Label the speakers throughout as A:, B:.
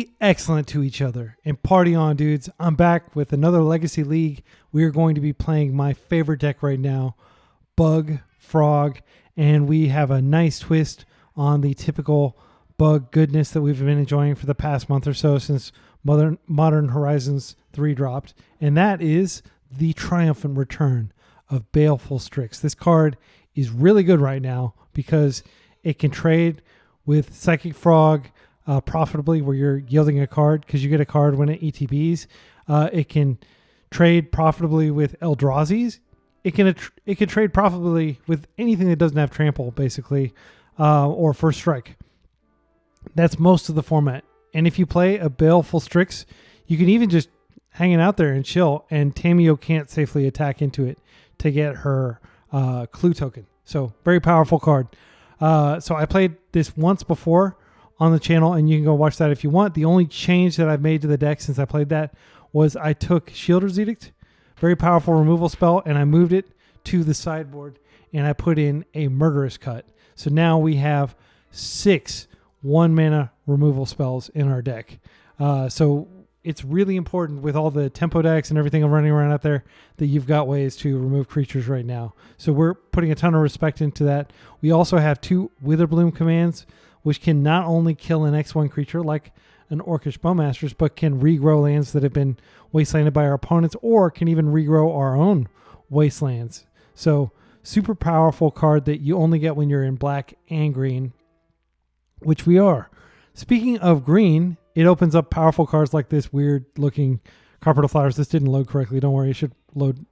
A: Be excellent to each other and party on, dudes. I'm back with another Legacy League. We are going to be playing my favorite deck right now, Bug Frog, and we have a nice twist on the typical bug goodness that we've been enjoying for the past month or so since Modern Horizons 3 dropped, and that is the triumphant return of Baleful Strix. This card is really good right now because it can trade with Psychic Frog profitably, where you're yielding a card because you get a card when it ETBs. It can trade profitably with Eldrazi's. It can trade profitably with anything that doesn't have trample, basically, or first strike. That's most of the format. And if you play a Baleful Strix, you can even just hang it out there and chill, and Tamiyo can't safely attack into it to get her clue token. So very powerful card. So I played this once before on the channel, and you can go watch that if you want. The only change that I've made to the deck since I played that was I took Shielder's Edict, very powerful removal spell, and I moved it to the sideboard, and I put in a Murderous Cut. So now we have 6 1-mana removal spells in our deck. So it's really important with all the tempo decks and everything running around out there that you've got ways to remove creatures right now. So we're putting a ton of respect into that. We also have 2 Witherbloom commands, which can not only kill an X1 creature like an Orcish Bowmasters, but can regrow lands that have been wastelanded by our opponents, or can even regrow our own wastelands. So super powerful card that you only get when you're in black and green, which we are. Speaking of green, it opens up powerful cards like this weird looking Carpet of Flowers. This didn't load correctly. Don't worry, it should load.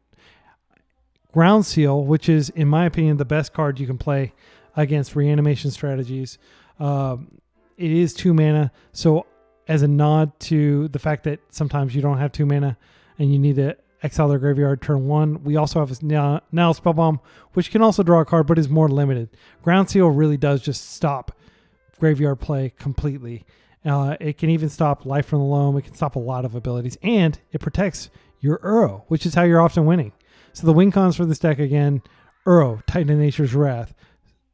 A: Ground Seal, which is, in my opinion, the best card you can play against reanimation strategies. It is 2 mana, so as a nod to the fact that sometimes you don't have 2 mana and you need to exile their graveyard turn 1, we also have now Spellbomb, which can also draw a card but is more limited. Ground Seal really does just stop graveyard play completely. It can even stop Life from the Loam. It can stop a lot of abilities, and it protects your URO, which is how you're often winning. So the win cons for this deck, again, URO, Titan of Nature's Wrath,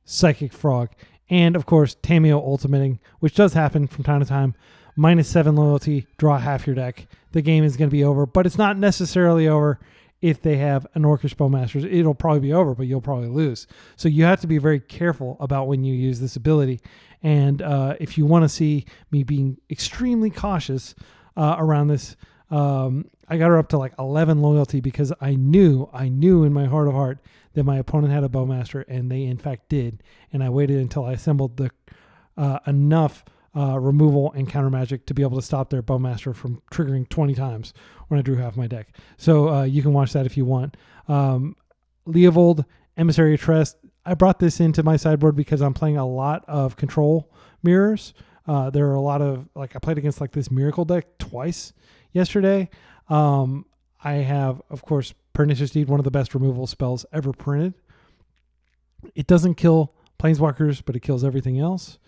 A: Psychic Frog, and of course Tamiyo ultimating, which does happen from time to time. -7 loyalty, draw half your deck. The game is going to be over, but it's not necessarily over if they have an Orcish Bowmasters. It'll probably be over, but you'll probably lose. So you have to be very careful about when you use this ability. And if you want to see me being extremely cautious around this, I got her up to like 11 loyalty because I knew in my heart of heart that my opponent had a Bowmaster, and they in fact did. And I waited until I assembled the enough removal and counter magic to be able to stop their Bowmaster from triggering 20 times when I drew half my deck. So you can watch that if you want. Leovold, Emissary of Trust. I brought this into my sideboard because I'm playing a lot of control mirrors. There are a lot of, I played against this Miracle deck twice yesterday. I have, of course, Pernicious Deed, one of the best removal spells ever printed. It doesn't kill Planeswalkers, but it kills everything else.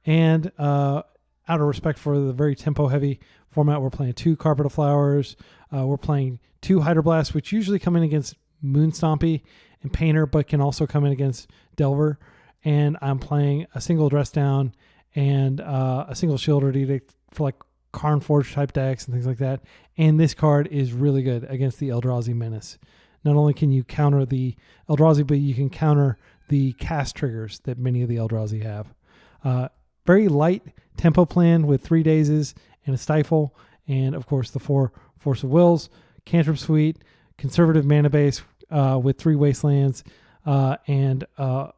A: And out of respect for the very tempo-heavy format, we're playing 2 Carpet of Flowers. We're playing 2 Hydroblast, which usually come in against Moon Stompy and Painter, but can also come in against Delver. And I'm playing a single Dress Down and a single Shielder's Edict for Karnforge type decks and things like that. And this card is really good against the Eldrazi Menace. Not only can you counter the Eldrazi, but you can counter the cast triggers that many of the Eldrazi have. Very light tempo plan with 3 Dazes and a Stifle, and of course the 4 Force of Wills, Cantrip Suite, conservative mana base with 3 Wastelands, and I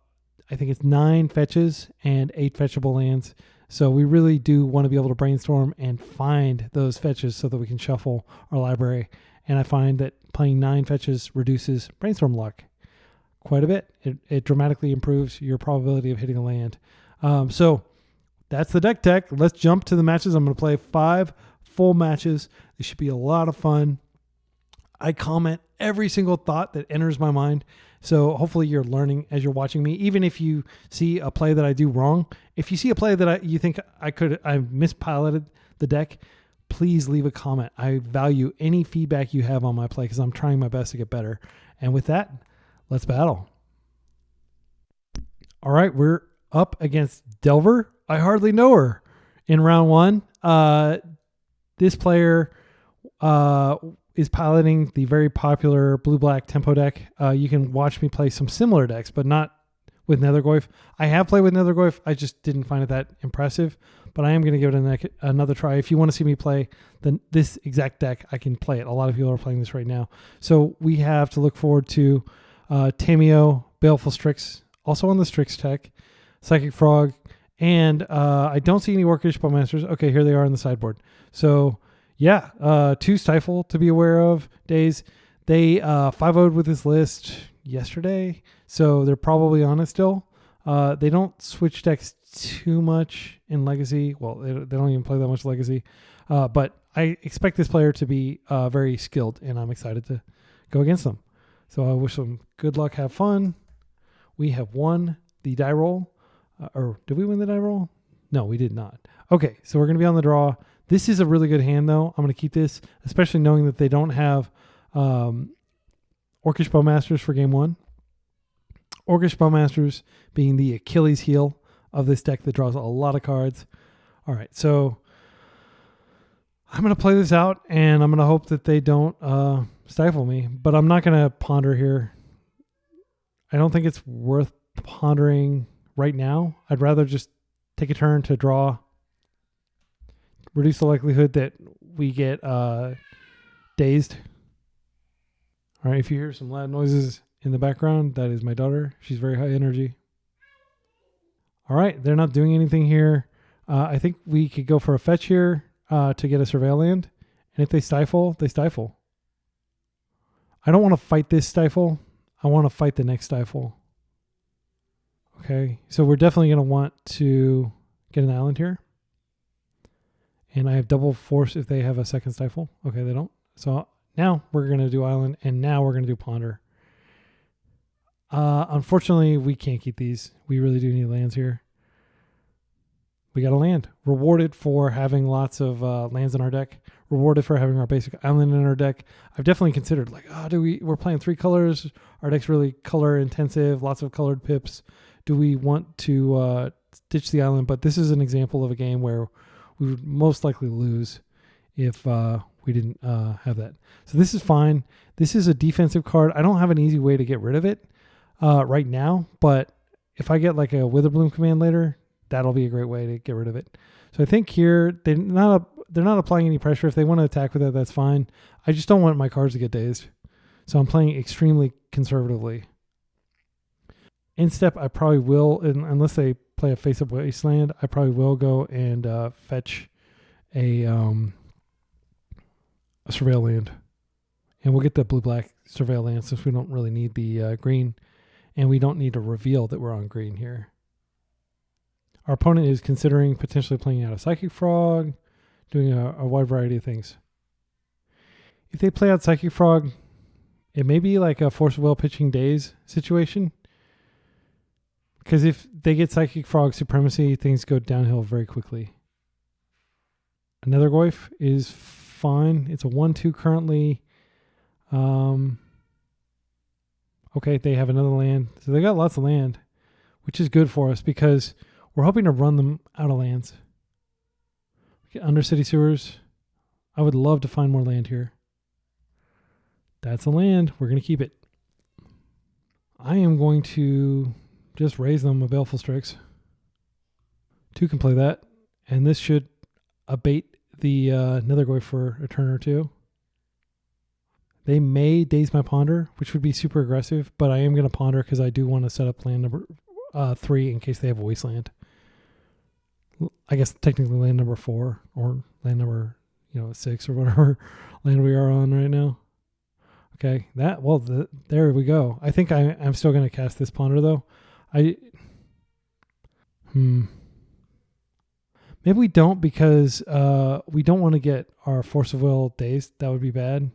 A: think it's 9 fetches and 8 fetchable lands. So we really do want to be able to brainstorm and find those fetches so that we can shuffle our library. And I find that playing 9 fetches reduces brainstorm luck quite a bit. It dramatically improves your probability of hitting a land. So that's the deck tech. Let's jump to the matches. I'm going to play 5 full matches. This should be a lot of fun. I comment every single thought that enters my mind. So hopefully you're learning as you're watching me. Even if you see a play that I do wrong, if you see a play that you think I mispiloted the deck, please leave a comment. I value any feedback you have on my play because I'm trying my best to get better. And with that, let's battle. All right, we're up against Delver. I hardly know her. In round one, this player is piloting the very popular blue-black tempo deck. You can watch me play some similar decks, but not with Nethergoyf. I have played with Nethergoyf. I just didn't find it that impressive, but I am going to give it another try. If you want to see me play this exact deck, I can play it. A lot of people are playing this right now. So we have to look forward to Tamiyo, Baleful Strix, also on the Strix tech, Psychic Frog, and I don't see any Orcish Bowmasters. Okay, here they are on the sideboard. So yeah, 2 Stifle to be aware of days. They 5-0'd with this list yesterday, so they're probably on it still. They don't switch decks too much in Legacy. Well, they don't even play that much Legacy. But I expect this player to be very skilled, and I'm excited to go against them. So I wish them good luck, have fun. We have won the die roll. Or did we win the die roll? No, we did not. Okay, so we're going to be on the draw. This is a really good hand, though. I'm going to keep this, especially knowing that they don't have Orcish Bowmasters for game 1. Orcish Bowmasters being the Achilles heel of this deck that draws a lot of cards. All right, so I'm going to play this out, and I'm going to hope that they don't stifle me, but I'm not going to ponder here. I don't think it's worth pondering right now. I'd rather just take a turn to draw, reduce the likelihood that we get dazed. All right, if you hear some loud noises in the background, that is my daughter. She's very high energy. All right, they're not doing anything here. I think we could go for a fetch here to get a surveil land. And if they stifle, they stifle. I don't want to fight this stifle. I want to fight the next stifle. Okay, so we're definitely going to want to get an island here. And I have double force if they have a second stifle. Okay, they don't. So now we're going to do island, and now we're going to do ponder. Unfortunately, we can't keep these. We really do need lands here. We got a land. Rewarded for having lots of lands in our deck. Rewarded for having our basic island in our deck. I've definitely considered, like, we're playing 3 colors. Our deck's really color intensive, lots of colored pips. Do we want to ditch the island? But this is an example of a game where we would most likely lose if we didn't have that. So this is fine. This is a defensive card. I don't have an easy way to get rid of it right now, but if I get like a Witherbloom command later, that'll be a great way to get rid of it. So I think here they're not applying any pressure. If they want to attack with it, that's fine. I just don't want my cards to get dazed. So I'm playing extremely conservatively. In step, I probably will, unless they play a face-up wasteland, I probably will go and fetch a surveil land. And we'll get the blue-black surveil land since we don't really need the green. And we don't need to reveal that we're on green here. Our opponent is considering potentially playing out a Psychic Frog, doing a wide variety of things. If they play out Psychic Frog, it may be like a Force of Will pitching Daze situation. Because if they get Psychic Frog supremacy, things go downhill very quickly. Another Goyf is fine. It's a 1-2 currently. Okay, they have another land. So they got lots of land, which is good for us because we're hoping to run them out of lands. Get Undercity Sewers. I would love to find more land here. That's a land. We're going to keep it. I am going to just raise them a Baleful Strix. 2 can play that. And this should abate the Nethergoyf for a turn or 2. They may daze my ponder, which would be super aggressive, but I am going to ponder because I do want to set up land number 3 in case they have a wasteland. I guess technically land number 4 or land number 6 or whatever land we are on right now. Okay, there we go. I think I'm still going to cast this ponder though. Maybe we don't because we don't want to get our Force of Will dazed. That would be bad.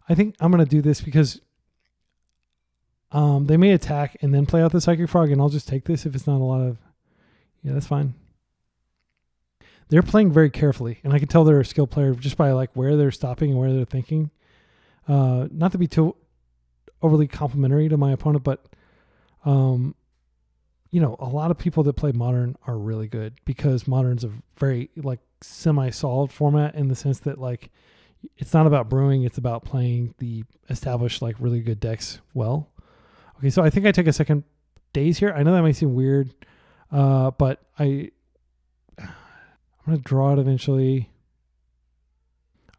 A: I think I'm going to do this because they may attack and then play out the Psychic Frog, and I'll just take this if it's not a lot of... Yeah, that's fine. They're playing very carefully, and I can tell they're a skilled player just by like where they're stopping and where they're thinking. Not to be too overly complimentary to my opponent, but a lot of people that play Modern are really good because Modern's a very like semi-solid format in the sense that like it's not about brewing, it's about playing the established like really good decks well. Okay, so I think I take a second daze here. I know that might seem weird, but I'm going to draw it eventually.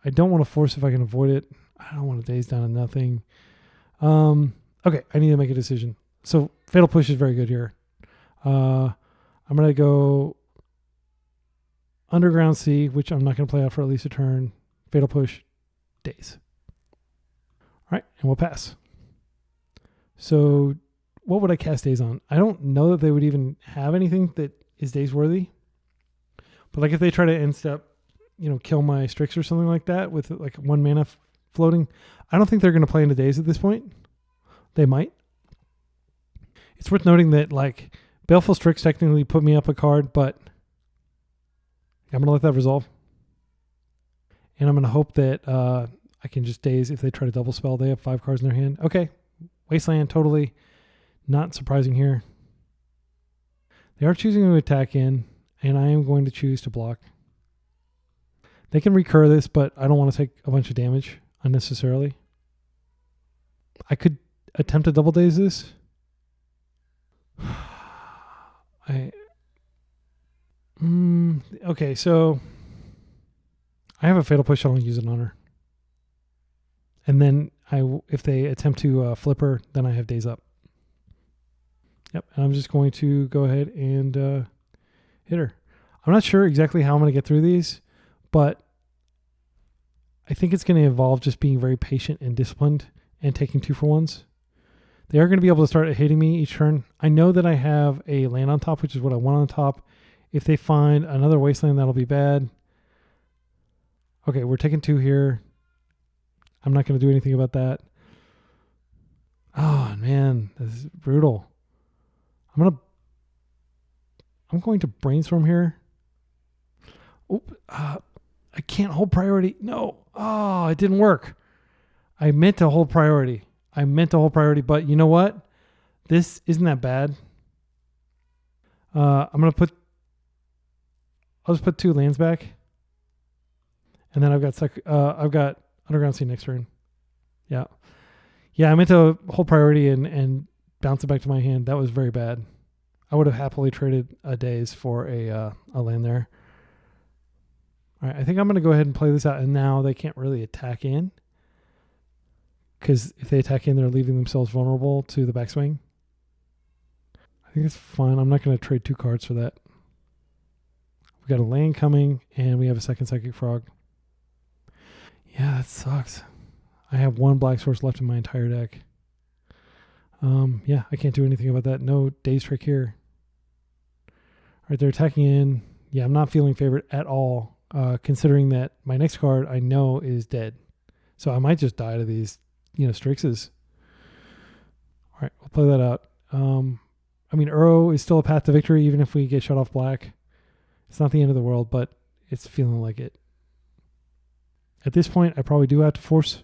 A: I don't want to force if I can avoid it. I don't want to daze down to nothing. Okay, I need to make a decision. So Fatal Push is very good here. I'm going to go Underground Sea, which I'm not going to play out for at least a turn. Fatal Push, daze. All right, and we'll pass. So what would I cast daze on? I don't know that they would even have anything that is daze worthy. But like if they try to end step, kill my Strix or something like that with like 1 mana floating, I don't think they're going to play into daze at this point. They might. It's worth noting that like Baleful Strix technically put me up a card, but I'm going to let that resolve. And I'm going to hope that I can just daze if they try to double spell. They have 5 cards in their hand. Okay. Wasteland, totally not surprising here. They are choosing to attack in, and I am going to choose to block. They can recur this, but I don't want to take a bunch of damage unnecessarily. I could attempt to double daze this. Okay, so I have a Fatal Push. I'll use an honor, and then if they attempt to flip her, then I have daze up. Yep, and I'm just going to go ahead and hit her. I'm not sure exactly how I'm going to get through these, but I think it's going to involve just being very patient and disciplined and taking 2-for-1s. They are going to be able to start hitting me each turn. I know that I have a land on top, which is what I want on top. If they find another wasteland, that'll be bad. Okay, we're taking 2 here. I'm not going to do anything about that. Oh, man, this is brutal. I'm going to brainstorm here. Oop, I can't hold priority. No. Oh, it didn't work. I meant to hold priority. But you know what? This isn't that bad. I'll just put 2 lands back. And then I've got Underground Sea next turn. Yeah. Yeah, I meant to hold priority and bounce it back to my hand. That was very bad. I would have happily traded a daze for a land there. All right, I think I'm going to go ahead and play this out. And now they can't really attack in. Because if they attack in, they're leaving themselves vulnerable to the backswing. I think it's fine. I'm not going to trade 2 cards for that. We got a land coming, and we have a second Psychic Frog. Yeah, that sucks. I have 1 black source left in my entire deck. Yeah, I can't do anything about that. No daze trick here. All right, they're attacking in. Yeah, I'm not feeling favored at all, considering that my next card I know is dead. So I might just die to these, Strixes. All right, we'll play that out. URO is still a path to victory, even if we get shut off black. It's not the end of the world, but it's feeling like it. At this point, I probably do have to force.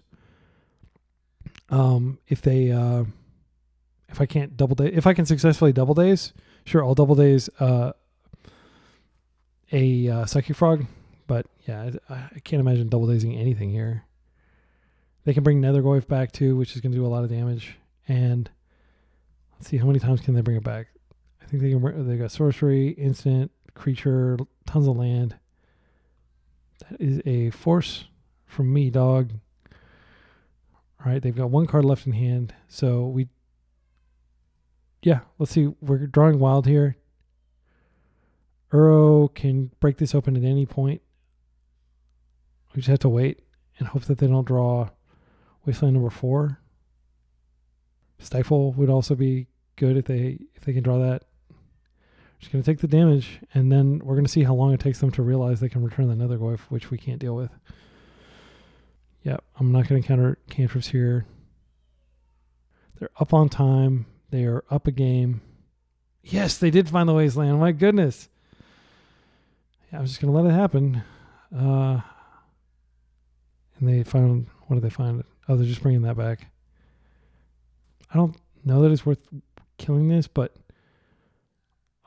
A: If I can't double daze, if I can successfully double daze, sure, I'll double daze a Psychic Frog. But yeah, I can't imagine double dazing anything here. They can bring Nethergoyf back too, which is going to do a lot of damage. And let's see, how many times can they bring it back? I think they got sorcery, instant, creature, tons of land. That is a force from me, dog. All right, they've got 1 card left in hand. So let's see. We're drawing wild here. URO can break this open at any point. We just have to wait and hope that they don't draw Wasteland number 4. Stifle would also be good if they can draw that. Just going to take the damage, and then we're going to see how long it takes them to realize they can return the Nethergoyf, which we can't deal with. Yep, I'm not going to counter cantrips here. They're up on time. They are up a game. Yes, they did find the Wasteland. My goodness. Yeah, I'm just going to let it happen. And they found, what did they find? Oh, they're just bringing that back. I don't know that it's worth killing this, but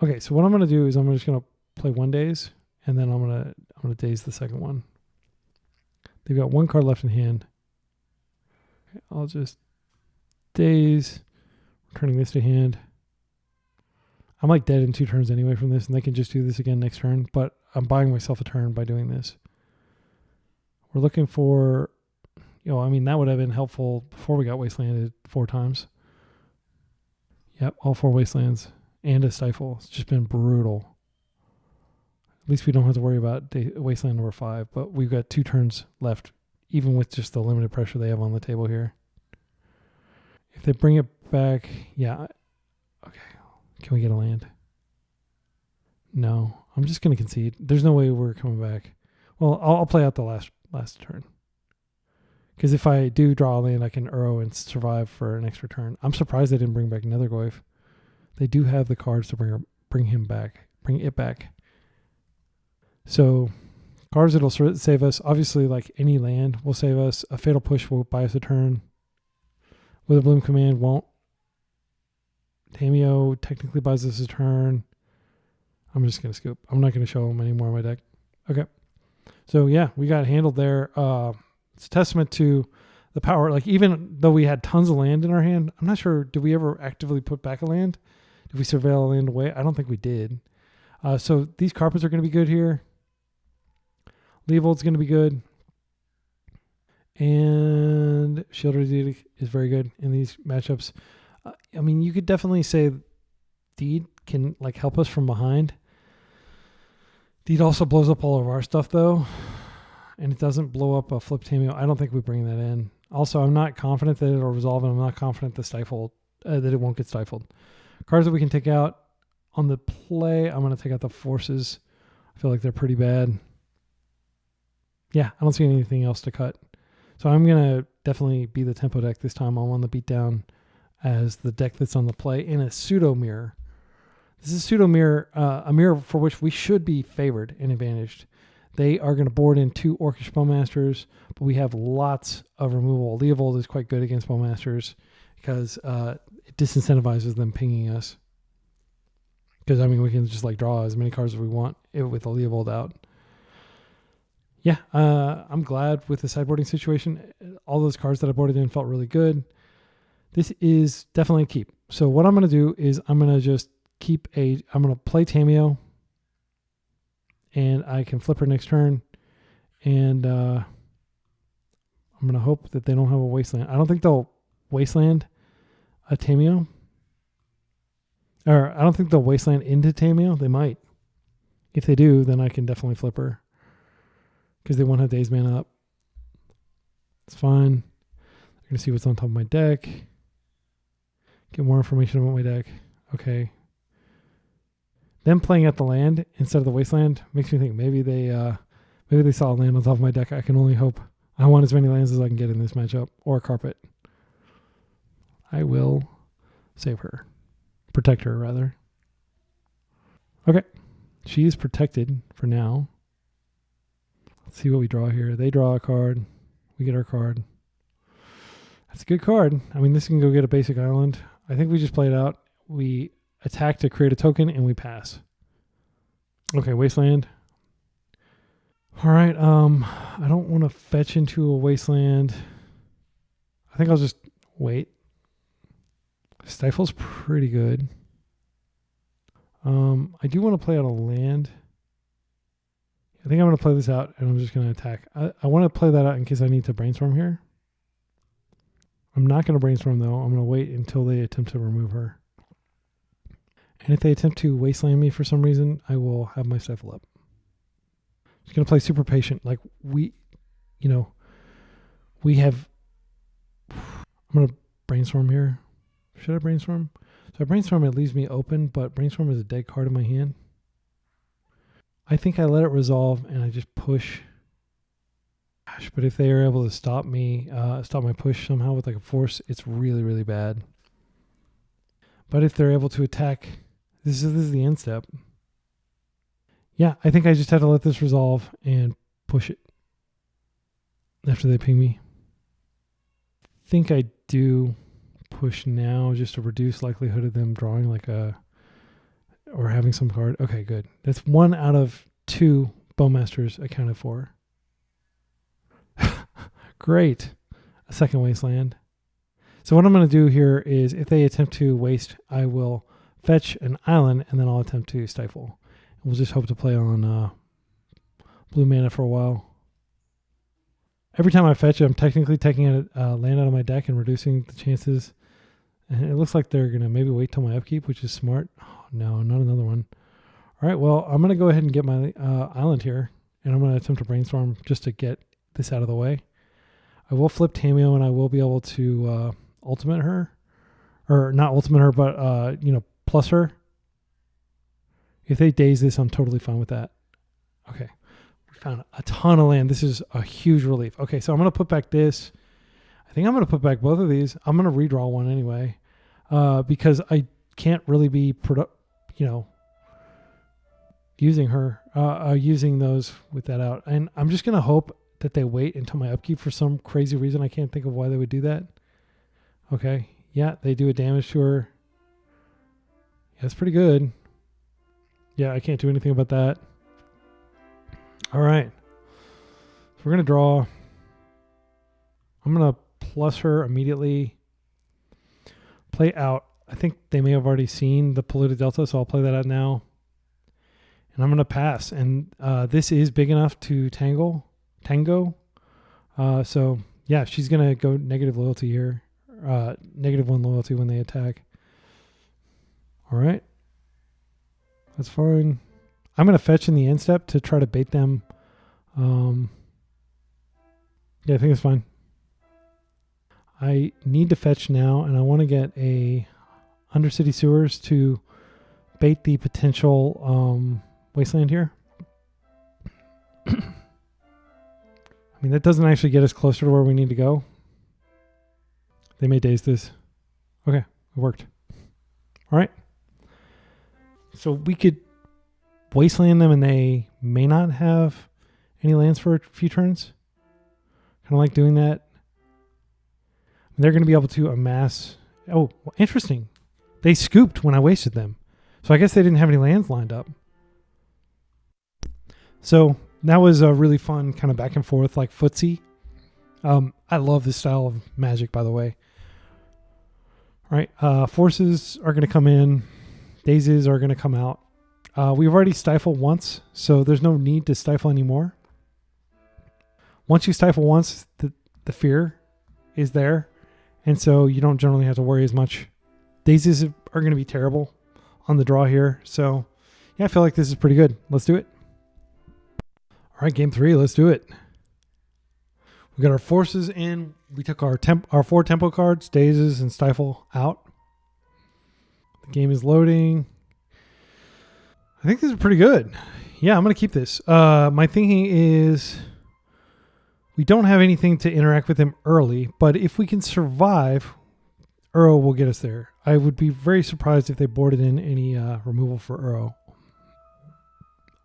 A: Okay, so what I'm gonna do is I'm just gonna play 1 daze, and then I'm gonna daze the second one. They've got 1 card left in hand. Okay, I'll just daze, returning this to hand. I'm like dead in 2 turns anyway from this, and they can just do this again next turn, but I'm buying myself a turn by doing this. We're looking for, I mean, that would have been helpful before we got wastelanded 4 times. Yep, all 4 wastelands and a stifle. It's just been brutal. At least we don't have to worry about wasteland number 5, but we've got 2 turns left, even with just the limited pressure they have on the table here. If they bring it back, yeah. Okay, can we get a land? No, I'm just going to concede. There's no way we're coming back. Well, I'll play out the last turn. Because if I do draw a land, I can URO and survive for an extra turn. I'm surprised they didn't bring back Nethergoyf. They do have the cards to bring it back. So cards that'll save us. Obviously, like any land will save us. A Fatal Push will buy us a turn. Witherbloom Command won't. Tamiyo technically buys us a turn. I'm just going to scoop. I'm not going to show them any more of my deck. Okay. So yeah, we got handled there. It's a testament to the power. Like, even though we had tons of land in our hand, I'm not sure, did we ever actively put back a land? Did we surveil a land away? I don't think we did. So these carpets are going to be good here. Leavold's going to be good. And Shield is very good in these matchups. I mean, you could definitely say Deed can like help us from behind. Deed also blows up all of our stuff though, and it doesn't blow up a flip Tamiyo. I don't think we bring that in. Also, I'm not confident that it'll resolve, and I'm not confident that it won't get stifled. Cards that we can take out on the play, I'm going to take out the Forces. I feel like they're pretty bad. Yeah, I don't see anything else to cut. So I'm going to definitely be the tempo deck this time. I'm on the beatdown as the deck that's on the play in a pseudo mirror. This is pseudo mirror, a mirror for which we should be favored and advantaged. They are going to board in 2 Orcish Bowmasters, but we have lots of removal. Leavold is quite good against Bowmasters because it disincentivizes them pinging us. Because, I mean, we can just like draw as many cards as we want with the Leavold out. Yeah, I'm glad with the sideboarding situation. All those cards that I boarded in felt really good. This is definitely a keep. So what I'm going to do is I'm going to just I'm going to play Tamiyo, and I can flip her next turn, and I'm going to hope that they don't have a wasteland. I don't think they'll wasteland a Tamiyo. Or I don't think they'll wasteland into Tamiyo. They might. If they do, then I can definitely flip her. Because they won't have Daze Man up. It's fine. I'm going to see what's on top of my deck. Get more information about my deck. Okay. Them playing at the land instead of the wasteland makes me think maybe they saw a land on top of my deck. I can only hope. I want as many lands as I can get in this matchup. Or a carpet. I will save her. Protect her, rather. Okay. She is protected for now. Let's see what we draw here. They draw a card. We get our card. That's a good card. I mean, this can go get a basic island. I think we just play it out. We attack to create a token, and we pass. Okay, wasteland. All right. I don't want to fetch into a wasteland. I think I'll just wait. Stifle's pretty good. I do want to play out a land. I think I'm going to play this out, and I'm just going to attack. I want to play that out in case I need to brainstorm here. I'm not going to brainstorm, though. I'm going to wait until they attempt to remove her. And if they attempt to wasteland me for some reason, I will have my stifle up. Just going to play super patient. Like, we have... I'm going to brainstorm here. Should I brainstorm? So I brainstorm, it leaves me open, but brainstorm is a dead card in my hand. I think I let it resolve and I just push. Gosh, but if they are able to stop me, stop my push somehow with like a force, it's really, really bad. But if they're able to attack, this is the end step. Yeah, I think I just had to let this resolve and push it after they ping me. I think I do push now just to reduce likelihood of them drawing like a or having some card. Okay, good. That's 1 out of 2 Bowmasters accounted for. Great. A second wasteland. So what I'm going to do here is if they attempt to waste, I will fetch an island and then I'll attempt to stifle. We'll just hope to play on blue mana for a while. Every time I fetch it, I'm technically taking a land out of my deck and reducing the chances. And it looks like they're going to maybe wait till my upkeep, which is smart. Oh, no, not another one. All right, well, I'm going to go ahead and get my island here. And I'm going to attempt to brainstorm just to get this out of the way. I will flip Tamiyo and I will be able to ultimate her. Or not ultimate her, but, plus her. If they daze this, I'm totally fine with that. Okay. We found a ton of land. This is a huge relief. Okay, so I'm going to put back this. I think I'm going to put back both of these. I'm going to redraw one anyway. Because I can't really be, using her, using those with that out. And I'm just going to hope that they wait until my upkeep for some crazy reason. I can't think of why they would do that. Okay. Yeah, they do a damage to her. Yeah, that's pretty good. Yeah, I can't do anything about that. All right. So we're going to draw. I'm going to plus her immediately. Play out. I think they may have already seen the polluted delta, so I'll play that out now. And I'm going to pass. And this is big enough to tango. So, yeah, she's going to go negative loyalty here. -1 loyalty when they attack. All right. That's fine. I'm going to fetch in the end step to try to bait them. Yeah, I think it's fine. I need to fetch now, and I want to get a Undercity Sewers to bait the potential wasteland here. I mean, that doesn't actually get us closer to where we need to go. They may daze this. Okay, it worked. All right. So we could wasteland them and they may not have any lands for a few turns. Kind of like doing that. They're going to be able to amass. Oh, interesting. They scooped when I wasted them. So I guess they didn't have any lands lined up. So that was a really fun kind of back and forth like footsie. I love this style of Magic, by the way. All right. Forces are going to come in. Dazes are going to come out. We've already stifled once, so there's no need to stifle anymore. Once you stifle once, the fear is there, and so you don't generally have to worry as much. Dazes are going to be terrible on the draw here, so yeah, I feel like this is pretty good. Let's do it. All right, game 3, let's do it. We got our forces in. We took our 4 tempo cards, Dazes and Stifle out. The game is loading. I think this is pretty good. Yeah, I'm going to keep this. My thinking is we don't have anything to interact with him early, but if we can survive, URO will get us there. I would be very surprised if they boarded in any removal for URO.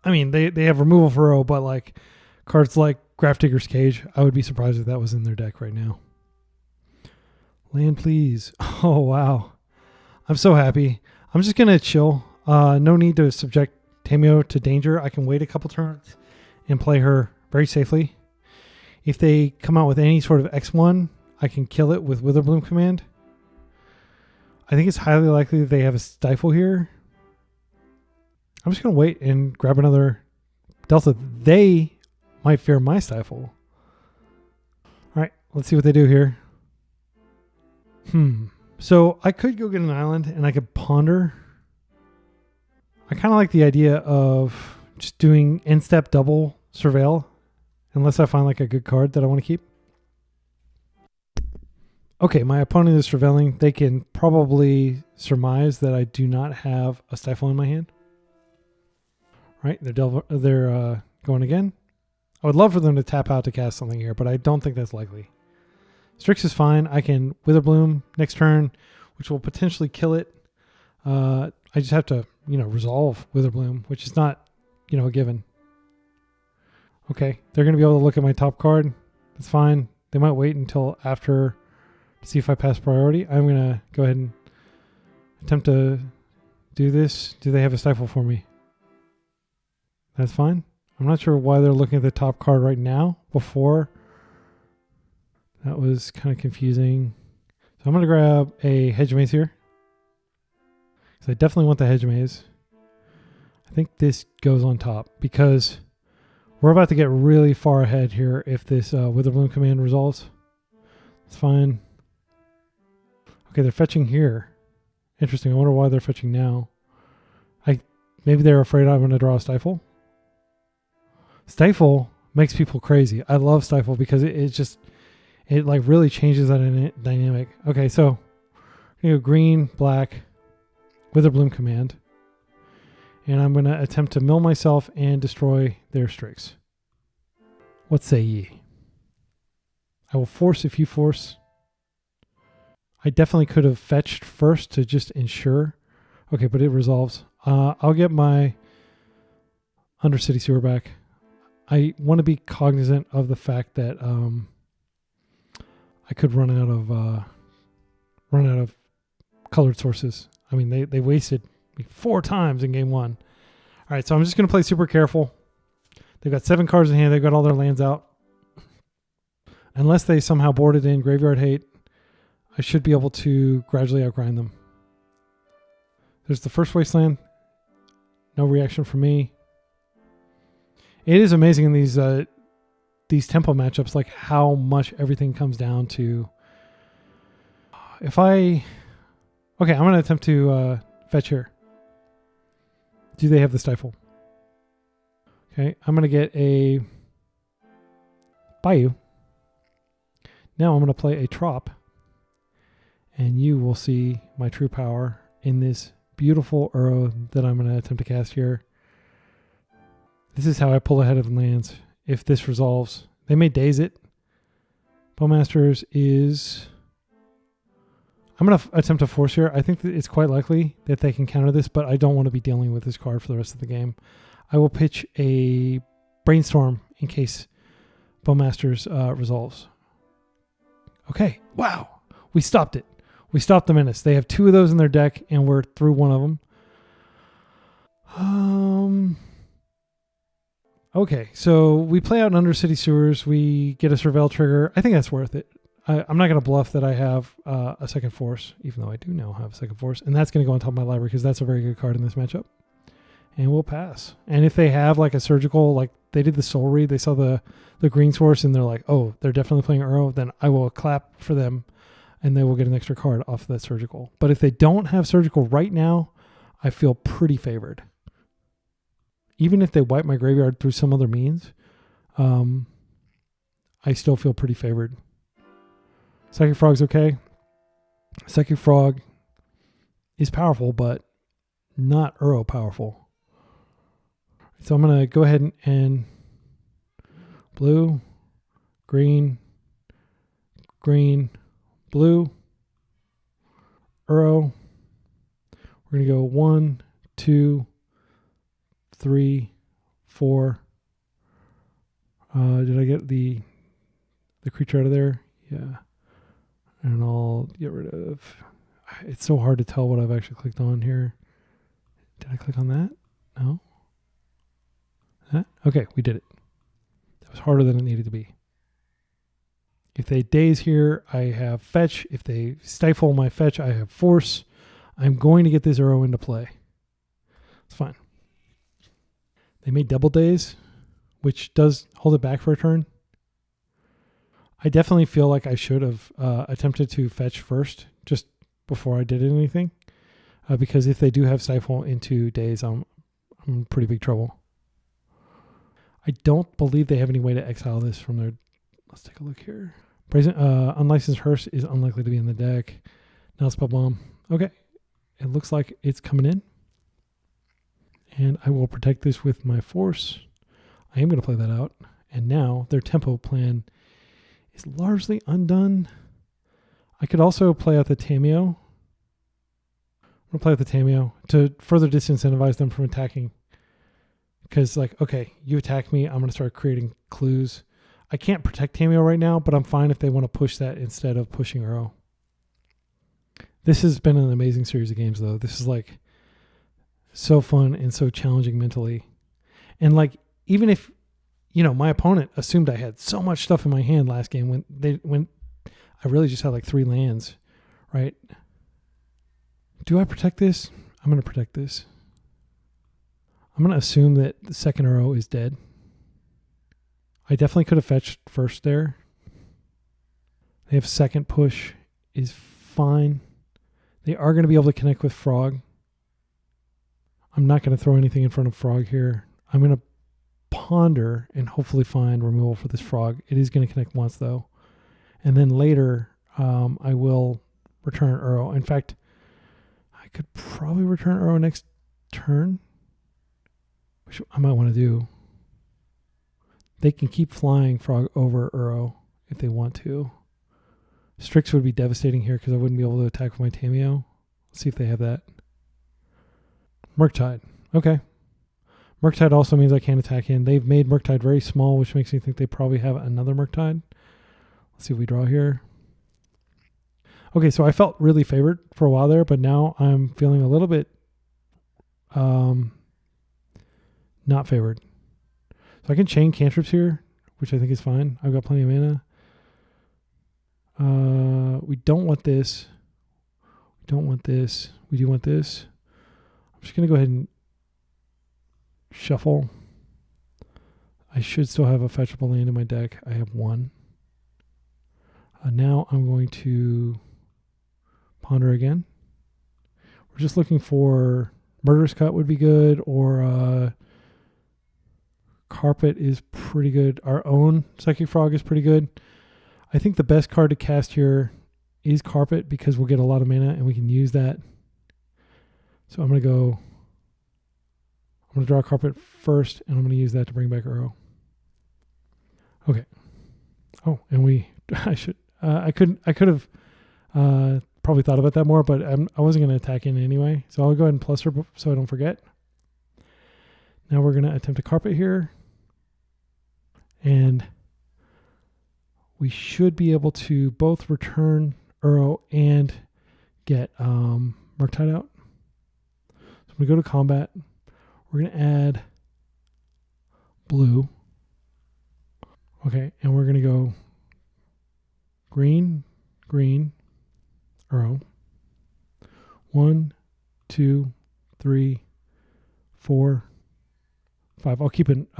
A: I mean, they have removal for URO, but like cards like Grafdigger's Cage, I would be surprised if that was in their deck right now. Land, please. Oh, wow. I'm so happy. I'm just going to chill. No need to subject Tamiyo to danger. I can wait a couple turns and play her very safely. If they come out with any sort of X1, I can kill it with Witherbloom command. I think it's highly likely that they have a Stifle here. I'm just going to wait and grab another Delta. They might fear my Stifle. All right, let's see what they do here. So I could go get an island and I could ponder. I kind of like the idea of just doing end step double surveil unless I find like a good card that I want to keep. Okay, my opponent is surveilling. They can probably surmise that I do not have a Stifle in my hand. Right, they're going again. I would love for them to tap out to cast something here, but I don't think that's likely. Strix is fine. I can Witherbloom next turn, which will potentially kill it. I just have to, resolve Witherbloom, which is not, a given. Okay, they're going to be able to look at my top card. That's fine. They might wait until after to see if I pass priority. I'm going to go ahead and attempt to do this. Do they have a stifle for me? That's fine. I'm not sure why they're looking at the top card right now. Before, that was kind of confusing. So I'm going to grab a hedge maze here. Because I definitely want the hedge maze. I think this goes on top because we're about to get really far ahead here if this Witherbloom command resolves. It's fine. Okay, they're fetching here. Interesting. I wonder why they're fetching now. Maybe they're afraid I'm going to draw a Stifle. Stifle makes people crazy. I love Stifle because it like really changes that dynamic. Okay, so you know, green, black, Witherbloom command. And I'm going to attempt to mill myself and destroy their Strix. What say ye? I will force if you force. I definitely could have fetched first to just ensure. Okay, but it resolves. I'll get my Undercity Sewer back. I want to be cognizant of the fact that I could run out of colored sources. I mean, they wasted me 4 times in game 1. All right, so I'm just going to play super careful. They've got 7 cards in hand. They've got all their lands out. Unless they somehow boarded in Graveyard Hate, I should be able to gradually outgrind them. There's the first Wasteland. No reaction from me. It is amazing in these tempo matchups, like how much everything comes down to. Okay, I'm going to attempt to fetch here. Do they have the Stifle? Okay, I'm going to get a Bayou. Now I'm going to play a Trop. And you will see my true power in this beautiful URO that I'm going to attempt to cast here. This is how I pull ahead of lands if this resolves. They may daze it. Bowmasters is... I'm going to attempt to force here. I think that it's quite likely that they can counter this, but I don't want to be dealing with this card for the rest of the game. I will pitch a Brainstorm in case Bowmasters resolves. Okay. Wow. We stopped it. We stopped the menace. They have 2 of those in their deck, and we're through one of them. Okay, so we play out an Undercity Sewers. We get a Surveil trigger. I think that's worth it. I'm not going to bluff that I have a second force, even though I do now have a second force. And that's going to go on top of my library because that's a very good card in this matchup. And we'll pass. And if they have like a surgical, like they did the Soul Read, they saw the green source, and they're like, oh, they're definitely playing URO, then I will clap for them. And they will get an extra card off that surgical. But if they don't have surgical right now, I feel pretty favored. Even if they wipe my graveyard through some other means, I still feel pretty favored. Psychic Frog's okay. Psychic Frog is powerful, but not URO powerful. So I'm going to go ahead and blue, green, green, blue, URO. We're going to go 1, 2, 3, 4. Did I get the creature out of there? Yeah. And I'll get rid of... It's so hard to tell what I've actually clicked on here. Did I click on that? No. That? Okay, we did it. That was harder than it needed to be. If they daze here, I have fetch. If they stifle my fetch, I have force. I'm going to get this URO into play. It's fine. They made double daze, which does hold it back for a turn. I definitely feel like I should have attempted to fetch first, just before I did anything. Because if they do have stifle into daze, I'm in pretty big trouble. I don't believe they have any way to exile this from their... Let's take a look here. Unlicensed Hearse is unlikely to be in the deck. Now Spell Bomb. Okay. It looks like it's coming in. And I will protect this with my force. I am going to play that out. And now their tempo plan is largely undone. I could also play out the Tamiyo. I'm going to play out the Tamiyo to further disincentivize them from attacking. Because, like, okay, you attack me, I'm going to start creating clues. I can't protect Tamiyo right now, but I'm fine if they want to push that instead of pushing URO. This has been an amazing series of games, though. This is like so fun and so challenging mentally. And like, even if, my opponent assumed I had so much stuff in my hand last game when I really just had like 3 lands, right? Do I protect this? I'm going to protect this. I'm going to assume that the second URO is dead. I definitely could have fetched first there. They have second push is fine. They are going to be able to connect with Frog. I'm not going to throw anything in front of Frog here. I'm going to ponder and hopefully find removal for this Frog. It is going to connect once though. And then later I will return URO. In fact, I could probably return URO next turn, which I might want to do. They can keep flying Frog over URO if they want to. Strix would be devastating here because I wouldn't be able to attack with my Tamiyo. Let's see if they have that. Murktide. Okay. Murktide also means I can't attack in. They've made Murktide very small, which makes me think they probably have another Murktide. Let's see if we draw here. Okay, so I felt really favored for a while there, but now I'm feeling a little bit not favored. So I can chain cantrips here, which I think is fine. I've got plenty of mana. We don't want this. We don't want this. We do want this. I'm just going to go ahead and shuffle. I should still have a fetchable land in my deck. I have 1. Now I'm going to ponder again. We're just looking for Murderous Cut would be good, or Carpet is pretty good. Our own Psychic Frog is pretty good. I think the best card to cast here is Carpet because we'll get a lot of mana and we can use that. So I'm going to draw Carpet first and I'm going to use that to bring back URO. Okay. Oh, and I could have probably thought about that more, but I wasn't going to attack in anyway. So I'll go ahead and plus her so I don't forget. Now we're going to attempt a Carpet here. And we should be able to both return URO and get Murktide out. So I'm going to go to combat. We're going to add blue. Okay, and we're going to go green, green, URO. 1, 2, 3, 4, 5. I'll keep it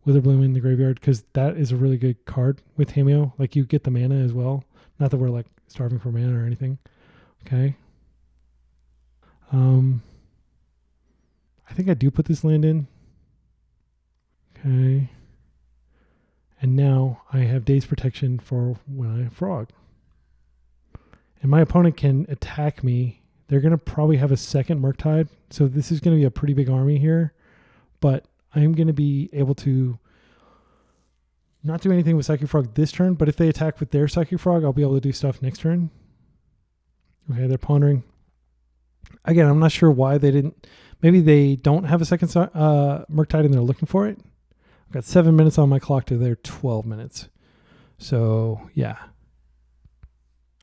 A: Witherbloom in the graveyard because that is a really good card with Tamiyo. Like you get the mana as well. Not that we're like starving for mana or anything. Okay. I think I do put this land in. Okay. And now I have Daze Protection for when I Frog. And my opponent can attack me. They're going to probably have a second Murktide. So this is going to be a pretty big army here. But I'm going to be able to not do anything with Psychic Frog this turn, but if they attack with their Psychic Frog, I'll be able to do stuff next turn. Okay, they're pondering. Again, I'm not sure why they didn't. Maybe they don't have a second Murktide and they're looking for it. I've got 7 minutes on my clock to their 12 minutes. So, yeah.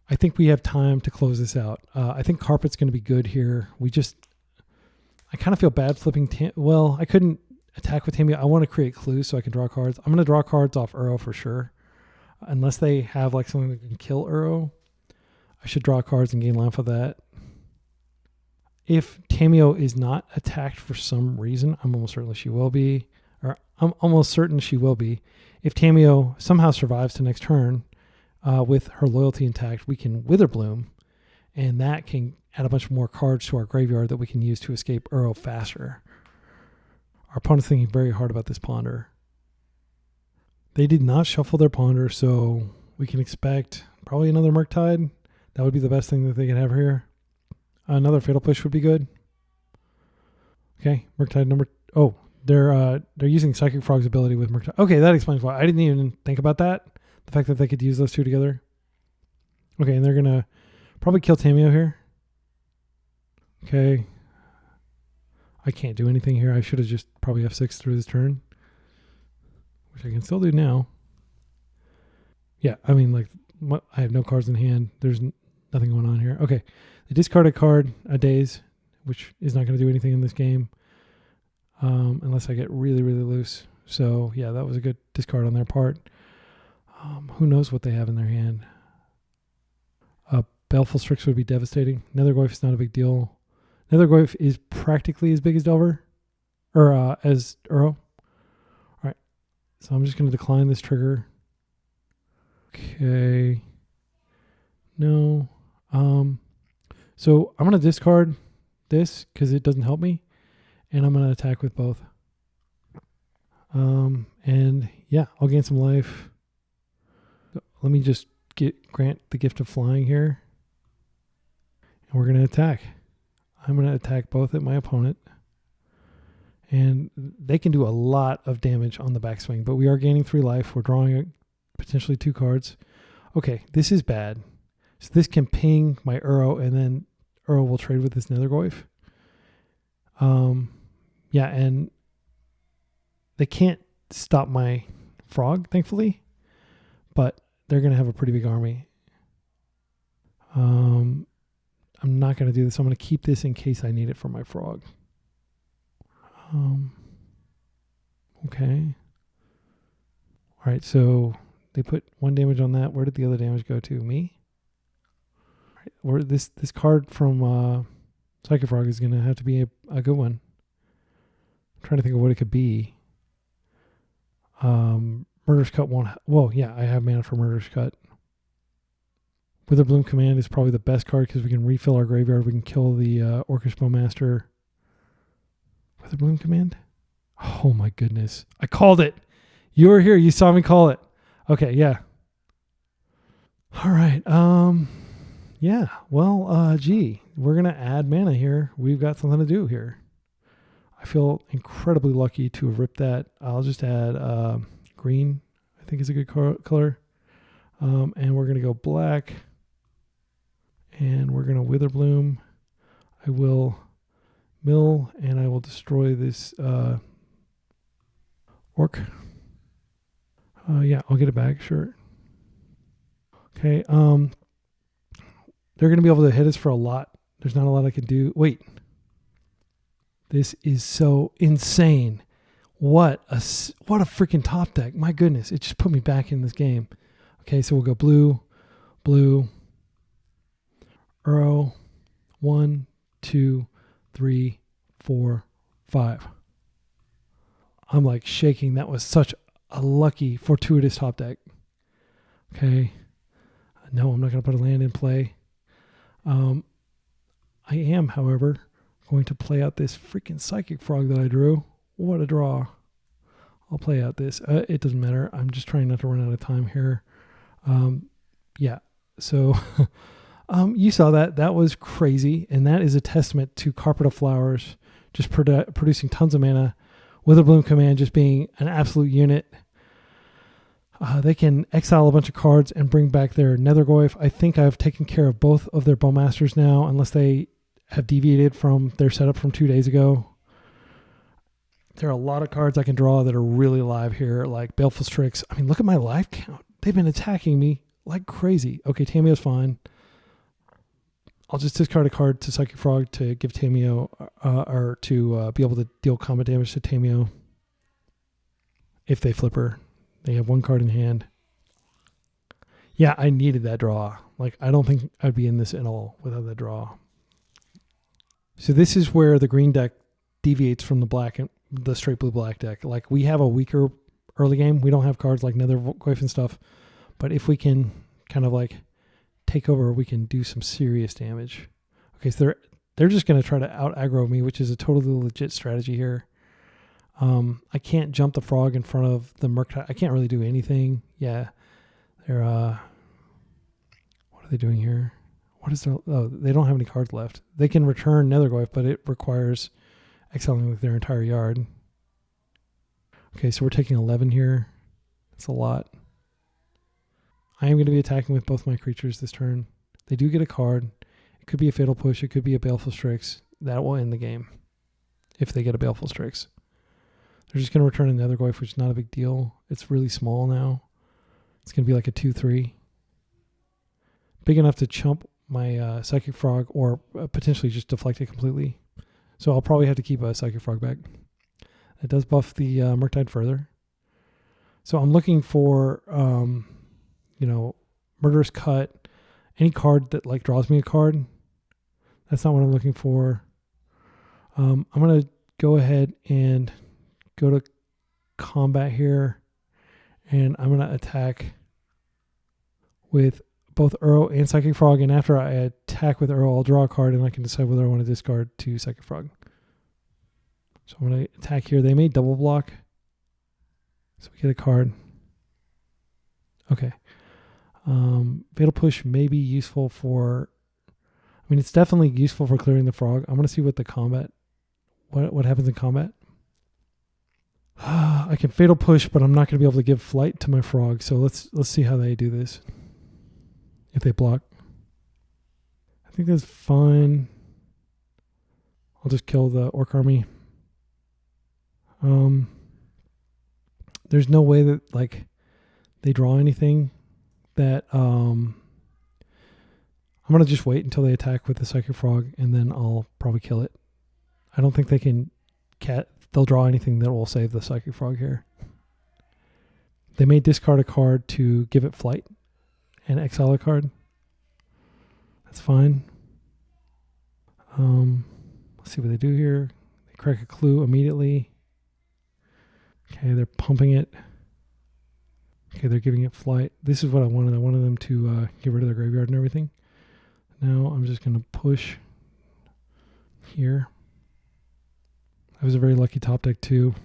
A: I think we have time to close this out. I think Carpet's going to be good here. I kind of feel bad flipping. I couldn't attack with Tamiyo. I want to create clues so I can draw cards. I'm going to draw cards off URO for sure. Unless they have like something that can kill URO, I should draw cards and gain life of that. If Tamiyo is not attacked for some reason, I'm almost certain she will be. If Tamiyo somehow survives to next turn with her loyalty intact, we can Witherbloom, and that can add a bunch more cards to our graveyard that we can use to escape URO faster. Our opponent's thinking very hard about this ponder. They did not shuffle their ponder, so we can expect probably another Murktide. That would be the best thing that they can have here. Another Fatal Push would be good. Okay, Murktide number... Oh, they're using Psychic Frog's ability with Murktide. Okay, that explains why. I didn't even think about that. The fact that they could use those two together. Okay, and they're going to probably kill Tamiyo here. Okay. I can't do anything here. I should have just probably F6 through this turn, which I can still do now. Yeah, I mean, like, I have no cards in hand. There's nothing going on here. Okay, they discard a card, a Daze, which is not going to do anything in this game unless I get really, really loose. So, yeah, that was a good discard on their part. Who knows what they have in their hand? Baleful Strix would be devastating. Nethergoyf is not a big deal. Nethergoyf is practically as big as Delver, or as URO. All right, so I'm just going to decline this trigger. Okay. No. So I'm going to discard this because it doesn't help me, and I'm going to attack with both. And yeah, I'll gain some life. Let me just grant the gift of flying here. And we're going to attack. I'm going to attack both at my opponent. And they can do a lot of damage on the backswing, but we are gaining 3 life. We're drawing potentially 2 cards. Okay, this is bad. So this can ping my URO, and then URO will trade with this Nethergoyf. Yeah, and they can't stop my frog, thankfully, but they're going to have a pretty big army. I'm not going to do this. I'm going to keep this in case I need it for my frog. Okay. All right, so they put 1 damage on that. Where did the other damage go to? Me? All right, or this card from Psychic Frog is going to have to be a good one. I'm trying to think of what it could be. Murderous Cut won't... Whoa, yeah, I have mana for Murderous Cut. Witherbloom Command is probably the best card because we can refill our graveyard. We can kill the Orcish Bowmaster. Witherbloom Command? Oh my goodness. I called it. You were here. You saw me call it. Okay, yeah. All right. Yeah. Well, gee, we're going to add mana here. We've got something to do here. I feel incredibly lucky to have ripped that. I'll just add green, I think is a good color. And we're going to go black. And we're going to Witherbloom. I will mill, and I will destroy this orc. Yeah, I'll get it back, sure. Okay, they're going to be able to hit us for a lot. There's not a lot I can do. Wait. This is so insane. What a freaking top deck. My goodness, it just put me back in this game. Okay, so we'll go blue, blue, URO, 1, 2, 3, 4, 5. I'm like shaking. That was such a lucky, fortuitous top deck. Okay. No, I'm not going to put a land in play. I am, however, going to play out this freaking Psychic Frog that I drew. What a draw. I'll play out this. It doesn't matter. I'm just trying not to run out of time here. Yeah. So you saw that. That was crazy. And that is a testament to Carpet of Flowers just producing tons of mana. Witherbloom Command just being an absolute unit. They can exile a bunch of cards and bring back their Nethergoyf. I think I've taken care of both of their Bowmasters now, unless they have deviated from their setup from 2 days ago. There are a lot of cards I can draw that are really live here, like Baleful Strix. I mean, look at my life count. They've been attacking me like crazy. Okay, Tamiyo's fine. I'll just discard a card to Psychic Frog to give Tamiyo, or to be able to deal combat damage to Tamiyo if they flip her. They have 1 card in hand. Yeah, I needed that draw. Like, I don't think I'd be in this at all without that draw. So this is where the green deck deviates from the black and the straight blue black deck. Like, we have a weaker early game. We don't have cards like Nethergoyf and stuff. But if we can kind of like take over, we can do some serious damage. Okay, so they're just going to try to out aggro me, which is a totally legit strategy here. I can't jump the frog in front of the Murktide. I can't really do anything. Yeah. They're, what are they doing here? What is their, oh, they don't have any cards left. They can return Nethergoyf, but it requires exiling with their entire yard. Okay, so we're taking 11 here. That's a lot. I am going to be attacking with both my creatures this turn. They do get a card. It could be a Fatal Push. It could be a Baleful Strix. That will end the game if they get a Baleful Strix. They're just going to return a Nethergoyf, which is not a big deal. It's really small now. It's going to be like a 2/3. Big enough to chump my Psychic Frog or potentially just deflect it completely. So I'll probably have to keep a Psychic Frog back. It does buff the Murktide further. So I'm looking for, Murderous Cut, any card that like draws me a card. That's not what I'm looking for. I'm going to go ahead and go to combat here, and I'm going to attack with both URO and Psychic Frog, and after I attack with URO, I'll draw a card, and I can decide whether I want to discard to Psychic Frog. So I'm going to attack here. They may double block, so we get a card. Okay. Fatal Push may be useful for... it's definitely useful for clearing the frog. I'm going to see what the combat... What happens in combat. I can Fatal Push, but I'm not going to be able to give flight to my frog. So let's see how they do this. If they block. I think that's fine. I'll just kill the Orc army. There's no way that they draw anything that I'm going to just wait until they attack with the Psychic Frog, and then I'll probably kill it. I don't think they can they'll draw anything that will save the Psychic Frog here. They may discard a card to give it flight and exile a card. That's fine. Let's see what they do here. They crack a clue immediately. Okay, they're pumping it. Okay, they're giving it flight. This is what I wanted. I wanted them to get rid of their graveyard and everything. Now I'm just going to push here. That was a very lucky top deck too.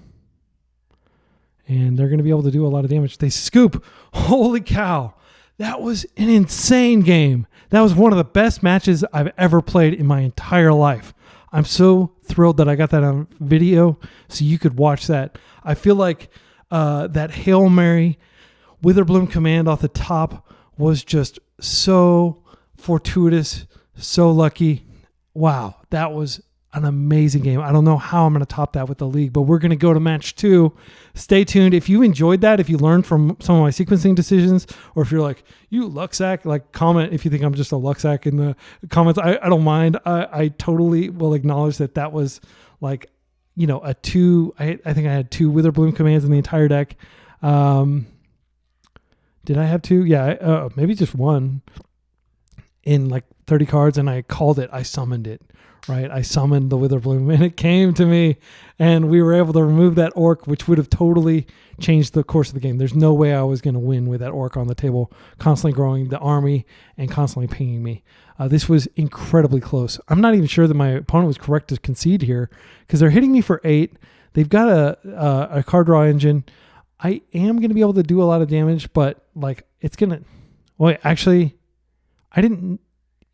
A: And they're going to be able to do a lot of damage. They scoop. Holy cow. That was an insane game. That was one of the best matches I've ever played in my entire life. I'm so thrilled that I got that on video so you could watch that. I feel like that Hail Mary Witherbloom command off the top was just so fortuitous, so lucky. Wow, that was an amazing game. I don't know how I'm going to top that with the league, but we're going to go to match 2. Stay tuned. If you enjoyed that, if you learned from some of my sequencing decisions, or if you're like, you lucksack, comment if you think I'm just a lucksack in the comments. I don't mind. I totally will acknowledge that was a 2. I think I had 2 Witherbloom commands in the entire deck. Did I have 2? Yeah, maybe just 1 in 30 cards, and I called it. I summoned it. Right, I summoned the Witherbloom, and it came to me, and we were able to remove that Orc, which would have totally changed the course of the game. There's no way I was going to win with that Orc on the table, constantly growing the army and constantly pinging me. This was incredibly close. I'm not even sure that my opponent was correct to concede here, because they're hitting me for 8. They've got a card draw engine. I am going to be able to do a lot of damage, but it's going to... Wait, actually, I didn't...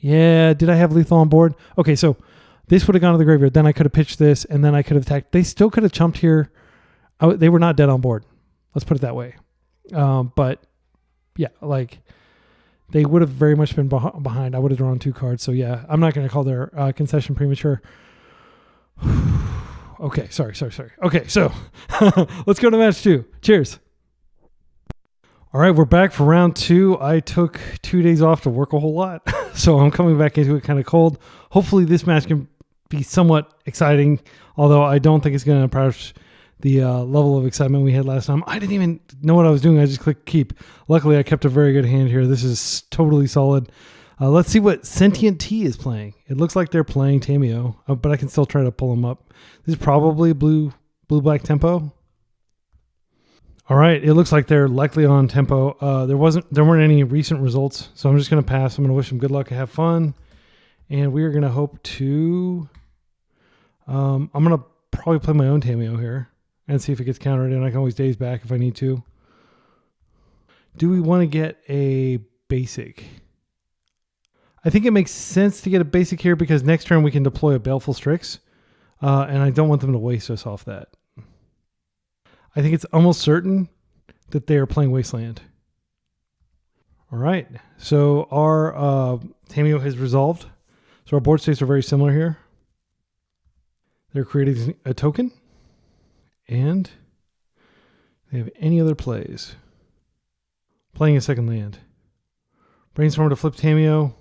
A: Yeah, did I have lethal on board? Okay, so... This would have gone to the graveyard. Then I could have pitched this, and then I could have attacked. They still could have chumped here. They were not dead on board. Let's put it that way. But, yeah, they would have very much been behind. I would have drawn 2 cards. So, yeah, I'm not going to call their concession premature. Okay, sorry. Okay, so let's go to match 2. Cheers. All right, we're back for round 2. I took 2 days off to work a whole lot, so I'm coming back into it kind of cold. Hopefully this match can be somewhat exciting, although I don't think it's going to approach the level of excitement we had last time. I didn't even know what I was doing. I just clicked keep. Luckily, I kept a very good hand here. This is totally solid. Let's see what Sentient T is playing. It looks like they're playing Tamiyo, but I can still try to pull them up. This is probably blue-black tempo. All right, it looks like they're likely on tempo. There weren't any recent results, so I'm just going to pass. I'm going to wish them good luck and have fun. And we are going to hope to... I'm going to probably play my own Tamiyo here and see if it gets countered, and I can always daze back if I need to. Do we want to get a basic? I think it makes sense to get a basic here because next turn we can deploy a Baleful Strix, and I don't want them to waste us off that. I think it's almost certain that they are playing Wasteland. All right, so our Tamiyo has resolved. So our board states are very similar here. They're creating a token, and they have any other plays. Playing a second land. Brainstorm to flip Tamiyo.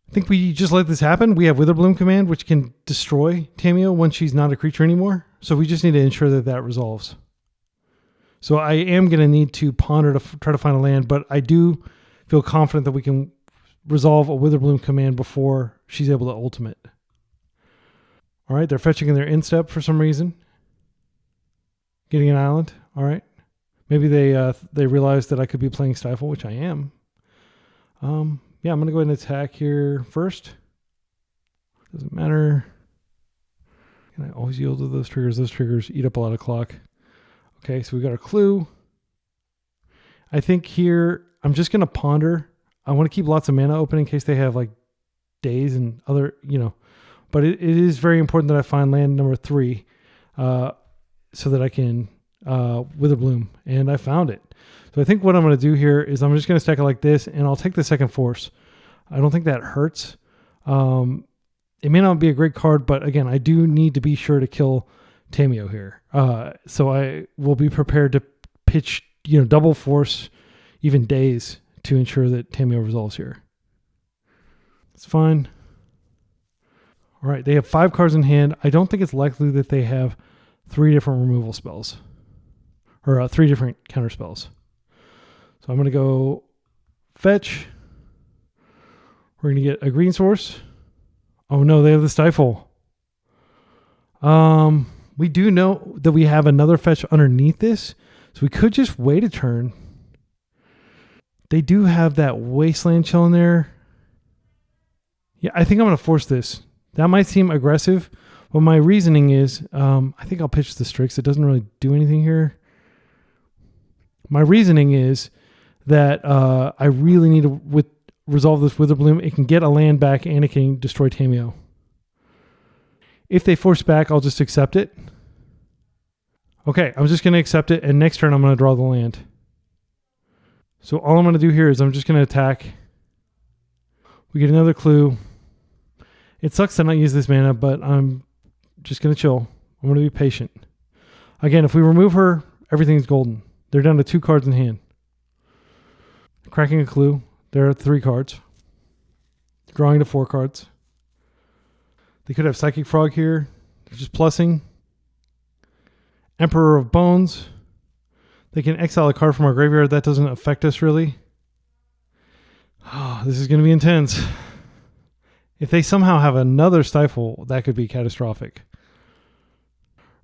A: I think we just let this happen. We have Witherbloom command, which can destroy Tamiyo when she's not a creature anymore. So we just need to ensure that that resolves. So I am going to need to ponder to try to find a land, but I do feel confident that we can resolve a Witherbloom command before she's able to ultimate. All right, they're fetching in their instep for some reason. Getting an island. All right. Maybe they realized that I could be playing Stifle, which I am. Yeah, I'm going to go ahead and attack here first. Doesn't matter. Can I always yield to those triggers? Those triggers eat up a lot of clock. Okay, so we got our clue. I think here, I'm just going to ponder. I want to keep lots of mana open in case they have like days and other, but it is very important that I find land number 3 so that I can Witherbloom, and I found it. So I think what I'm going to do here is I'm just going to stack it like this, and I'll take the second force. I don't think that hurts. It may not be a great card, but again, I do need to be sure to kill Tamiyo here. So I will be prepared to pitch, double force, even days, to ensure that Tamiyo resolves here. It's fine. All right, they have 5 cards in hand. I don't think it's likely that they have 3 different removal spells, or 3 different counter spells. So I'm going to go fetch. We're going to get a green source. Oh no, they have the Stifle. We do know that we have another fetch underneath this, so we could just wait a turn. They do have that Wasteland Chill in there. Yeah, I think I'm going to force this. That might seem aggressive, but my reasoning is, I think I'll pitch the Strix. It doesn't really do anything here. My reasoning is that I really need to resolve this Witherbloom. It can get a land back and it can destroy Tamiyo. If they force back, I'll just accept it. Okay, I'm just going to accept it, and next turn I'm going to draw the land. So all I'm going to do here is I'm just going to attack. We get another clue. It sucks to not use this mana, but I'm just going to chill. I'm going to be patient. Again, if we remove her, everything's golden. They're down to 2 cards in hand. Cracking a clue. There are 3 cards. Drawing to 4 cards. They could have Psychic Frog here. They're just plussing. Emperor of Bones. They can exile a card from our graveyard. That doesn't affect us really. Oh, this is going to be intense. If they somehow have another Stifle, that could be catastrophic.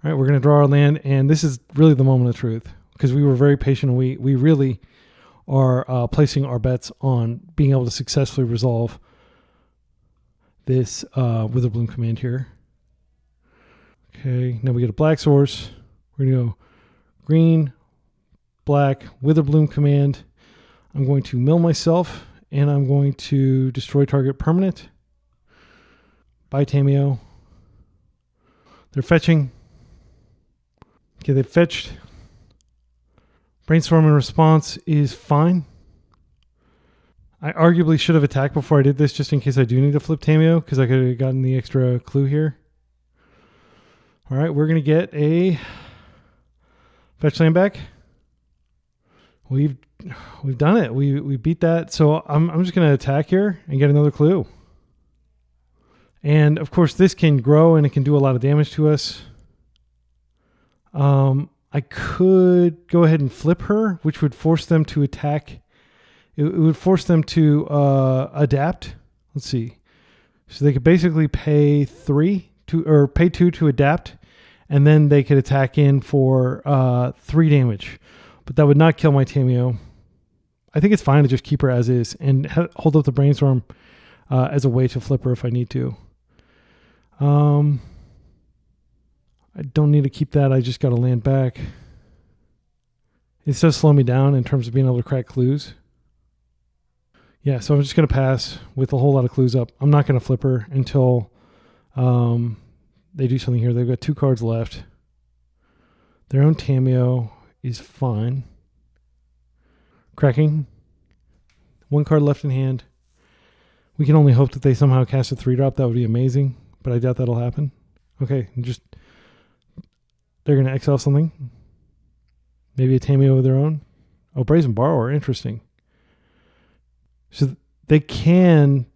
A: All right, we're going to draw our land, and this is really the moment of truth because we were very patient, and we really are placing our bets on being able to successfully resolve this Witherbloom command here. Okay, now we get a black source. We're going to go green, black, Witherbloom command. I'm going to mill myself, and I'm going to destroy target permanent. By Tamiyo. They're fetching. Okay, they fetched. Brainstorm in response is fine. I arguably should have attacked before I did this just in case I do need to flip Tamiyo because I could have gotten the extra clue here. All right, we're going to get a fetch land back. We've done it. We beat that. So I'm just going to attack here and get another clue. And of course, this can grow and it can do a lot of damage to us. I could go ahead and flip her, which would force them to attack. It would force them to adapt. Let's see. So they could basically pay 2 to adapt, and then they could attack in for 3 damage. But that would not kill my Tamiyo. I think it's fine to just keep her as is and hold up the Brainstorm as a way to flip her if I need to. I don't need to keep that. I just got to land back. It does slow me down in terms of being able to crack clues. Yeah, so I'm just going to pass with a whole lot of clues up. I'm not going to flip her until they do something here. They've got 2 cards left. Their own Tamiyo is fine. Cracking. 1 card left in hand. We can only hope that they somehow cast a 3-drop. That would be amazing, but I doubt that'll happen. Okay, they're going to exile something. Maybe a Tamiyo of their own. Oh, Brazen Borrower. Interesting. So they can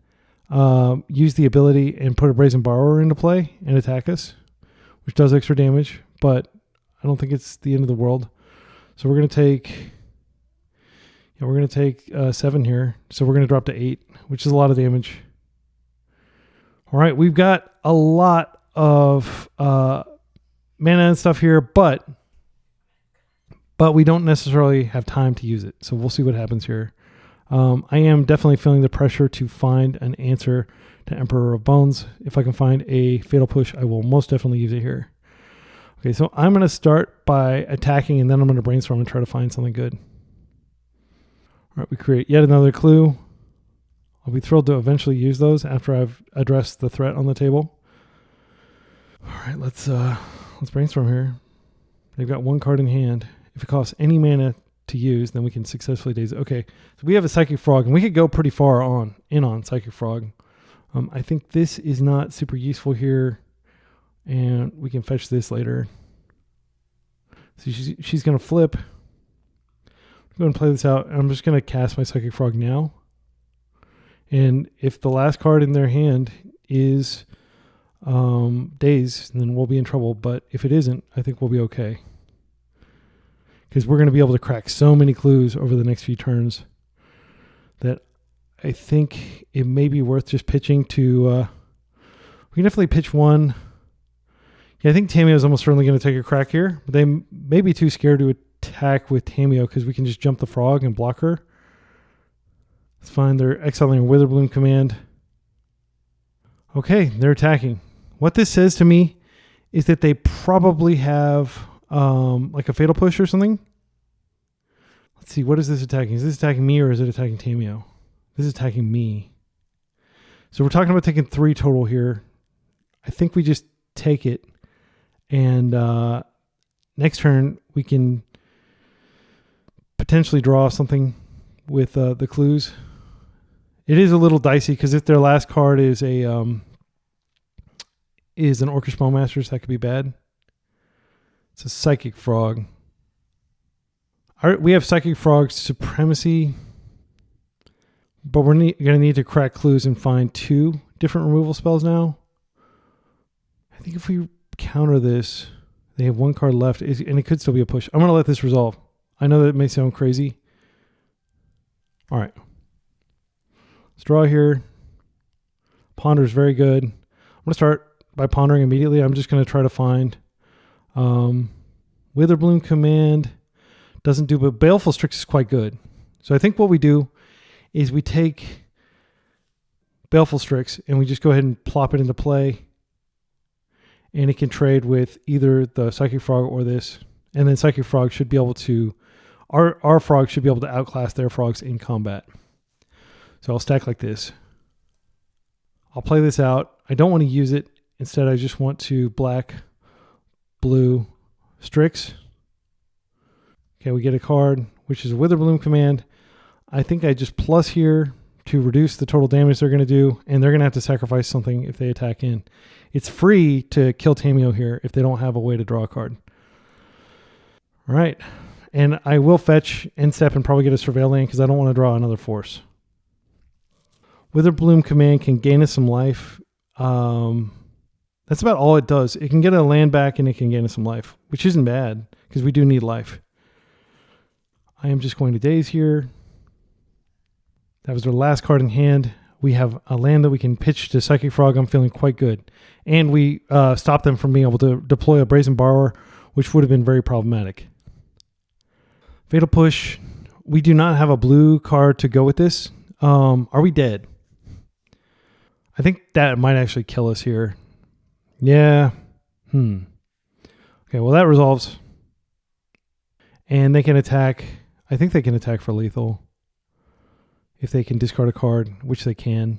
A: use the ability and put a Brazen Borrower into play and attack us, which does extra damage, but I don't think it's the end of the world. So we're going to take... Yeah, we're going to take 7 here. So we're going to drop to 8, which is a lot of damage. All right, we've got a lot of mana and stuff here, but we don't necessarily have time to use it. So we'll see what happens here. I am definitely feeling the pressure to find an answer to Emperor of Bones. If I can find a Fatal Push, I will most definitely use it here. Okay, so I'm going to start by attacking, and then I'm going to brainstorm and try to find something good. All right, we create yet another clue. I'll be thrilled to eventually use those after I've addressed the threat on the table. All right, let's brainstorm here. They've got 1 card in hand. If it costs any mana to use, then we can successfully daze it. Okay, so we have a Psychic Frog, and we could go pretty far on Psychic Frog. I think this is not super useful here, and we can fetch this later. So she's going to flip. Go ahead and play this out. I'm just going to cast my Psychic Frog now. And if the last card in their hand is Daze, then we'll be in trouble. But if it isn't, I think we'll be okay. Because we're going to be able to crack so many clues over the next few turns that I think it may be worth just pitching to... we can definitely pitch one. Yeah, I think Tamiyo is almost certainly going to take a crack here. But they may be too scared to attack with Tamiyo because we can just jump the frog and block her. It's fine. They're exiling a Witherbloom command. Okay, they're attacking. What this says to me is that they probably have like a Fatal Push or something. Let's see. What is this attacking? Is this attacking me or is it attacking Tamiyo? This is attacking me. So we're talking about taking 3 total here. I think we just take it. And next turn we can potentially draw something with the clues. It is a little dicey because if their last card is an Orcish Bowmasters, that could be bad. It's a Psychic Frog. We have Psychic Frog Supremacy, but we're going to need to crack clues and find 2 different removal spells now. I think if we counter this, they have 1 card left, and it could still be a push. I'm going to let this resolve. I know that it may sound crazy. All right. Let's draw here. Ponder is very good. I'm going to start by pondering immediately. I'm just going to try to find Witherbloom command. Doesn't do, but Baleful Strix is quite good. So I think what we do is we take Baleful Strix and we just go ahead and plop it into play. And it can trade with either the Psychic Frog or this. And then Psychic Frog should be able to... Our frog should be able to outclass their frogs in combat. So I'll stack like this. I'll play this out. I don't want to use it. Instead, I just want to black, blue, Strix. Okay, we get a card, which is a Witherbloom command. I think I just plus here to reduce the total damage they're going to do, and they're going to have to sacrifice something if they attack in. It's free to kill Tamiyo here if they don't have a way to draw a card. All right. And I will fetch, end step, and probably get a Surveil land because I don't want to draw another force. Witherbloom command can gain us some life. That's about all it does. It can get a land back and it can gain us some life, which isn't bad because we do need life. I am just going to daze here. That was their last card in hand. We have a land that we can pitch to Psychic Frog. I'm feeling quite good. And we stopped them from being able to deploy a Brazen Borrower, which would have been very problematic. Fatal Push. We do not have a blue card to go with this. Are we dead? I think that might actually kill us here. Yeah. Okay, well that resolves. And they can attack. I think they can attack for lethal. If they can discard a card, which they can.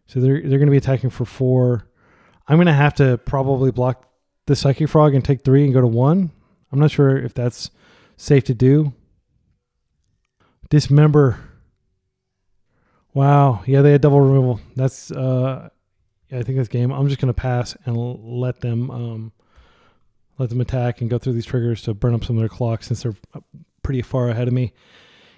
A: So they're going to be attacking for 4. I'm going to have to probably block the Psychic Frog and take 3 and go to 1. I'm not sure if that's safe to do. Dismember. Wow. Yeah, they had double removal. That's yeah, I think that's game. I'm just going to pass and let them attack and go through these triggers to burn up some of their clocks since they're pretty far ahead of me.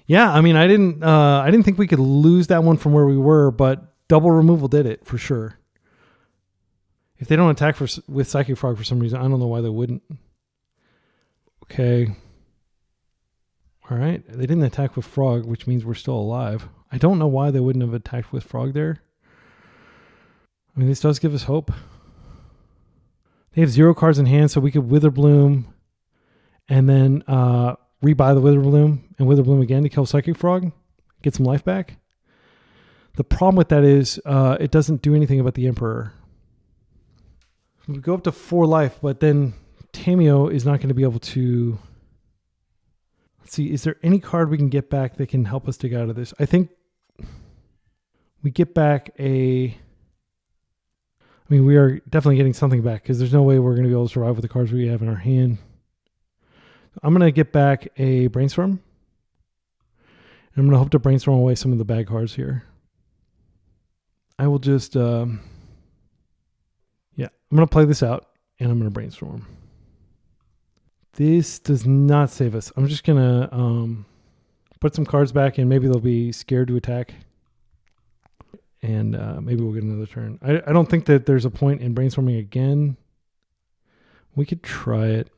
A: Yeah, I mean, I didn't think we could lose that one from where we were, but double removal did it for sure. If they don't attack with Psychic Frog for some reason, I don't know why they wouldn't. Okay. All right. They didn't attack with Frog, which means we're still alive. I don't know why they wouldn't have attacked with Frog there. I mean, this does give us hope. They have 0 cards in hand, so we could Witherbloom and then rebuy the Witherbloom and Witherbloom again to kill Psychic Frog, get some life back. The problem with that is it doesn't do anything about the Emperor. We go up to 4 life, but then Tamiyo is not going to be able to... Let's see, is there any card we can get back that can help us to get out of this? I think we get back a... I mean, we are definitely getting something back because there's no way we're going to be able to survive with the cards we have in our hand. I'm going to get back a Brainstorm. And I'm going to hope to brainstorm away some of the bad cards here. I will just... I'm going to play this out and I'm going to Brainstorm. This does not save us. I'm just going to put some cards back and maybe they'll be scared to attack. And maybe we'll get another turn. I don't think that there's a point in brainstorming again. We could try it.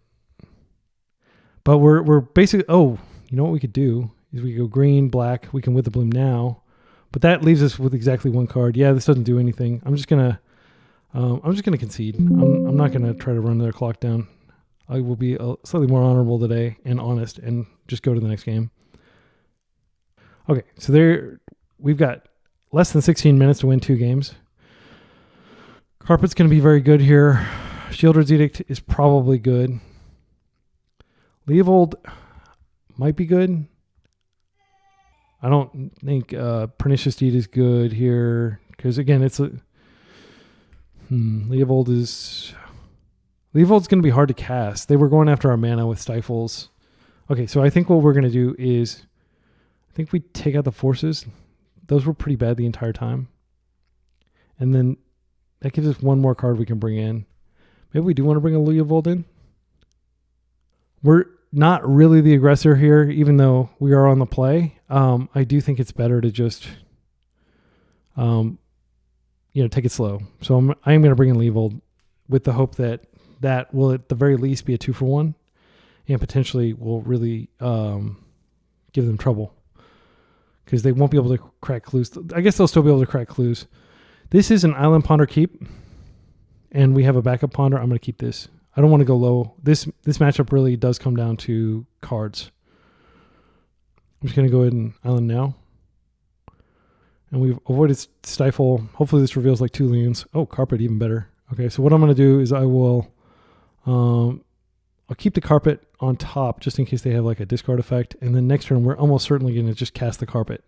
A: But we're basically... Oh, you know what we could do? Is we go green, black. We can Witherbloom now. But that leaves us with exactly 1 card. Yeah, this doesn't do anything. I'm just gonna concede. I'm not going to try to run their clock down. I will be slightly more honorable today and honest and just go to the next game. Okay, so we've got less than 16 minutes to win 2 games. Carpet's going to be very good here. Shieldred's Edict is probably good. Leovold might be good. I don't think Pernicious Deed is good here because, again, it's a... Leovold's going to be hard to cast. They were going after our mana with Stifles. Okay, so I think what we're going to do is... I think we take out the Forces. Those were pretty bad the entire time. And then that gives us 1 more card we can bring in. Maybe we do want to bring a Leovold in. We're not really the aggressor here, even though we are on the play. I do think it's better to just... take it slow. So I am going to bring in Leovold with the hope that will at the very least be a 2-for-1 and potentially will really give them trouble because they won't be able to crack clues. I guess they'll still be able to crack clues. This is an Island Ponder keep and we have a backup Ponder. I'm going to keep this. I don't want to go low. This matchup really does come down to cards. I'm just going to go ahead and Island now. And we've avoided Stifle. Hopefully this reveals like 2 lands. Oh, Carpet, even better. Okay, so what I'm going to do is I will... I'll keep the Carpet on top just in case they have like a discard effect. And then next turn, we're almost certainly going to just cast the Carpet.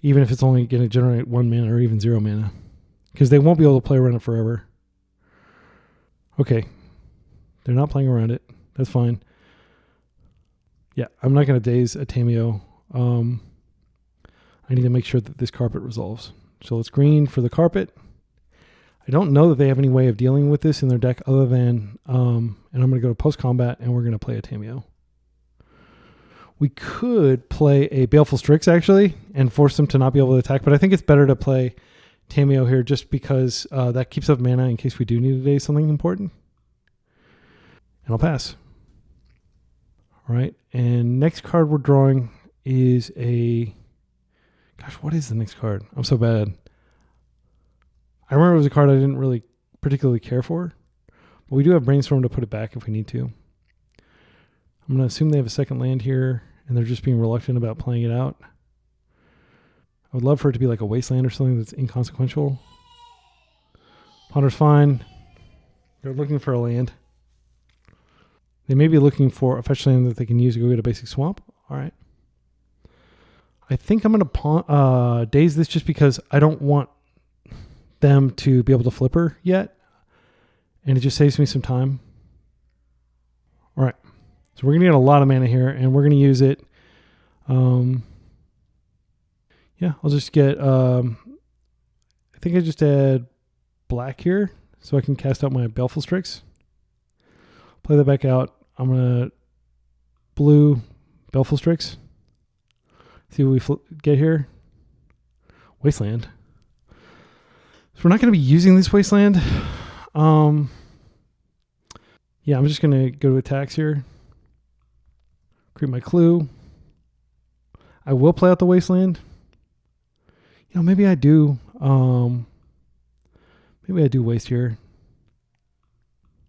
A: Even if it's only going to generate 1 mana or even 0 mana. Because they won't be able to play around it forever. Okay. They're not playing around it. That's fine. Yeah, I'm not going to daze a Tamiyo. I need to make sure that this Carpet resolves. So let's green for the Carpet. I don't know that they have any way of dealing with this in their deck other than, and I'm going to go to post-combat and we're going to play a Tamiyo. We could play a Baleful Strix actually and force them to not be able to attack, but I think it's better to play Tamiyo here just because that keeps up mana in case we do need to daze something important. And I'll pass. All right, and next card we're drawing is a... Gosh, what is the next card? I'm so bad. I remember it was a card I didn't really particularly care for. But we do have Brainstorm to put it back if we need to. I'm going to assume they have a second land here, and they're just being reluctant about playing it out. I would love for it to be like a Wasteland or something that's inconsequential. Ponder's fine. They're looking for a land. They may be looking for a fetch land that they can use to go get a basic swamp. All right. I think I'm going to daze this just because I don't want them to be able to flip her yet. And it just saves me some time. All right. So we're going to get a lot of mana here, and we're going to use it. Yeah, I'll just get... I think I just add black here so I can cast out my Baleful Strix. Play that back out. I'm going to blue Baleful Strix. See what we get here. Wasteland. So we're not going to be using this Wasteland. Yeah, I'm just going to go to attacks here. Create my clue. I will play out the Wasteland. Maybe I do. Maybe I do waste here.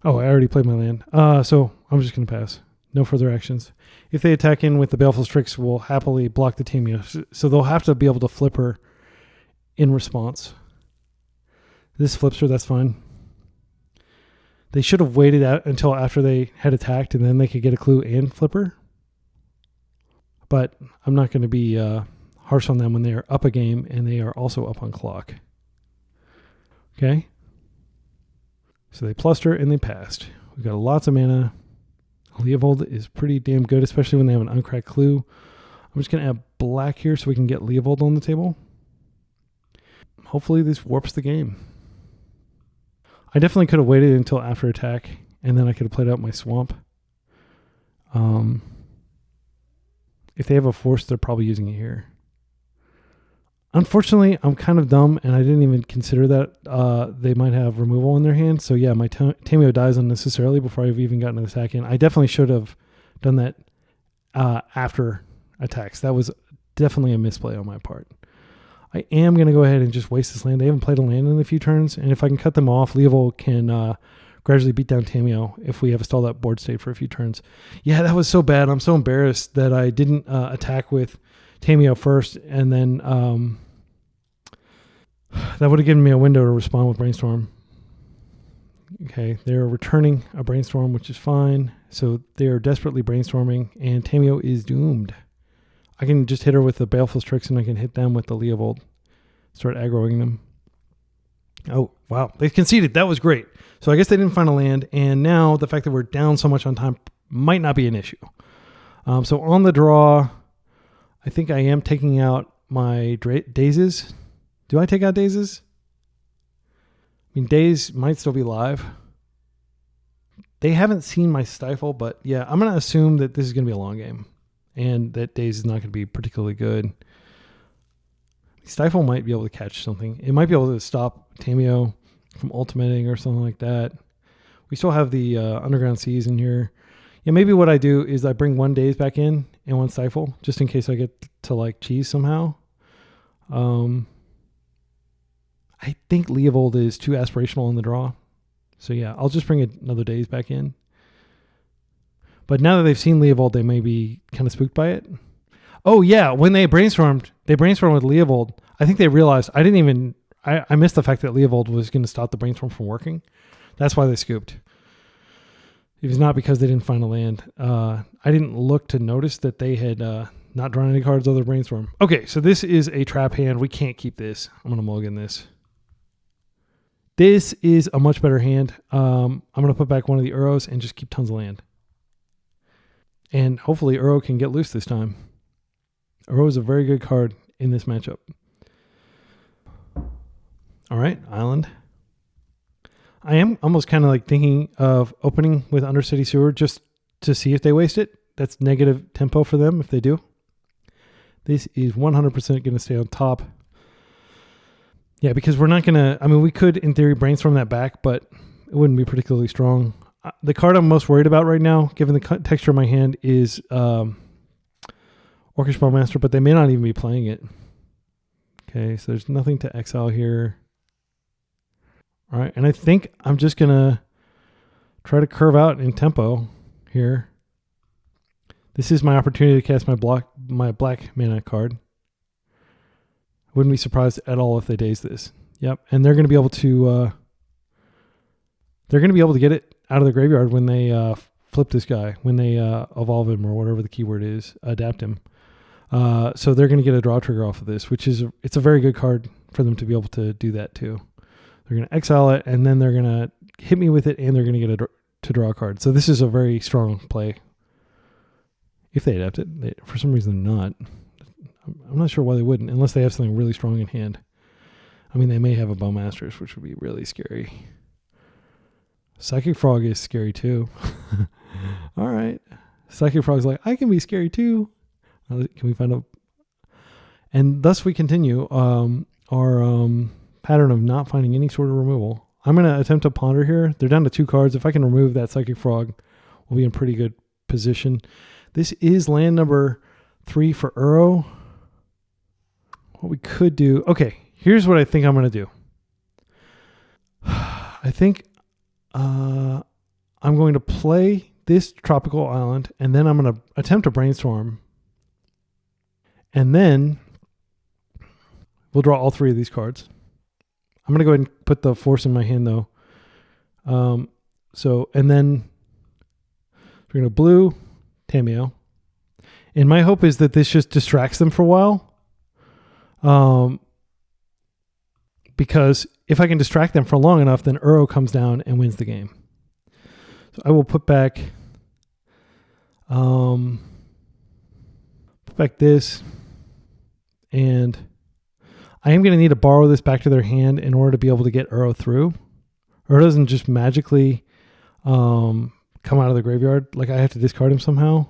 A: Oh, I already played my land. So I'm just going to pass. No further actions. If they attack in with the Baleful Strix, we'll happily block the Tamiyo. So they'll have to be able to flip her in response. This flips her, that's fine. They should have waited out until after they had attacked, and then they could get a clue and flip her. But I'm not going to be harsh on them when they are up a game and they are also up on clock. Okay. So they plussed her and they passed. We've got lots of mana. Leovold is pretty damn good, especially when they have an uncracked clue. I'm just going to add black here so we can get Leovold on the table. Hopefully this warps the game. I definitely could have waited until after attack, and then I could have played out my swamp. If they have a force, they're probably using it here. Unfortunately, I'm kind of dumb, and I didn't even consider that they might have removal in their hand. So yeah, my Tamiyo dies unnecessarily before I've even gotten an attack in. I definitely should have done that after attacks. That was definitely a misplay on my part. I am going to go ahead and just waste this land. They haven't played a land in a few turns, and if I can cut them off, Leovold can gradually beat down Tamiyo if we have a stalled out board state for a few turns. Yeah, that was so bad. I'm so embarrassed that I didn't attack with Tamiyo first, and then that would have given me a window to respond with Brainstorm. Okay, they're returning a Brainstorm, which is fine. So they're desperately brainstorming, and Tamiyo is doomed. I can just hit her with the Baleful Strix, and I can hit them with the Leovold. Start aggroing them. Oh, wow. They conceded. That was great. So I guess they didn't find a land, and now the fact that we're down so much on time might not be an issue. So on the draw, I think I am taking out my Dazes. Do I take out Dazes? I mean, Daze might still be live. They haven't seen my Stifle, but yeah, I'm going to assume that this is going to be a long game and that Daze is not going to be particularly good. Stifle might be able to catch something. It might be able to stop Tamiyo from ultimating or something like that. We still have the Underground Seas in here. Yeah, maybe what I do is I bring one Daze back in and one Stifle just in case I get to like cheese somehow. I think Leovold is too aspirational in the draw. So yeah, I'll just bring another Daze back in. But now that they've seen Leovold, they may be kind of spooked by it. Oh yeah, when they brainstormed with Leovold. I think they realized I missed the fact that Leovold was going to stop the brainstorm from working. That's why they scooped. It was not because they didn't find a land. I didn't look to notice that they had not drawn any cards other than brainstorm. Okay, so this is a trap hand. We can't keep this. I'm going to mulligan this. This is a much better hand. I'm going to put back one of the UROs and just keep tons of land. And hopefully URO can get loose this time. URO is a very good card in this matchup. All right, Island. I am almost kind of like thinking of opening with Undercity Sewer just to see if they waste it. That's negative tempo for them if they do. This is 100% going to stay on top. Yeah, because we're not going to... I mean, we could, in theory, brainstorm that back, but it wouldn't be particularly strong. The card I'm most worried about right now, given the texture of my hand, is Orcish Bowmaster, but they may not even be playing it. Okay, so there's nothing to exile here. All right, and I think I'm just going to try to curve out in tempo here. This is my opportunity to cast my black mana card. Wouldn't be surprised at all if they daze this. Yep, and they're going to be able to get it out of the graveyard when they flip this guy, when they evolve him or whatever the keyword is, adapt him. So they're going to get a draw trigger off of this, which is it's a very good card for them to be able to do that too. They're going to exile it, and then they're going to hit me with it, and they're going to get to draw a card. So this is a very strong play. If they adapt it, for some reason they're not. I'm not sure why they wouldn't, unless they have something really strong in hand. I mean, they may have a Bowmasters, which would be really scary. Psychic Frog is scary too. All right. Psychic Frog's like, I can be scary too. Can we find out? And thus we continue. our pattern of not finding any sort of removal. I'm going to attempt to ponder here. They're down to 2 cards. If I can remove that Psychic Frog, we'll be in pretty good position. This is land number 3 for URO. What we could do... Okay, here's what I think I'm going to do. I think I'm going to play this Tropical Island, and then I'm going to attempt to brainstorm. And then we'll draw all 3 of these cards. I'm going to go ahead and put the Force in my hand, though. And then we're going to blue Tamiyo. And my hope is that this just distracts them for a while. Because if I can distract them for long enough, then URO comes down and wins the game. So I will put back this, and I am going to need to borrow this back to their hand in order to be able to get URO through. URO doesn't just magically come out of the graveyard. Like, I have to discard him somehow.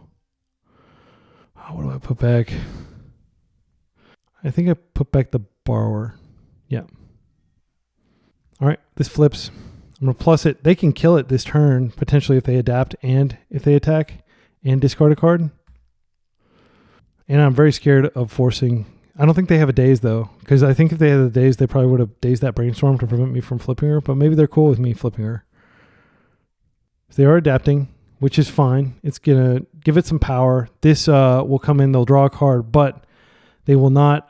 A: What do I put back? I think I put back the borrower. Yeah. All right, this flips. I'm going to plus it. They can kill it this turn, potentially, if they adapt and if they attack and discard a card. And I'm very scared of forcing. I don't think they have a daze, though, because I think if they had a daze, they probably would have dazed that brainstorm to prevent me from flipping her, but maybe they're cool with me flipping her. If they are adapting, which is fine. It's going to give it some power. This will come in, they'll draw a card, but they will not...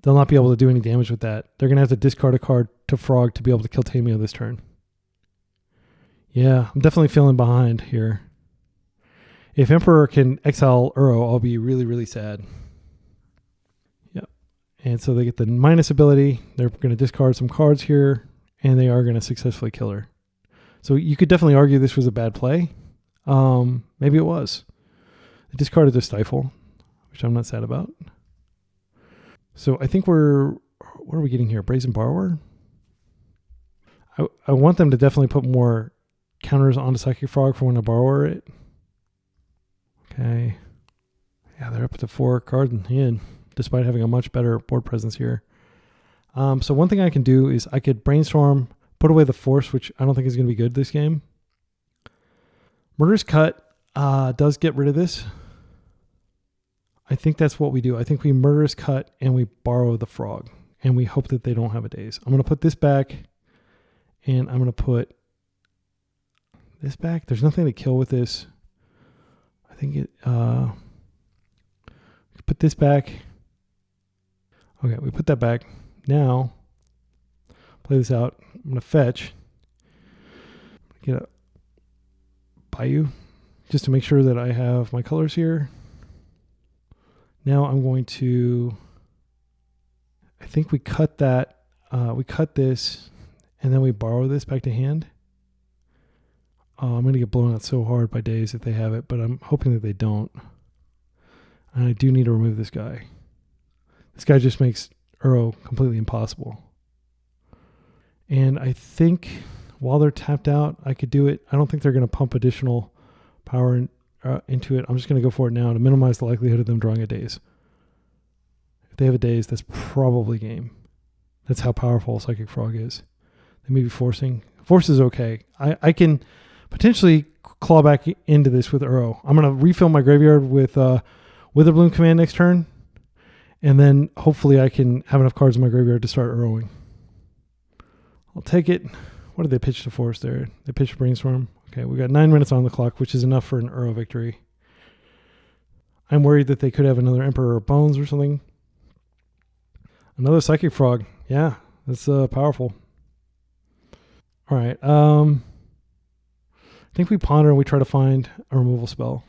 A: They'll not be able to do any damage with that. They're going to have to discard a card to Frog to be able to kill Tamiyo this turn. Yeah, I'm definitely feeling behind here. If Emperor can exile URO, I'll be really, really sad. Yep. And so they get the minus ability. They're going to discard some cards here, and they are going to successfully kill her. So you could definitely argue this was a bad play. Maybe it was. They discarded the Stifle, which I'm not sad about. So I think what are we getting here? Brazen Borrower? I want them to definitely put more counters onto Psychic Frog for when I borrow it. Okay. Yeah, they're up to 4 cards in hand, despite having a much better board presence here. So one thing I can do is I could brainstorm, put away the Force, which I don't think is going to be good this game. Murderous Cut does get rid of this. I think that's what we do. I think we Murderous Cut and we borrow the Frog. And we hope that they don't have a daze. I'm going to put this back. And I'm going to put this back. There's nothing to kill with this. I think it... put this back. Okay, we put that back. Now, play this out. I'm going to fetch. Get a Bayou. Just to make sure that I have my colors here. Now I'm going to, I think we cut that, we cut this, and then we borrow this back to hand. I'm going to get blown out so hard by days if they have it, but I'm hoping that they don't. And I do need to remove this guy. This guy just makes URO completely impossible. And I think while they're tapped out, I could do it. I don't think they're going to pump additional power into it. I'm just going to go for it now to minimize the likelihood of them drawing a daze. If they have a daze, that's probably game. That's how powerful Psychic Frog is. They may be forcing. Force is okay. I can potentially claw back into this with URO. I'm going to refill my graveyard with Witherbloom command next turn, and then hopefully I can have enough cards in my graveyard to start UROing. I'll take it. What did they pitch to Force there? They pitched Brainstorm. Okay, we got 9 minutes on the clock, which is enough for an URO victory. I'm worried that they could have another Emperor of Bones or something. Another Psychic Frog. Yeah, that's powerful. All right. I think we ponder and we try to find a removal spell.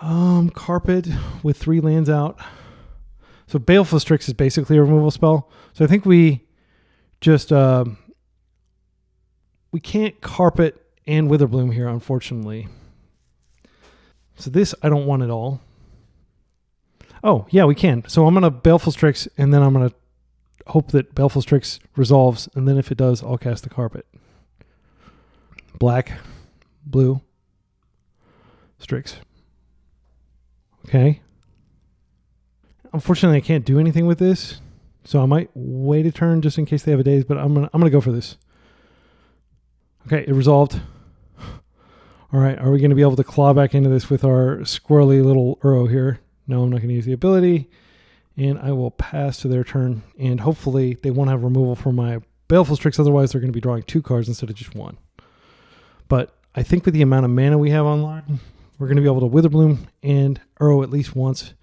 A: Carpet with 3 lands out. So Baleful Strix is basically a removal spell. So I think we just... we can't Carpet and Witherbloom here, unfortunately. So this I don't want at all. Oh, yeah, we can. So I'm going to Baleful Strix, and then I'm going to hope that Baleful Strix resolves, and then if it does, I'll cast the Carpet. Black, blue, Strix. Okay. Unfortunately, I can't do anything with this, so I might wait a turn just in case they have a daze, but I'm gonna go for this. Okay, it resolved. All right, are we going to be able to claw back into this with our squirrely little URO here? No, I'm not going to use the ability, and I will pass to their turn, and hopefully they won't have removal for my Baleful Strix, otherwise they're going to be drawing 2 cards instead of just 1. But I think with the amount of mana we have online, we're going to be able to Witherbloom and URO at least once.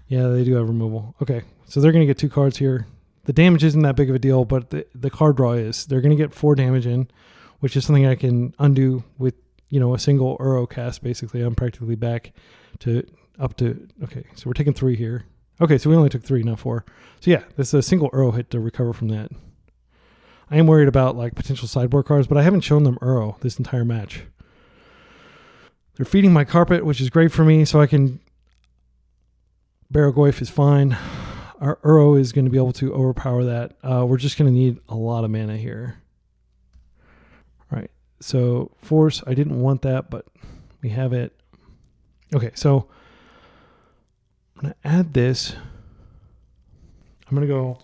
A: Yeah, they do have removal. Okay, so they're going to get 2 cards here. The damage isn't that big of a deal, but the card draw is. They're going to get 4 damage in, which is something I can undo with, you know, a single URO cast. Basically, I'm practically back to up to, okay, so we're taking 3 here. Okay, so we only took 3, not 4. So yeah, this is a single URO hit to recover from that. I am worried about like potential sideboard cards, but I haven't shown them URO this entire match. They're feeding my carpet, which is great for me, so I can, Barrogoyf is fine. Our URO is going to be able to overpower that. We're just going to need a lot of mana here. All right. So force, I didn't want that, but we have it. Okay, so I'm going to add this. I'm going to go,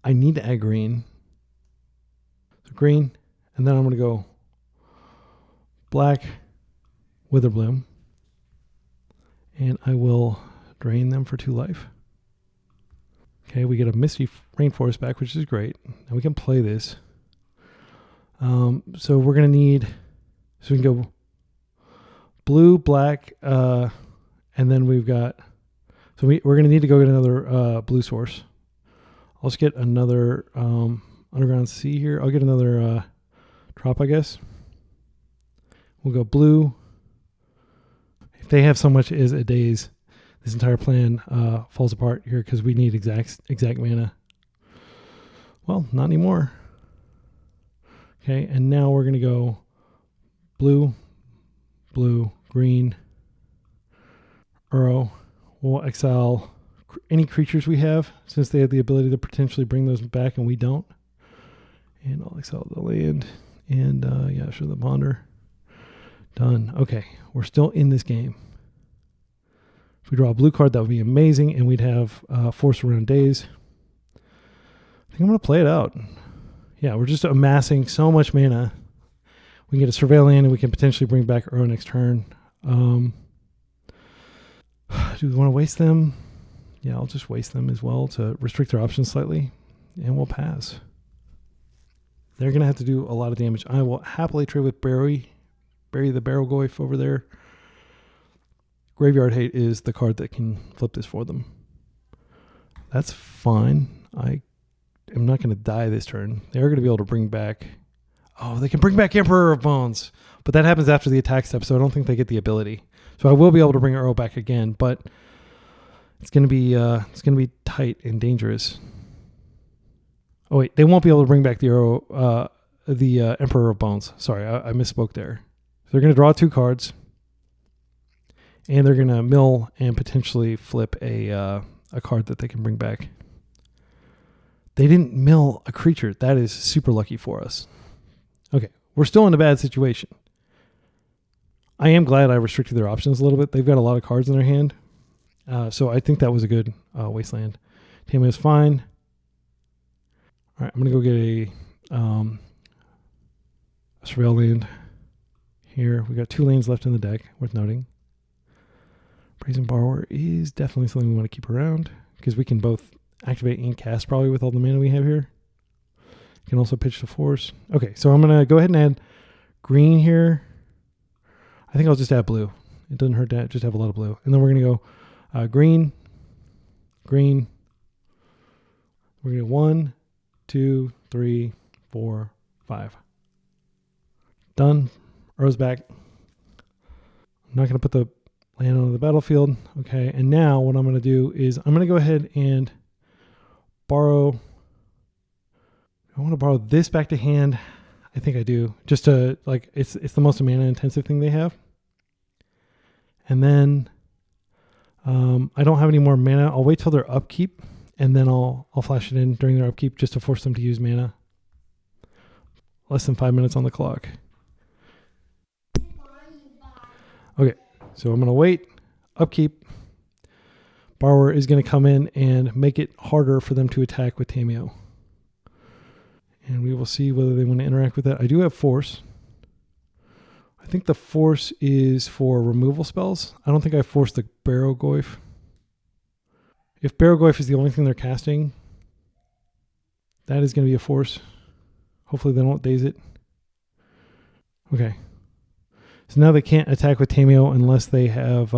A: I need to add green. So green, and then I'm going to go black, Witherbloom, and I will drain them for 2 life. Okay, we get a Misty Rainforest back, which is great. And we can play this. So we're going to need, so we can go blue, black, and then we've got, so we're going to need to go get another blue source. I'll just get another Underground Sea here. I'll get another drop, I guess. We'll go blue. If they have so much as a daze, this entire plan falls apart here because we need exact mana. Well, not anymore. Okay, and now we're going to go blue, blue, green, URO. We'll exile any creatures we have since they have the ability to potentially bring those back and we don't. And I'll exile the land and yeah, sure, the ponder. Done. Okay, we're still in this game. If we draw a blue card, that would be amazing, and we'd have force around days. I think I'm going to play it out. Yeah, we're just amassing so much mana. We can get a Surveil land, and we can potentially bring back URO next turn. Do we want to waste them? Yeah, I'll just waste them as well to restrict their options slightly, and we'll pass. They're going to have to do a lot of damage. I will happily trade with bury the Barrogoyf over there. Graveyard Hate is the card that can flip this for them. That's fine. I am not going to die this turn. They are going to be able to bring back... Oh, they can bring back Emperor of Bones. But that happens after the attack step, so I don't think they get the ability. So I will be able to bring URO back again, but it's going to be tight and dangerous. Oh wait, they won't be able to bring back the URO, the Emperor of Bones. Sorry, I misspoke there. So they're going to draw 2 cards, and they're going to mill and potentially flip a card that they can bring back. They didn't mill a creature. That is super lucky for us. Okay, we're still in a bad situation. I am glad I restricted their options a little bit. They've got a lot of cards in their hand. So I think that was a good wasteland. Tamiyo is fine. All right, I'm going to go get a Surveil land here. We got 2 lanes left in the deck, worth noting. Brazen Borrower is definitely something we want to keep around because we can both activate and cast probably with all the mana we have here. You can also pitch the force. Okay, so I'm going to go ahead and add green here. I think I'll just add blue. It doesn't hurt to just have a lot of blue. And then we're going to go green, green. We're going to go 1, 2, 3, 4, 5. Done. URO's back. I'm not going to put the land on the battlefield. Okay, and now what I'm going to do is I'm going to go ahead and borrow. I want to borrow this back to hand. I think I do. Just to, like, it's the most mana intensive thing they have. And then I don't have any more mana. I'll wait till their upkeep, and then I'll flash it in during their upkeep just to force them to use mana. Less than 5 minutes on the clock. Okay, so I'm going to wait, upkeep, Borrower is going to come in and make it harder for them to attack with Tamiyo. And we will see whether they want to interact with that. I do have Force. I think the Force is for removal spells. I don't think I forced the Barrowgoyf. If Barrowgoyf is the only thing they're casting, that is going to be a Force. Hopefully they don't daze it. Okay. So now they can't attack with Tamiyo unless they have...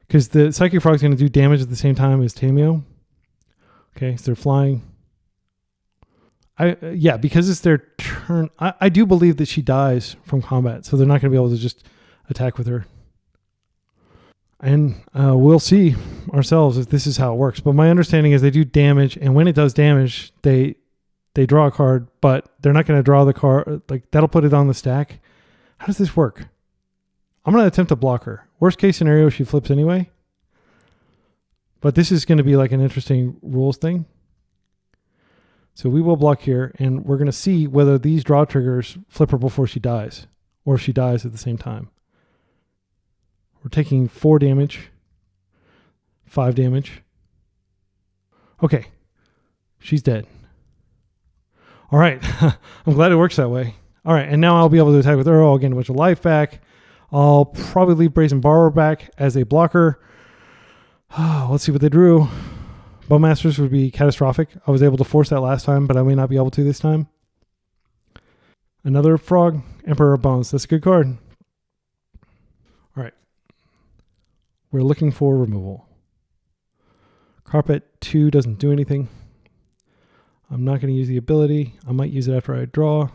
A: because the Psychic Frog is going to do damage at the same time as Tamiyo. Okay, so they're flying. Yeah, because it's their turn. I do believe that she dies from combat, so they're not going to be able to just attack with her. And we'll see ourselves if this is how it works. But my understanding is they do damage, and when it does damage, they draw a card, but they're not going to draw the card. Like, that'll put it on the stack. How does this work? I'm going to attempt to block her. Worst case scenario, she flips anyway. But this is going to be like an interesting rules thing. So we will block here, and we're going to see whether these draw triggers flip her before she dies, or if she dies at the same time. We're taking 4 damage, 5 damage. Okay, she's dead. All right, I'm glad it works that way. All right, and now I'll be able to attack with her. I'll gain a bunch of life back. I'll probably leave Brazen Borrower back as a blocker. Let's see what they drew. Bowmasters would be catastrophic. I was able to force that last time, but I may not be able to this time. Another frog, Emperor of Bones. That's a good card. All right. We're looking for removal. Carpet 2 doesn't do anything. I'm not going to use the ability. I might use it after I draw.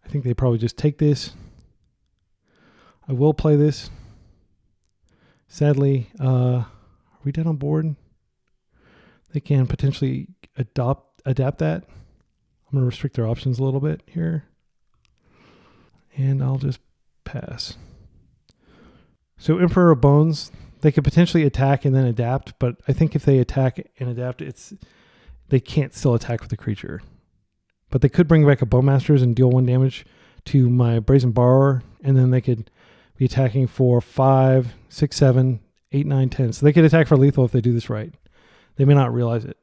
A: I think they probably just take this. I will play this. Sadly, are we dead on board? They can potentially adapt that. I'm going to restrict their options a little bit here. And I'll just pass. So Emperor of Bones, they could potentially attack and then adapt, but I think if they attack and adapt, they can't still attack with the creature. But they could bring back a Bowmasters and deal 1 damage to my Brazen Borrower, and then they could be attacking for 5, 6, 7, 8, 9, 10. So they could attack for lethal if they do this right. They may not realize it.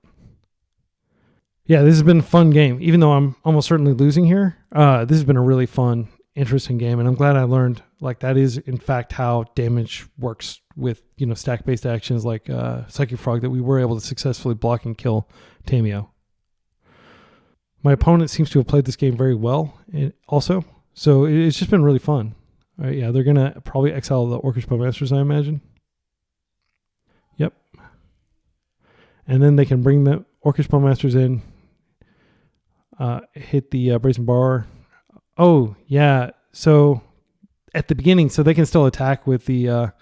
A: Yeah, this has been a fun game. Even though I'm almost certainly losing here, this has been a really fun, interesting game, and I'm glad I learned like that is in fact how damage works with stack-based actions like Psychic Frog, that we were able to successfully block and kill Tamiyo. My opponent seems to have played this game very well, also, so it's just been really fun. All right, yeah, they're gonna probably exile the Orcish Bowmasters, I imagine. Yep. And then they can bring the Orcish Bowmasters in, hit the Brazen Borrower. Oh, yeah. So at the beginning, so they can still attack with the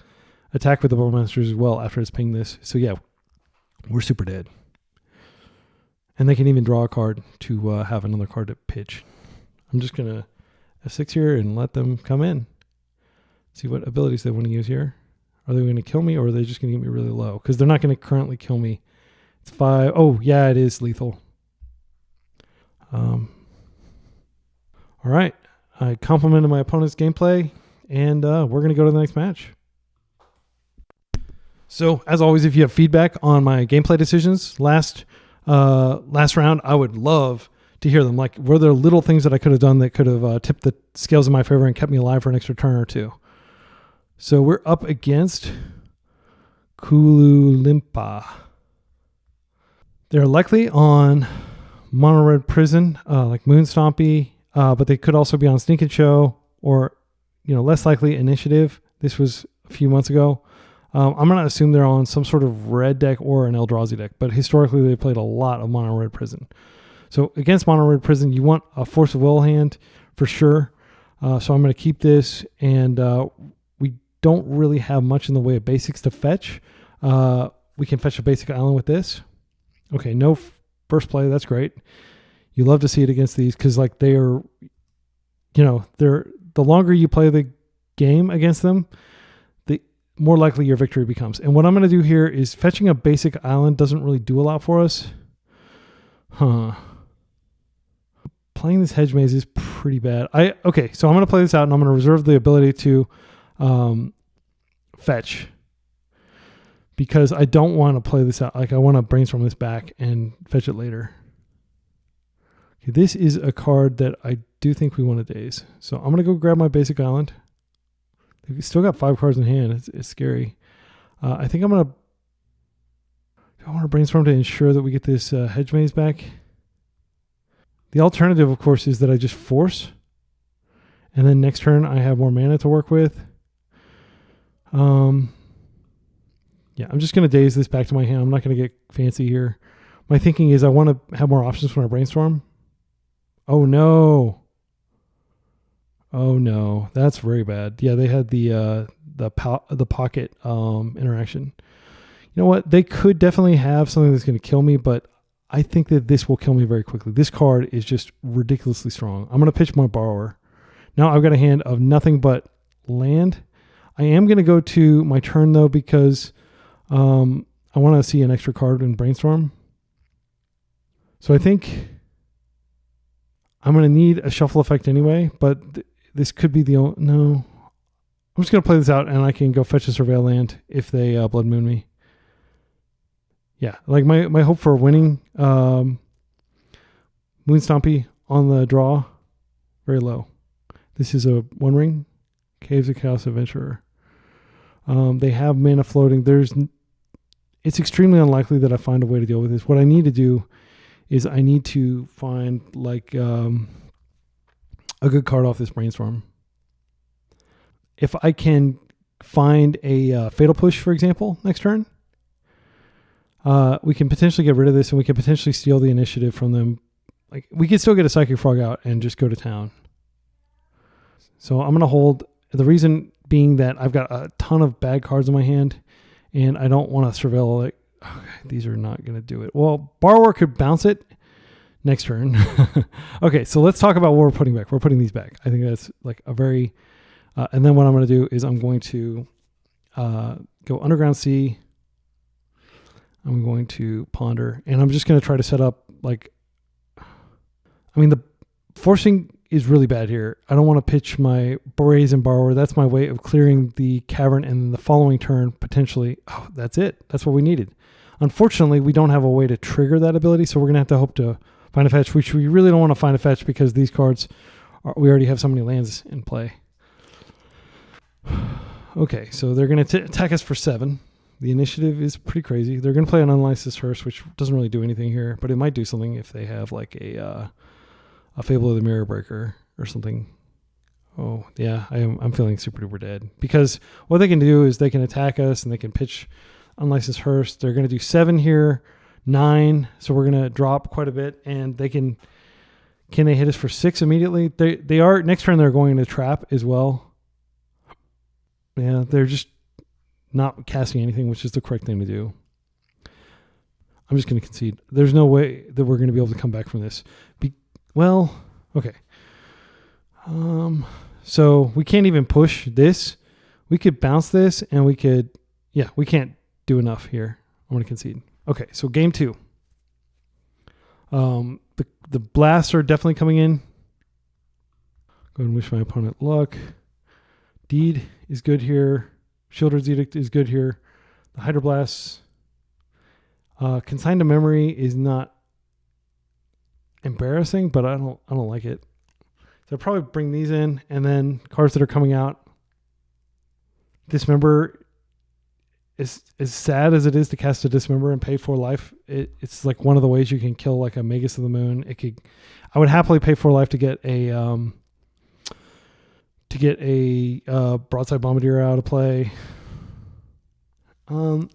A: Bowmasters as well after it's pinged this. So yeah, we're super dead. And they can even draw a card to have another card to pitch. I'm just going to F6 here and let them come in. See what abilities they want to use here. Are they going to kill me, or are they just going to get me really low? Because they're not going to currently kill me. It's 5. Oh, yeah, it is lethal. All right. I complimented my opponent's gameplay, and we're going to go to the next match. So, as always, if you have feedback on my gameplay decisions last round, I would love to hear them. Like, were there little things that I could have done that could have tipped the scales in my favor and kept me alive for an extra turn or two? So we're up against Kululimpa. They're likely on Mono Red Prison, like Moon Stompy, but they could also be on Sneak and Show, or less likely Initiative. This was a few months ago. I'm going to assume they're on some sort of red deck or an Eldrazi deck, but historically they played a lot of Mono Red Prison. So against Mono Red Prison, you want a Force of Will hand for sure. So I'm going to keep this, and we don't really have much in the way of basics to fetch. We can fetch a basic island with this. Okay, no first play. That's great. You love to see it against these because like they are, they're the longer you play the game against them, the more likely your victory becomes. And what I'm going to do here is fetching a basic island doesn't really do a lot for us. Playing this hedge maze is pretty bad. So I'm going to play this out, and I'm going to reserve the ability to fetch because I don't want to play this out. Like I want to brainstorm this back and fetch it later. Okay, this is a card that I do think we want to daze. So I'm going to go grab my basic island. We've still got 5 cards in hand. It's scary. I think I want to brainstorm to ensure that we get this hedge maze back. The alternative, of course, is that I just force. And then next turn, I have more mana to work with. Yeah, I'm just going to daze this back to my hand. I'm not going to get fancy here. My thinking is I want to have more options when I brainstorm. Oh, no. Oh, no. That's very bad. Yeah, they had the pocket interaction. You know what? They could definitely have something that's going to kill me, but I think that this will kill me very quickly. This card is just ridiculously strong. I'm going to pitch my borrower. Now I've got a hand of nothing but land. I am going to go to my turn, though, because I want to see an extra card in Brainstorm. So I think I'm going to need a shuffle effect anyway, but this could be the only... No. I'm just going to play this out, and I can go fetch a Surveil land if they Blood Moon me. Yeah, like my hope for winning Moon Stompy on the draw, very low. This is a 1-ring, Caves of Chaos Adventurer. They have mana floating. It's extremely unlikely that I find a way to deal with this. What I need to do is I need to find like a good card off this Brainstorm. If I can find a Fatal Push, for example, next turn, we can potentially get rid of this and we can potentially steal the initiative from them. Like we could still get a Psychic Frog out and just go to town. So I'm going to hold. The reason being that I've got a ton of bad cards in my hand and I don't want to surveil it. Okay, these are not going to do it. Well, Borrower could bounce it next turn. Okay, so let's talk about what we're putting back. We're putting these back. I think that's like a very... and then what I'm going to do is I'm going to go Underground Sea. I'm going to Ponder. And I'm just going to try to set up like... I mean, the forcing is really bad here. I don't want to pitch my Brazen Borrower. That's my way of clearing the cavern, and the following turn, potentially... Oh, that's it. That's what we needed. Unfortunately, we don't have a way to trigger that ability, so we're going to have to hope to find a fetch, which we really don't want to find a fetch because these cards... we already have so many lands in play. Okay, so they're going to attack us for 7. The initiative is pretty crazy. They're going to play an Unlicensed Hearse, which doesn't really do anything here, but it might do something if they have like a Fable of the Mirror Breaker or something. Oh, yeah, I'm feeling super duper dead. Because what they can do is they can attack us and they can pitch Unlicensed Hearse. They're going to do 7 here, 9, so we're going to drop quite a bit, and they can they hit us for 6 immediately? They are, next turn they're going to trap as well. Yeah, they're just not casting anything, which is the correct thing to do. I'm just going to concede. There's no way that we're going to be able to come back from this. Well, okay. So we can't even push this. We could bounce this, and we could... Yeah, we can't do enough here. I'm going to concede. Okay, so game 2. The blasts are definitely coming in. Go ahead and wish my opponent luck. Deed is good here. Shieldred's Edict is good here. The Hydroblasts. Consigned to Memory is not embarrassing, but I don't like it. So I'll probably bring these in, and then cards that are coming out. Dismember is as sad as it is to cast a Dismember and pay 4 life. It's like one of the ways you can kill like a Magus of the Moon. I would happily pay 4 life to get a Broadside Bombardier out of play.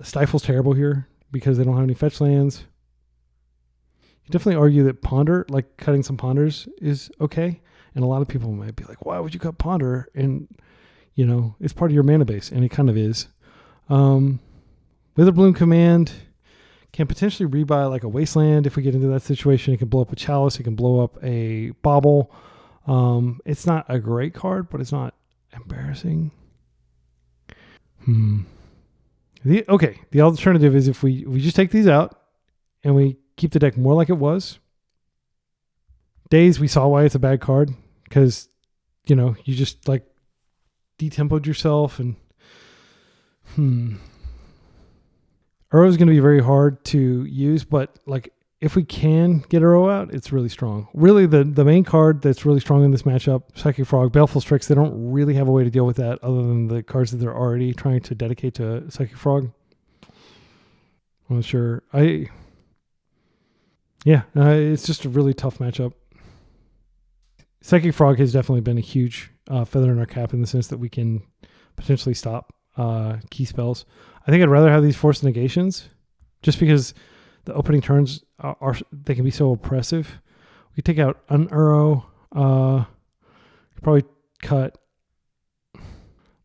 A: Stifle's terrible here because they don't have any fetch lands. You definitely argue that Ponder, like cutting some Ponders, is okay. And a lot of people might be like, why would you cut Ponder? And, you know, it's part of your mana base, and it kind of is. Witherbloom Command can potentially rebuy like a Wasteland if we get into that situation. It can blow up a Chalice. It can blow up a Bauble. It's not a great card, but it's not embarrassing. The alternative is if we just take these out and we keep the deck more like it was. Days, we saw why it's a bad card because, you know, you just like detempoed yourself and URO is going to be very hard to use, but like if we can get URO out, it's really strong. Really, the main card that's really strong in this matchup, Psychic Frog, Baleful Strix, they don't really have a way to deal with that other than the cards that they're already trying to dedicate to Psychic Frog. I'm not sure. It's just a really tough matchup. Psychic Frog has definitely been a huge feather in our cap in the sense that we can potentially stop key spells. I think I'd rather have these forced negations just because the opening turns they can be so oppressive. We could take out an URO. Probably cut.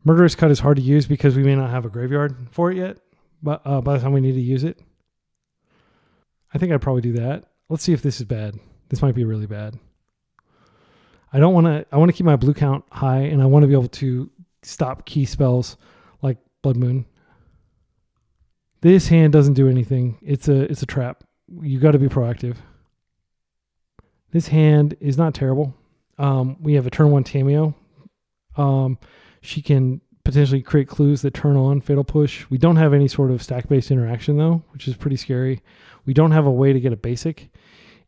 A: Murderous Cut is hard to use because we may not have a graveyard for it yet, but by the time we need to use it. I think I'd probably do that. Let's see if this is bad. This might be really bad. I want to keep my blue count high, and I want to be able to stop key spells like Blood Moon. This hand doesn't do anything. It's a trap. You got to be proactive. This hand is not terrible. We have a turn 1 Tamiyo. She can potentially create clues that turn on Fatal Push. We don't have any sort of stack-based interaction though, which is pretty scary. We don't have a way to get a basic.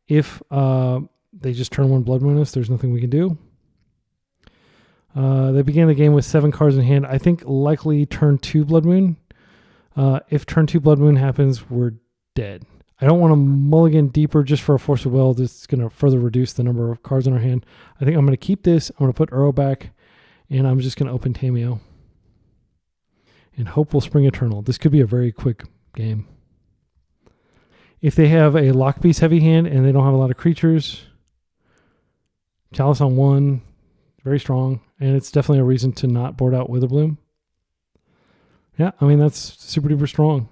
A: If they just turn 1 Blood Moon us, there's nothing we can do. They began the game with 7 cards in hand. I think likely turn 2 Blood Moon. If turn 2 Blood Moon happens, we're dead. I don't want to mulligan deeper just for a Force of Will. This is going to further reduce the number of cards in our hand. I think I'm going to keep this. I'm going to put URO back, and I'm just going to open Tamiyo. And hope we'll spring Eternal. This could be a very quick game. If they have a Lockpiece heavy hand and they don't have a lot of creatures, Chalice on 1, very strong, and it's definitely a reason to not board out Witherbloom. Yeah, I mean, that's super duper strong.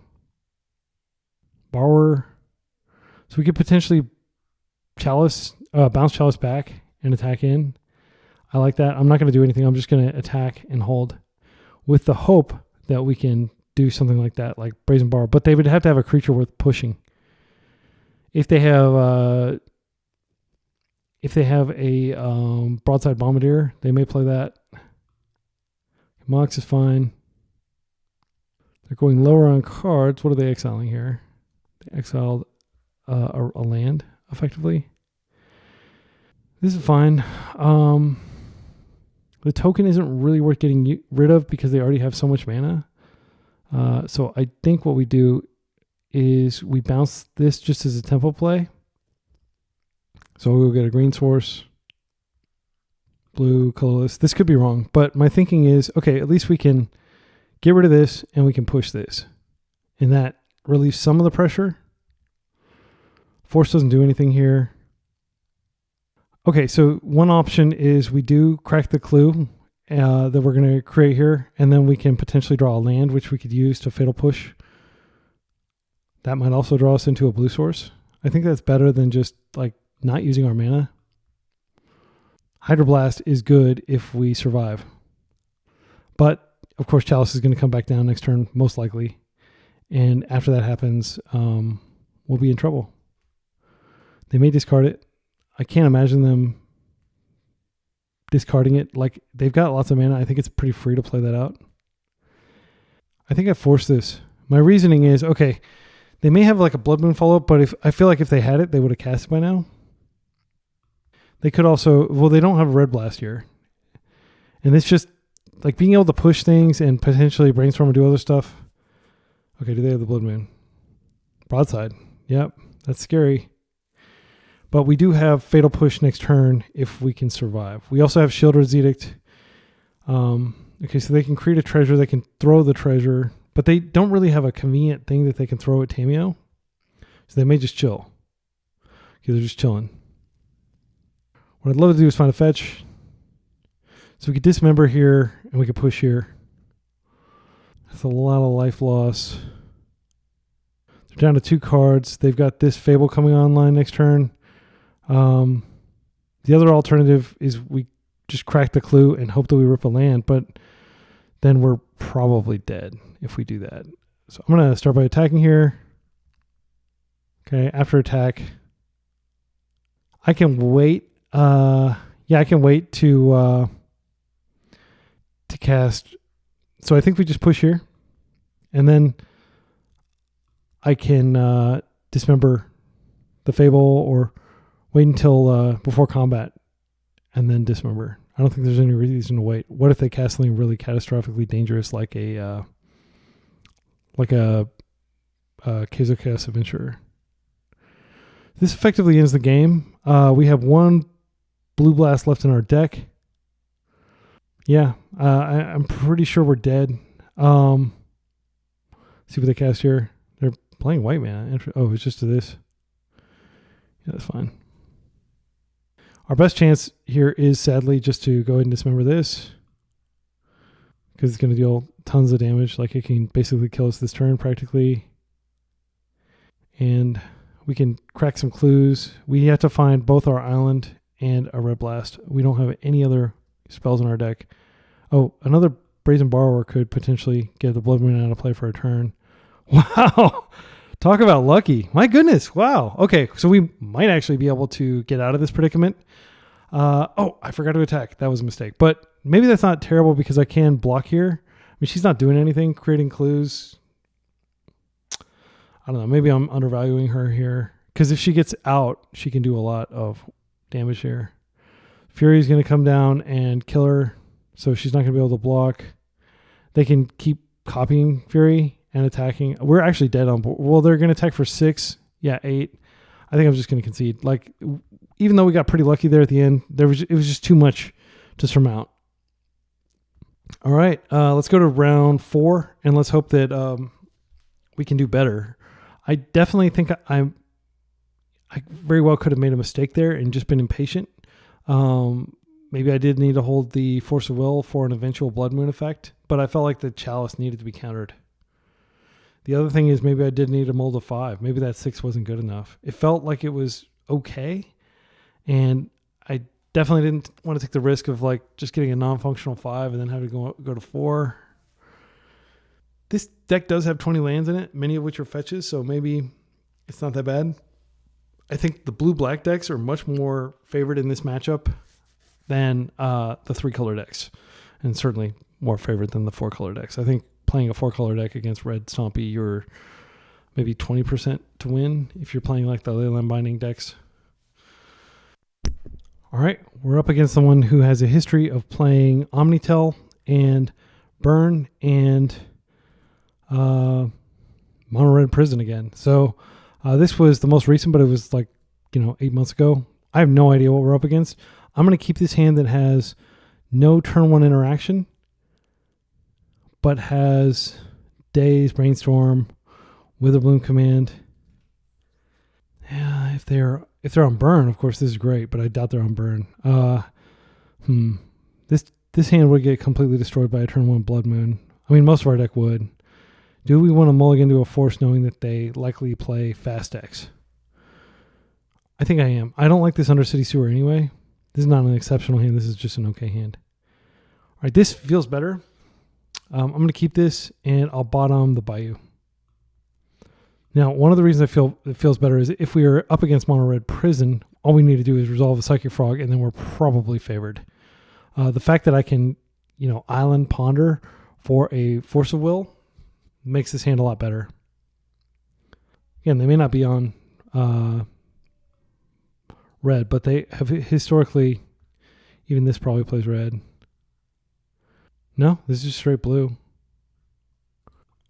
A: Borrower. So we could potentially bounce Chalice back and attack in. I like that. I'm not going to do anything. I'm just going to attack and hold with the hope that we can do something like that, like Brazen Borrower. But they would have to have a creature worth pushing. If they have a Broadside Bombardier, they may play that. Mox is fine. They're going lower on cards. What are they exiling here? They exiled a land, effectively. This is fine. The token isn't really worth getting rid of because they already have so much mana. So I think what we do is we bounce this just as a tempo play. So we'll get a green source, blue, colorless. This could be wrong, but my thinking is, okay, at least we can get rid of this and we can push this. And that relieves some of the pressure. Force doesn't do anything here. Okay, so one option is we do crack the clue that we're going to create here, and then we can potentially draw a land, which we could use to Fatal Push. That might also draw us into a blue source. I think that's better than just like not using our mana. Hydroblast is good if we survive. But, of course, Chalice is going to come back down next turn, most likely. And after that happens, we'll be in trouble. They may discard it. I can't imagine them discarding it. Like, they've got lots of mana. I think it's pretty free to play that out. I think I forced this. My reasoning is, okay, they may have like a Blood Moon follow-up, but I feel like if they had it, they would have cast it by now. They could also, well, they don't have a Red Blast here. And it's just like being able to push things and potentially brainstorm and do other stuff. Okay, do they have the Blood Moon? Broadside. Yep, that's scary. But we do have Fatal Push next turn if we can survive. We also have Shieldred's Edict. Okay, so they can create a treasure. They can throw the treasure, but they don't really have a convenient thing that they can throw at Tamiyo. So they may just chill. Okay, they're just chilling. What I'd love to do is find a fetch. So we could dismember here and we could push here. That's a lot of life loss. They're down to 2 cards. They've got this Fable coming online next turn. The other alternative is we just crack the clue and hope that we rip a land, but then we're probably dead if we do that. So I'm going to start by attacking here. Okay, after attack, I can wait. I can wait to cast. So I think we just push here, and then I can dismember the Fable or wait until before combat and then dismember. I don't think there's any reason to wait. What if they cast something really catastrophically dangerous like a Kaizo Chaos Adventurer? This effectively ends the game. We have one blue blast left in our deck. Yeah, I'm pretty sure we're dead. See what they cast here. They're playing white mana. Oh, it's just to this. Yeah, that's fine. Our best chance here is sadly just to go ahead and dismember this, because it's going to deal tons of damage. Like, it can basically kill us this turn practically. And we can crack some clues. We have to find both our island and a red blast. We don't have any other spells in our deck. Oh, another Brazen Borrower could potentially get the Blood Moon out of play for a turn. Wow. Talk about lucky. My goodness. Wow. Okay, so we might actually be able to get out of this predicament. Oh, I forgot to attack. That was a mistake. But maybe that's not terrible because I can block here. I mean, she's not doing anything, creating clues. I don't know. Maybe I'm undervaluing her here. Because if she gets out, she can do a lot of damage here. Fury's going to come down and kill her. So she's not going to be able to block. They can keep copying Fury and attacking. We're actually dead on board. Well, they're going to attack for 6. Yeah, 8. I think I'm just going to concede. Like, even though we got pretty lucky there at the end, it was just too much to surmount. All right, let's go to round 4, and let's hope that we can do better. I definitely think I very well could have made a mistake there and just been impatient. Maybe I did need to hold the Force of Will for an eventual Blood Moon effect, but I felt like the Chalice needed to be countered. The other thing is maybe I did need a mold of 5. Maybe that 6 wasn't good enough. It felt like it was okay, and I definitely didn't want to take the risk of like just getting a non-functional 5 and then having to go to 4. This deck does have 20 lands in it, many of which are fetches, so maybe it's not that bad. I think the blue-black decks are much more favored in this matchup than the 3-color decks, and certainly more favored than the 4-color decks. I think playing a 4-color deck against red Stompy, you're maybe 20% to win if you're playing like the Leyline Binding decks. All right, we're up against someone who has a history of playing Omnitel and Burn and Mono Red Prison again. So this was the most recent, but it was like, 8 months ago. I have no idea what we're up against. I'm going to keep this hand that has no turn 1 interaction, but has Daze, Brainstorm, Witherbloom Command. Yeah, if they're on Burn, of course this is great, but I doubt they're on Burn. This hand would get completely destroyed by a turn 1 Blood Moon. I mean, most of our deck would. Do we want to mulligan to a Force knowing that they likely play fast decks? I think I am. I don't like this Undercity Sewer anyway. This is not an exceptional hand. This is just an okay hand. All right, this feels better. I'm going to keep this, and I'll bottom the Bayou. Now, one of the reasons I feel it feels better is if we are up against Mono Red Prison, all we need to do is resolve a Psychic Frog, and then we're probably favored. The fact that I can, Island Ponder for a Force of Will makes this hand a lot better. Again, they may not be on red, but they have historically, even this probably plays red. No, this is just straight blue.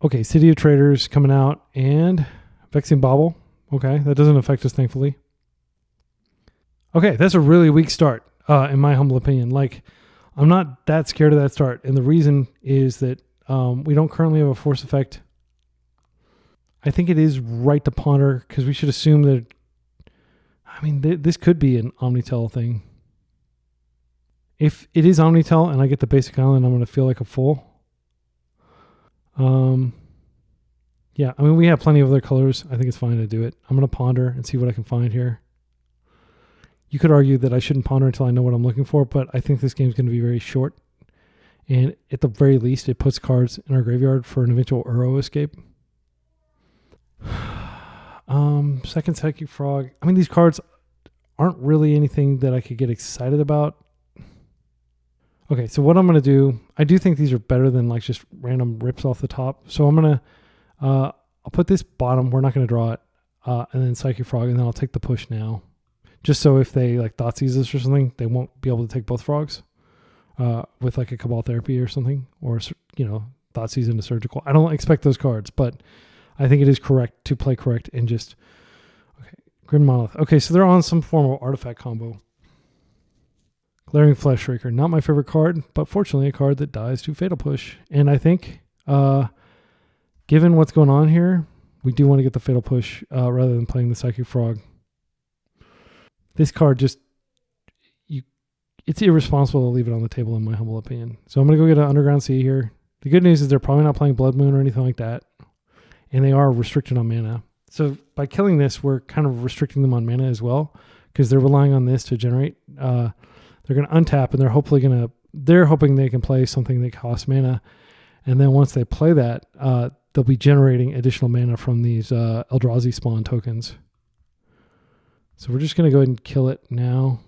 A: Okay, City of Traders coming out and Vexing Bauble. Okay, that doesn't affect us, thankfully. Okay, that's a really weak start, in my humble opinion. Like, I'm not that scared of that start, and the reason is that we don't currently have a Force effect. I think it is right to ponder because we should assume that. I mean, this could be an Omnitel thing. If it is Omnitel and I get the basic island, I'm going to feel like a fool. Yeah, I mean, we have plenty of other colors. I think it's fine to do it. I'm going to ponder and see what I can find here. You could argue that I shouldn't ponder until I know what I'm looking for, but I think this game is going to be very short. And at the very least, it puts cards in our graveyard for an eventual URO escape. Second Psychic Frog. I mean, these cards aren't really anything that I could get excited about. Okay, so what I'm going to do, I do think these are better than like just random rips off the top. So I'm going to, I'll put this bottom. We're not going to draw it. And then Psychic Frog, and then I'll take the push now. Just so if they like Thoughtseize us or something, they won't be able to take both frogs with like a Cabal Therapy or something. Or, Thoughtseize into Surgical. I don't expect those cards, but I think it is correct to play correct and just... Okay, Grim Monolith. Okay, so they're on some form of artifact combo. Glaring Fleshraker. Not my favorite card, but fortunately a card that dies to Fatal Push. And I think, given what's going on here, we do want to get the Fatal Push rather than playing the Psychic Frog. This card just, it's irresponsible to leave it on the table in my humble opinion. So I'm going to go get an Underground Sea here. The good news is they're probably not playing Blood Moon or anything like that. And they are restricted on mana. So by killing this, we're kind of restricting them on mana as well, because they're relying on this to generate. They're going to untap, and they're hoping they can play something that costs mana. And then once they play that, they'll be generating additional mana from these Eldrazi spawn tokens. So we're just going to go ahead and kill it now.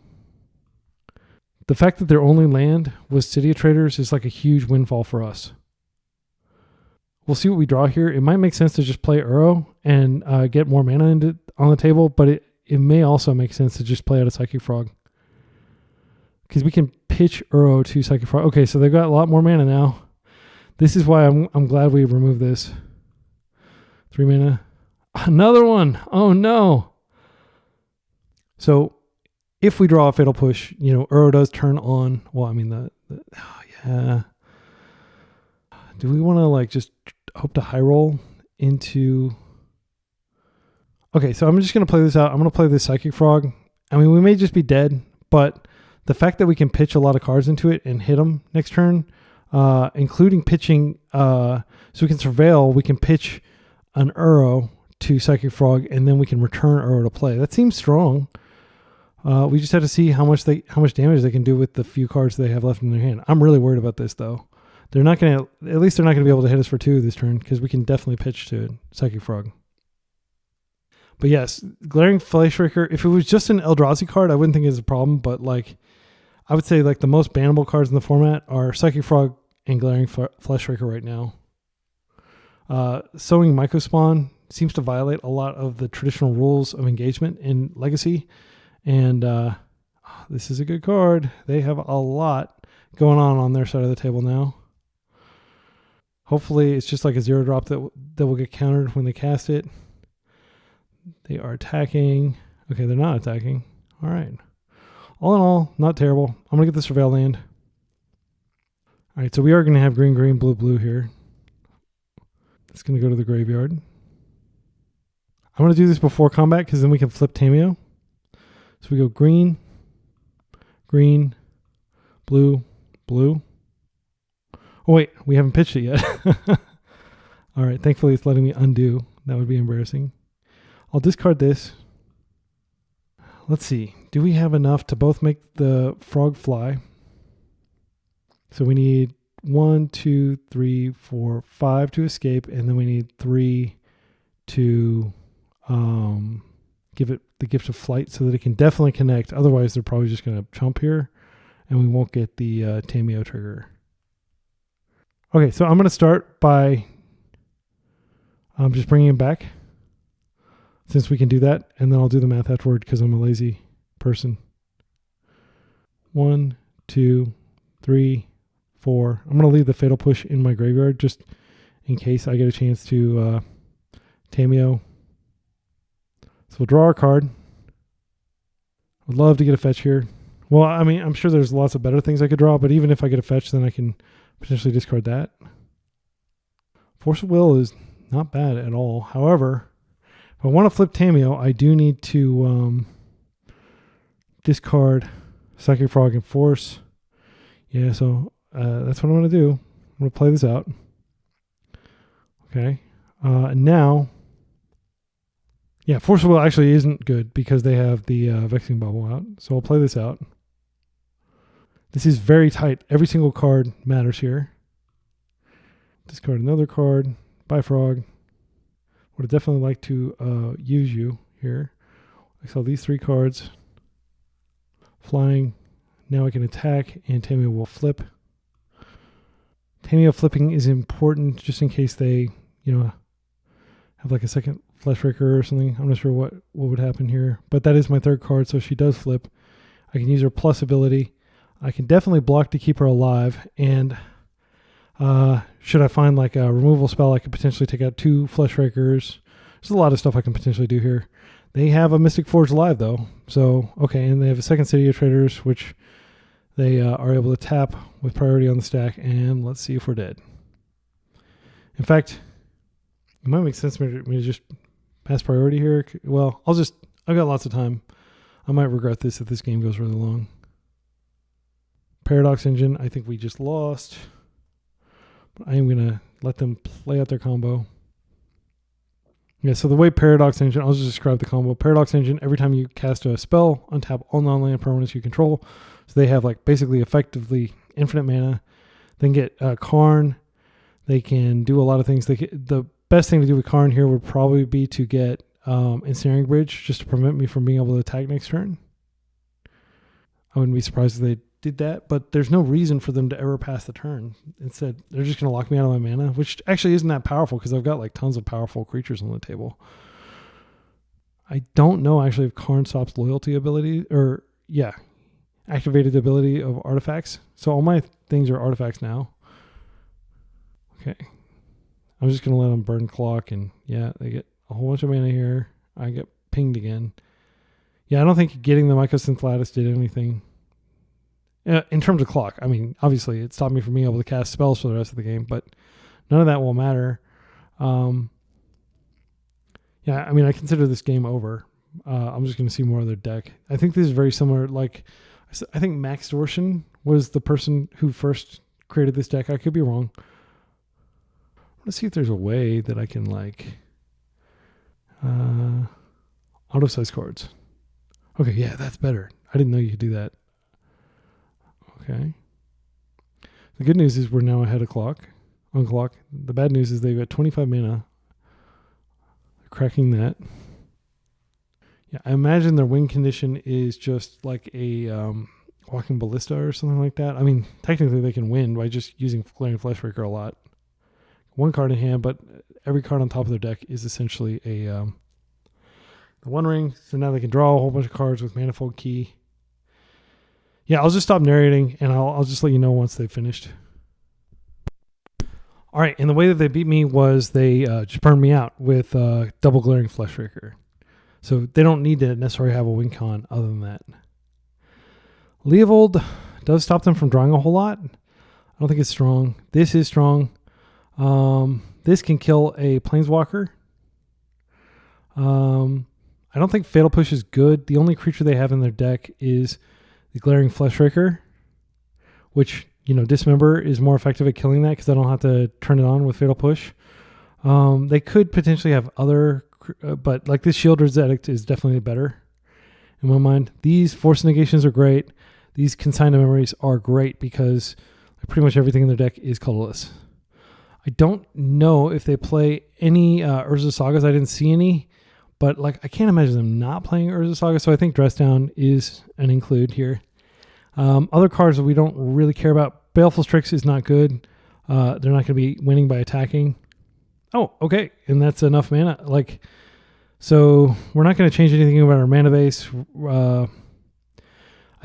A: The fact that their only land was City of Traders is like a huge windfall for us. We'll see what we draw here. It might make sense to just play URO and get more mana on the table, but it may also make sense to just play out a Psychic Frog. Because we can pitch URO to Psychic Frog. Okay, so they've got a lot more mana now. This is why I'm glad we removed this. 3 mana. Another one. Oh no. So if we draw a Fatal Push, URO does turn on. Well, I mean yeah. Do we want to like just hope to high roll into? Okay, so I'm just gonna play this out. I'm gonna play this Psychic Frog. I mean, we may just be dead, but the fact that we can pitch a lot of cards into it and hit them next turn, including pitching, so we can surveil, we can pitch an URO to Psychic Frog, and then we can return URO to play. That seems strong. We just have to see how much damage they can do with the few cards they have left in their hand. I'm really worried about this though. They're not going to, at least they're not going to be able to hit us for 2 this turn, because we can definitely pitch to Psychic Frog. But yes, Glaring Fleshraker, if it was just an Eldrazi card, I wouldn't think it's a problem, but like, I would say like the most bannable cards in the format are Psychic Frog and Glaring Fleshraker right now. Sowing Mycospawn seems to violate a lot of the traditional rules of engagement in Legacy, and this is a good card. They have a lot going on their side of the table now. Hopefully it's just like a 0-drop that will get countered when they cast it. They are attacking. Okay, they're not attacking. All right. All in all, not terrible. I'm going to get the Surveil land. All right, so we are going to have green, green, blue, blue here. It's going to go to the graveyard. I'm going to do this before combat because then we can flip Tamiyo. So we go green, green, blue, blue. Oh, wait, we haven't pitched it yet. All right, thankfully it's letting me undo. That would be embarrassing. I'll discard this. Let's see. Do we have enough to both make the frog fly? So we need 1, 2, 3, 4, 5 to escape, and then we need 3 to give it the gift of flight so that it can definitely connect. Otherwise, they're probably just going to chump here, and we won't get the Tamiyo trigger. Okay, so I'm going to start by just bringing him back, since we can do that, and then I'll do the math afterward because I'm a lazy person. 1, 2, 3, 4. I'm going to leave the Fatal Push in my graveyard just in case I get a chance to Tamiyo. So we'll draw our card. Would love to get a fetch here. Well, I mean, I'm sure there's lots of better things I could draw, but even if I get a fetch, then I can potentially discard that. Force of Will is not bad at all. However, if I want to flip Tamiyo, I do need to discard Psychic Frog and Force. Yeah, so that's what I'm going to do. I'm going to play this out. Okay. Now, yeah, Force of Will actually isn't good because they have the Vexing Bubble out. So I'll play this out. This is very tight. Every single card matters here. Discard another card. Bye, Frog. Would definitely like to use you here. I saw these 3 cards. Flying. Now I can attack, and Tamiyo will flip. Tamiyo flipping is important just in case they, have like a second Fleshraker or something. I'm not sure what would happen here. But that is my third card, so she does flip. I can use her plus ability. I can definitely block to keep her alive. And should I find like a removal spell, I could potentially take out 2 Fleshrakers. There's a lot of stuff I can potentially do here. They have a Mystic Forge live though. So, okay, and they have a second City of Traders, which they are able to tap with priority on the stack. And let's see if we're dead. In fact, it might make sense for me to just pass priority here. Well, I've got lots of time. I might regret this if this game goes really long. Paradox Engine, I think we just lost. But I am going to let them play out their combo. Yeah, so the way Paradox Engine, I'll just describe the combo. Paradox Engine, every time you cast a spell, untap all non-land permanents you control. So they have like basically effectively infinite mana. Then get Karn. They can do a lot of things. The best thing to do with Karn here would probably be to get Ensnaring Bridge, just to prevent me from being able to attack next turn. I wouldn't be surprised if they did that, but there's no reason for them to ever pass the turn. Instead, they're just going to lock me out of my mana, which actually isn't that powerful because I've got like tons of powerful creatures on the table. I don't know actually if Karn stops loyalty ability, or yeah, activated ability of artifacts. So all my things are artifacts now. Okay. I'm just going to let them burn clock, and yeah, they get a whole bunch of mana here. I get pinged again. Yeah, I don't think getting the Mycosynth Lattice did anything. In terms of clock, I mean, obviously it stopped me from being able to cast spells for the rest of the game, but none of that will matter. Yeah, I mean, I consider this game over. I'm just going to see more of their deck. I think this is very similar. Like, I think Max Dorshin was the person who first created this deck. I could be wrong. Let's see if there's a way that I can like auto size cards. Okay, yeah, that's better. I didn't know you could do that. Okay. The good news is we're now ahead of on clock. The bad news is they've got 25 mana. They're cracking that. Yeah, I imagine their win condition is just like a walking ballista or something like that. I mean, technically they can win by just using Glaring Fleshraker a lot. One card in hand, but every card on top of their deck is essentially a the One Ring. So now they can draw a whole bunch of cards with Manifold Key. Yeah, I'll just stop narrating, and I'll just let you know once they've finished. All right, and the way that they beat me was they just burned me out with double Glaring Fleshraker. So they don't need to necessarily have a win con other than that. Leovold does stop them from drawing a whole lot. I don't think it's strong. This is strong. This can kill a Planeswalker. I don't think Fatal Push is good. The only creature they have in their deck is the Glaring Fleshraker, which, you know, Dismember is more effective at killing that because I don't have to turn it on with Fatal Push. They could potentially have other, but like this Shieldred's Edict is definitely better in my mind. These Force Negations are great. These Consign to Memories are great because pretty much everything in their deck is colorless. I don't know if they play any Urza Sagas. I didn't see any, but like I can't imagine them not playing Urza Saga. So I think Dress Down is an include here. Other cards that we don't really care about. Baleful Strix is not good. They're not going to be winning by attacking. Oh, okay, and that's enough mana. Like, so we're not going to change anything about our mana base. I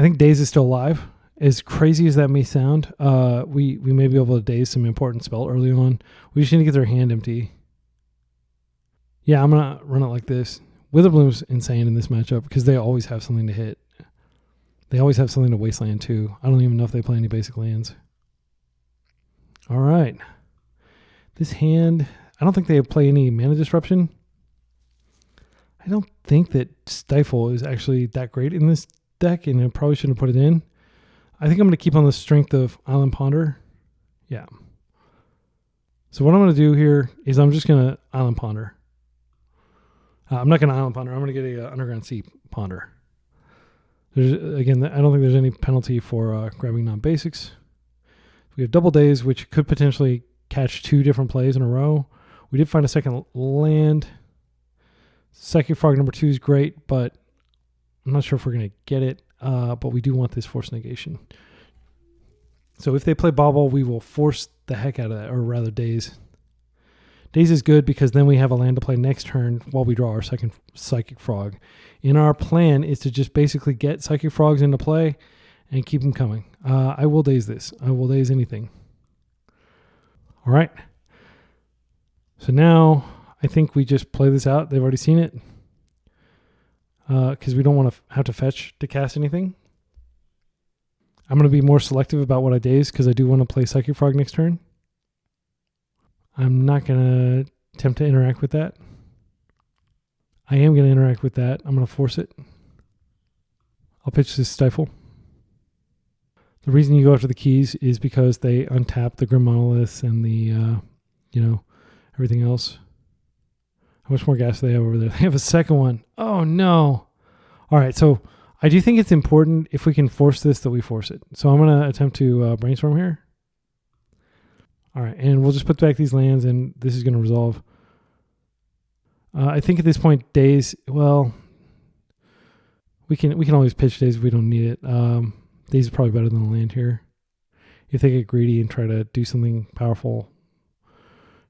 A: think Daze is still alive. As crazy as that may sound, we may be able to daze some important spell early on. We just need to get their hand empty. Yeah, I'm going to run it like this. Witherbloom's insane in this matchup because they always have something to hit. They always have something to wasteland too. I don't even know if they play any basic lands. All right. This hand, I don't think they play any mana disruption. I don't think that Stifle is actually that great in this deck, and I probably shouldn't have put it in. I think I'm going to keep on the strength of Island Ponder. Yeah. So what I'm going to do here is I'm just going to Island Ponder. I'm not going to Island Ponder. I'm going to get a Underground Sea Ponder. Again, I don't think there's any penalty for grabbing non-basics. We have Double Daze, which could potentially catch 2 different plays in a row. We did find a second land. Psychic Frog number 2 is great, but I'm not sure if we're going to get it. But we do want this Force Negation. So if they play Bobble, we will force the heck out of that, or rather Daze. Daze is good because then we have a land to play next turn while we draw our second Psychic Frog. And our plan is to just basically get Psychic Frogs into play and keep them coming. I will Daze this. I will Daze anything. All right. So now I think we just play this out. They've already seen it. Because we don't want to have to fetch to cast anything. I'm going to be more selective about what I Daze because I do want to play Psychic Frog next turn. I'm not going to attempt to interact with that. I am going to interact with that. I'm going to force it. I'll pitch this Stifle. The reason you go after the keys is because they untap the Grim Monoliths and the, everything else. How much more gas do they have over there? They have a second one. Oh, no. All right, so I do think it's important if we can force this that we force it. So I'm going to attempt to brainstorm here. All right, and we'll just put back these lands, and this is going to resolve. I think at this point, Daze, well, we can always pitch Daze if we don't need it. Daze is probably better than a land here. If they get greedy and try to do something powerful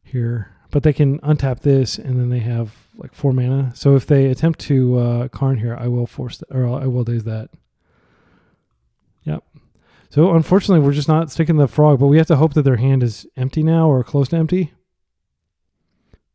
A: here. But they can untap this, and then they have like 4 mana. So if they attempt to Karn here, I will force that, or I will Daze that. Yep. So unfortunately, we're just not sticking the frog, but we have to hope that their hand is empty now or close to empty.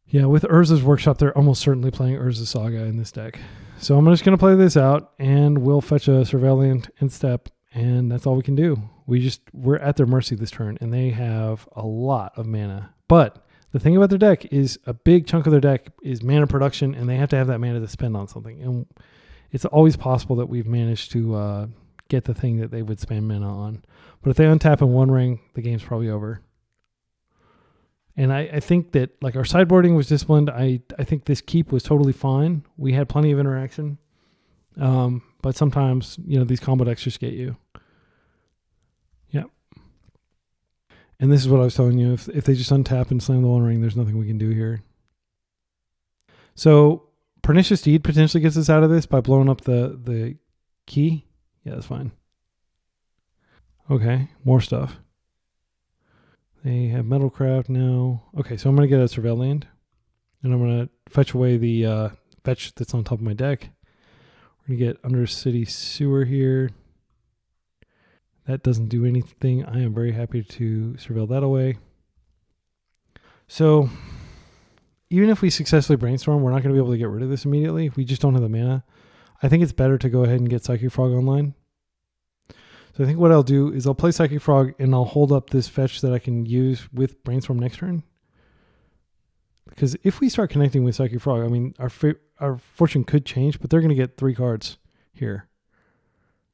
A: Yeah, with Urza's Workshop, they're almost certainly playing Urza's Saga in this deck. So I'm just going to play this out, and we'll fetch a Surveillant in step, and that's all we can do. We're at their mercy this turn, and they have a lot of mana. But the thing about their deck is a big chunk of their deck is mana production, and they have to have that mana to spend on something. And it's always possible that we've managed to get the thing that they would spend mana on. But if they untap in 1 ring, the game's probably over. And I think that like our sideboarding was disciplined. I think this keep was totally fine. We had plenty of interaction. But sometimes, these combo decks just get you. Yeah. And this is what I was telling you. If they just untap and slam the 1 ring, there's nothing we can do here. So Pernicious Deed potentially gets us out of this by blowing up the key. Yeah, that's fine. Okay, more stuff. They have Metalcraft now. Okay, so I'm going to get a Surveil land. And I'm going to fetch away the fetch that's on top of my deck. We're going to get Undercity Sewer here. That doesn't do anything. I am very happy to surveil that away. So even if we successfully brainstorm, we're not going to be able to get rid of this immediately. We just don't have the mana. I think it's better to go ahead and get Psychic Frog online. So I think what I'll do is I'll play Psychic Frog and I'll hold up this fetch that I can use with Brainstorm next turn. Because if we start connecting with Psychic Frog, I mean, our fortune could change, but they're going to get 3 cards here.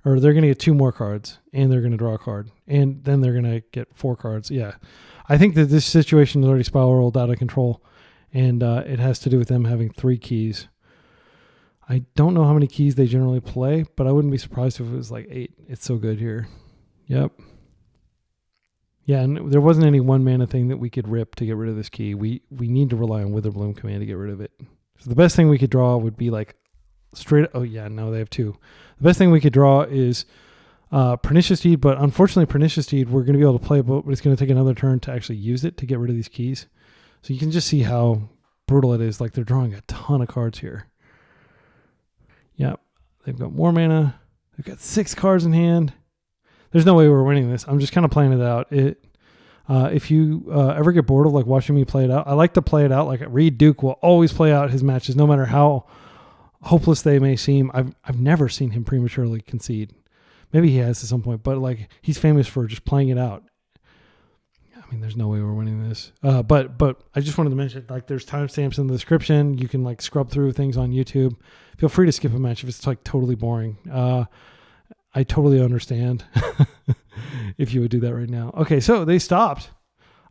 A: Or they're going to get 2 more cards, and they're going to draw a card. And then they're going to get 4 cards. Yeah. I think that this situation is already spiraled out of control, and it has to do with them having 3 keys. I don't know how many keys they generally play, but I wouldn't be surprised if it was like 8. It's so good here. Yep. Yeah, and there wasn't any 1 mana thing that we could rip to get rid of this key. We need to rely on Witherbloom Command to get rid of it. So the best thing we could draw would be like straight... Oh, yeah, no, they have 2. The best thing we could draw is Pernicious Deed, but unfortunately Pernicious Deed, we're going to be able to play, but it's going to take another turn to actually use it to get rid of these keys. So you can just see how brutal it is. Like they're drawing a ton of cards here. Yep, they've got more mana. They've got 6 cards in hand. There's no way we're winning this. I'm just kind of playing it out. If you ever get bored of like watching me play it out, I like to play it out. Like Reed Duke will always play out his matches, no matter how hopeless they may seem. I've never seen him prematurely concede. Maybe he has at some point, but like he's famous for just playing it out. I mean, there's no way we're winning this. But I just wanted to mention, like, there's timestamps in the description. You can like scrub through things on YouTube. Feel free to skip a match if it's like totally boring. I totally understand if you would do that right now. Okay, so they stopped.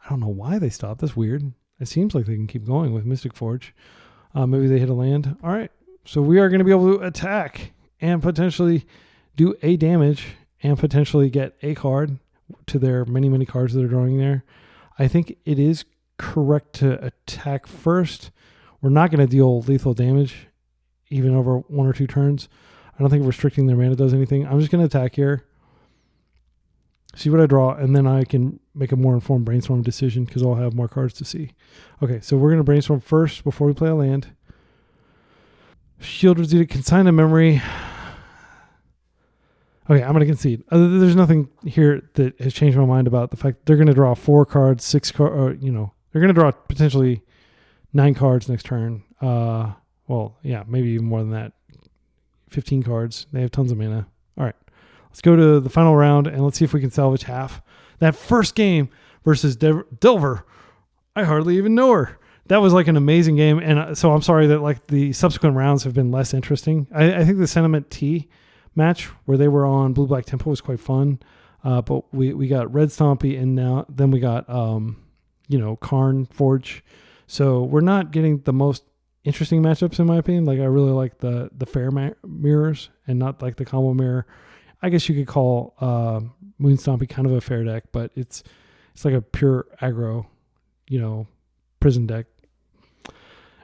A: I don't know why they stopped. That's weird. It seems like they can keep going with Mystic Forge. Maybe they hit a land. All right. So we are going to be able to attack and potentially do a damage and potentially get a card to their many, many cards that are drawing there. I think it is correct to attack first. We're not going to deal lethal damage even over 1 or 2 turns. I don't think restricting their mana does anything. I'm just going to attack here. see what I draw, and then I can make a more informed brainstorm decision because I'll have more cards to see. Okay, so we're going to brainstorm first before we play a land. Shield Reduce, consign a memory. Okay, I'm going to concede. There's nothing here that has changed my mind about the fact they're going to draw 4 cards, 6 cards, or, they're going to draw potentially 9 cards next turn. Well, yeah, maybe even more than that. 15 cards. They have tons of mana. All right, let's go to the final round and let's see if we can salvage half. That first game versus Delver, I hardly even know her. That was like an amazing game, and so I'm sorry that like the subsequent rounds have been less interesting. I think the Sentiment T match where they were on Blue-Black Tempo was quite fun, but we got Red Stompy, and then we got Karnforge. So we're not getting the most interesting matchups in my opinion. Like I really like the fair mirrors and not like the combo mirror. I guess you could call Moon Stompy kind of a fair deck, but it's like a pure aggro, prison deck.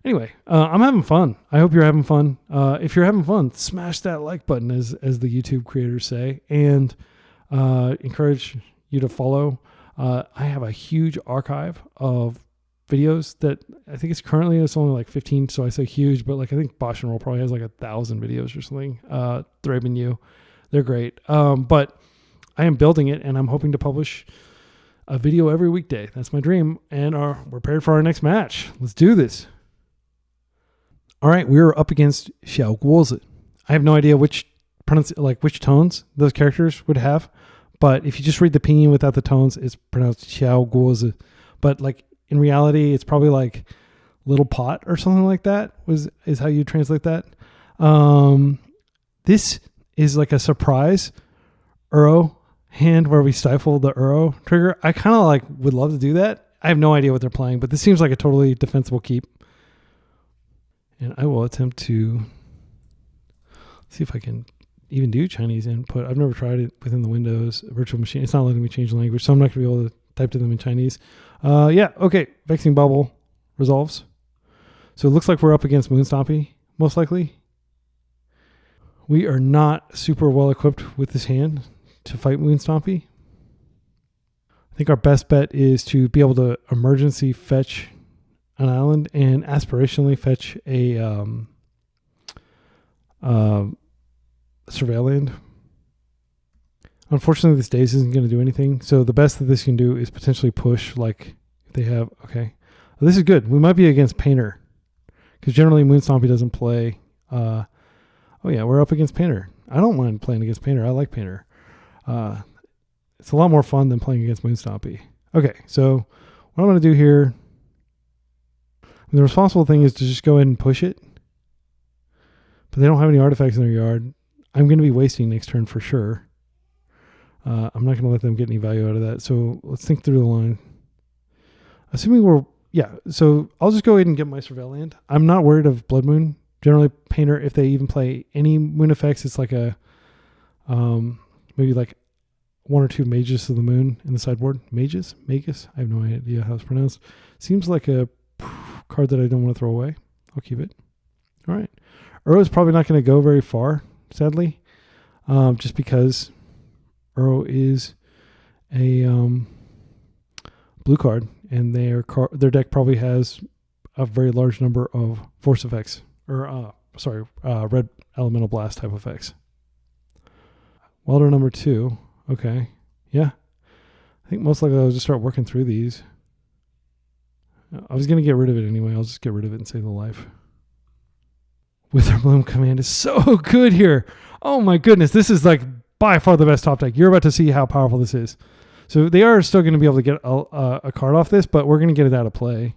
A: Anyway, I'm having fun. I hope you're having fun. If you're having fun, smash that like button, as the YouTube creators say, and encourage you to follow. I have a huge archive of videos that I think it's only like 15, so I say huge, but like I think Bosch and Roll probably has like 1,000 videos or something. Thrabe and you, they're great. But I am building it, and I'm hoping to publish a video every weekday. That's my dream, and we're prepared for our next match. Let's do this. All right, we're up against Xiaoguozi. I have no idea which tones those characters would have, but if you just read the pinyin without the tones, it's pronounced Xiaoguozi. But like in reality, it's probably like little pot or something like that is how you translate that. This is like a surprise URO hand where we stifle the URO trigger. I kind of like would love to do that. I have no idea what they're playing, but this seems like a totally defensible keep. And I will attempt to see if I can even do Chinese input. I've never tried it within the Windows virtual machine. It's not letting me change the language, so I'm not going to be able to type to them in Chinese. Yeah, okay. Vexing Bubble resolves. So it looks like we're up against Moon Stompy, most likely. We are not super well equipped with this hand to fight Moon Stompy. I think our best bet is to be able to emergency fetch an island and aspirationally fetch a surveilland. Unfortunately, this daze isn't going to do anything. So the best that this can do is potentially push, like if they have, okay. Well, this is good. We might be against Painter because generally Moon Stompy doesn't play. Oh yeah, we're up against Painter. I don't mind playing against Painter. I like Painter. It's a lot more fun than playing against Moon Stompy. Okay, so what I'm going to do here, the responsible thing is to just go ahead and push it. But they don't have any artifacts in their yard. I'm going to be wasting next turn for sure. I'm not going to let them get any value out of that. So let's think through the line. Assuming so I'll just go ahead and get my Surveilland. I'm not worried of Blood Moon. Generally, Painter, if they even play any moon effects, it's like a maybe like 1 or 2 Mages of the Moon in the sideboard. Magus? I have no idea how it's pronounced. Seems like a card that I don't want to throw away. I'll keep it. All right. URO is probably not going to go very far, sadly, just because URO is a blue card, and their deck probably has a very large number of force effects, or red elemental blast type effects. Welder number 2. Okay. Yeah. I think most likely I'll just start working through these. I was going to get rid of it anyway. I'll just get rid of it and save the life. Witherbloom command is so good here. Oh my goodness. This is like by far the best top deck. You're about to see how powerful this is. So they are still going to be able to get a card off this, but we're going to get it out of play.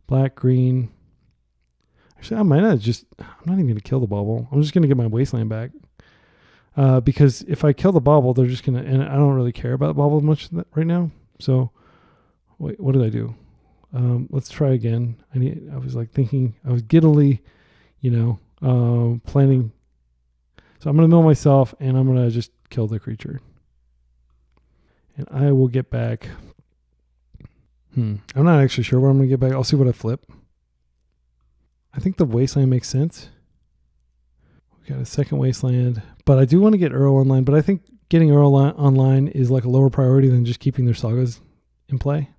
A: Black, green. Actually, I'm not even going to kill the bauble. I'm just going to get my wasteland back. Because if I kill the bauble, they're just going to, and I don't really care about the bauble much right now. So wait, what did I do? Let's try again. I was giddily, planning. So I'm going to mill myself, and I'm going to just kill the creature. And I will get back. I'm not actually sure what I'm going to get back. I'll see what I flip. I think the wasteland makes sense. We got a second wasteland, but I do want to get URO online. But I think getting URO online is like a lower priority than just keeping their sagas in play.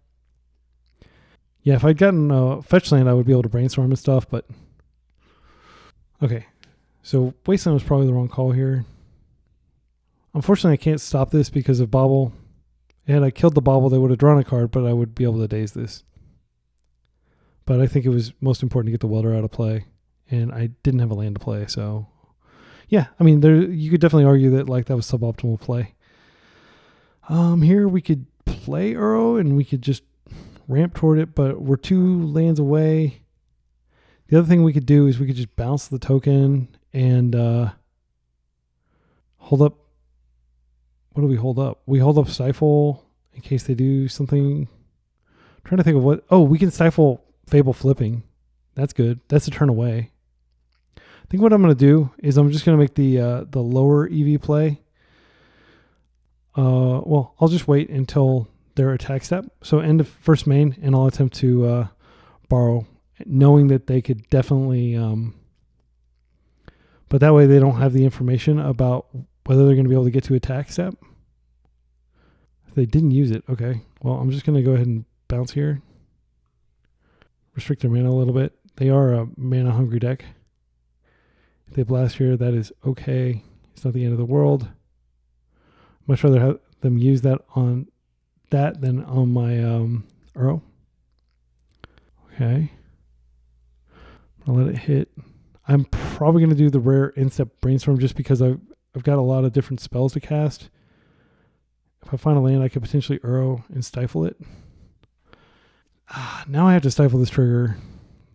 A: Yeah, if I'd gotten fetch land, I would be able to brainstorm and stuff, but okay. So Wasteland was probably the wrong call here. Unfortunately, I can't stop this because of Bobble. Had I killed the Bobble, they would have drawn a card, but I would be able to daze this. But I think it was most important to get the Welder out of play, and I didn't have a land to play, so yeah, I mean, you could definitely argue that like that was suboptimal play. Here we could play URO and we could just ramp toward it, but we're 2 lands away. The other thing we could do is we could just bounce the token and hold up. What do we hold up? We hold up Stifle in case they do something. I'm trying to think of what. Oh, we can Stifle Fable Flipping. That's good. That's a turn away. I think what I'm going to do is I'm just going to make the lower EV play. Well, I'll just wait until their attack step. So end of first main, and I'll attempt to borrow, knowing that they could definitely. But that way they don't have the information about whether they're going to be able to get to attack step. If they didn't use it, okay. Well, I'm just going to go ahead and bounce here. Restrict their mana a little bit. They are a mana hungry deck. If they blast here, that is okay. It's not the end of the world. Much rather have them use that on that than on my URO. Okay. I'll let it hit. I'm probably going to do the rare instep brainstorm just because I've got a lot of different spells to cast. If I find a land, I could potentially URO and stifle it. Now I have to stifle this trigger.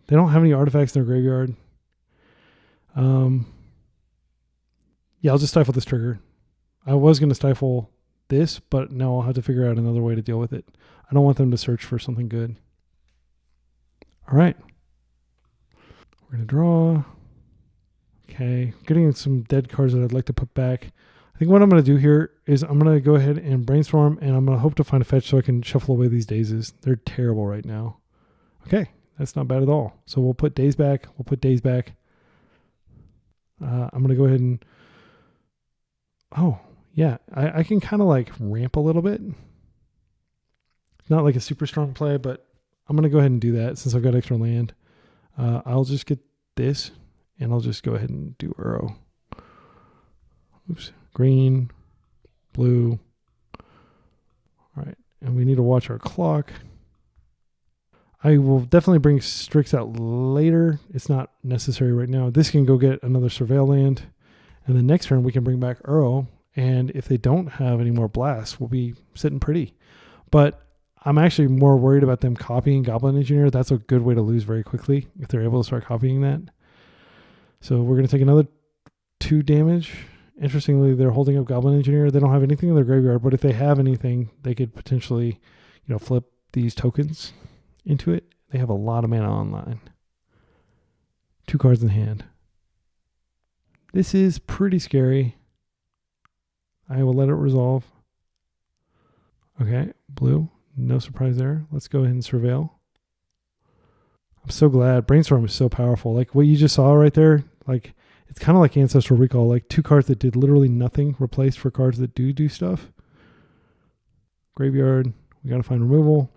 A: They don't have any artifacts in their graveyard. Yeah, I'll just stifle this trigger. I was going to stifle this, but now I'll have to figure out another way to deal with it. I don't want them to search for something good. All right. We're going to draw. Okay. Getting some dead cards that I'd like to put back. I think what I'm going to do here is I'm going to go ahead and brainstorm, and I'm going to hope to find a fetch so I can shuffle away these dazes. They're terrible right now. Okay. That's not bad at all. So we'll put daze back. We'll put daze back. I'm going to go ahead and... Oh, yeah. I can kind of like ramp a little bit. Not like a super strong play, but I'm going to go ahead and do that since I've got extra land. I'll just get this, and I'll just go ahead and do URO. Oops. Green, blue. All right. And we need to watch our clock. I will definitely bring Strix out later. It's not necessary right now. This can go get another Surveil land. And the next turn we can bring back URO. And if they don't have any more blasts, we'll be sitting pretty. But I'm actually more worried about them copying Goblin Engineer. That's a good way to lose very quickly if they're able to start copying that. So we're going to take another 2 damage. Interestingly, they're holding up Goblin Engineer. They don't have anything in their graveyard, but if they have anything, they could potentially, flip these tokens into it. They have a lot of mana online. 2 cards in hand. This is pretty scary. I will let it resolve. Okay, blue. No surprise there. Let's go ahead and surveil. I'm so glad. Brainstorm is so powerful. Like what you just saw right there, like it's kind of like Ancestral Recall, like 2 cards that did literally nothing replaced for cards that do stuff. Graveyard. We got to find removal.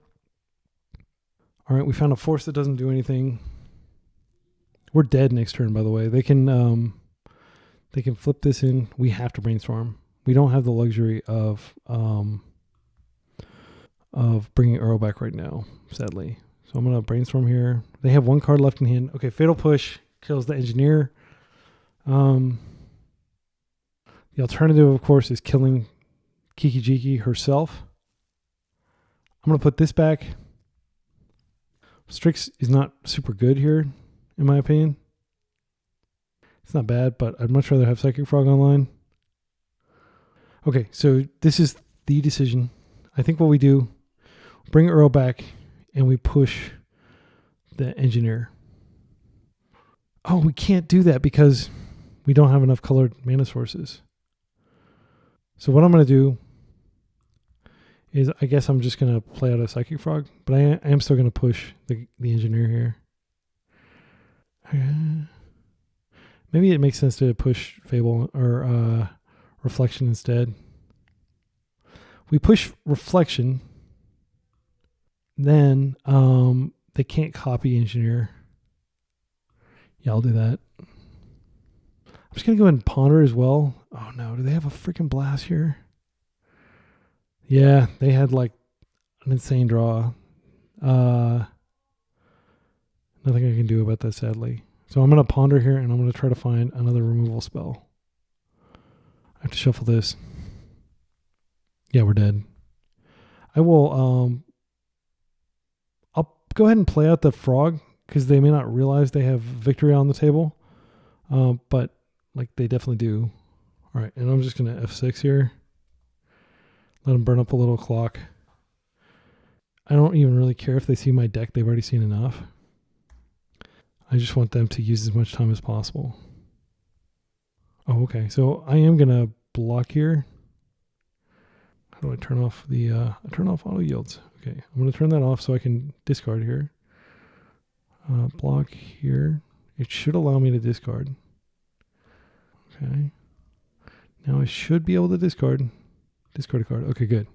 A: All right, we found a force that doesn't do anything. We're dead next turn, by the way. They can flip this in. We have to brainstorm. We don't have the luxury of bringing URO back right now, sadly. So I'm going to brainstorm here. They have 1 card left in hand. Okay, Fatal Push kills the Engineer. The alternative, of course, is killing Kiki Jiki herself. I'm going to put this back. Strix is not super good here, in my opinion. It's not bad, but I'd much rather have Psychic Frog online. Okay, so this is the decision. I think what we do, bring URO back, and we push the Engineer. Oh, we can't do that because we don't have enough colored mana sources. So what I'm going to do is I guess I'm just going to play out a Psychic Frog, but I am still going to push the Engineer here. Maybe it makes sense to push Fable or Reflection instead. We push Reflection. Then they can't copy Engineer. Yeah, I'll do that. I'm just going to go ahead and Ponder as well. Oh, no. Do they have a freaking Blast here? Yeah, they had like an insane draw. Nothing I can do about that, sadly. So I'm going to Ponder here, and I'm going to try to find another removal spell. I have to shuffle this. Yeah, we're dead. I will... I'll go ahead and play out the Frog, because they may not realize they have victory on the table. But like they definitely do. All right, and I'm just going to F6 here. Let them burn up a little clock. I don't even really care if they see my deck. They've already seen enough. I just want them to use as much time as possible. Oh, okay. So I am going to block here. How do I turn off the... I turn off auto yields. Okay, I'm going to turn that off so I can discard here. Block here. It should allow me to discard. Okay. Now I should be able to discard. Discard a card. Okay, good.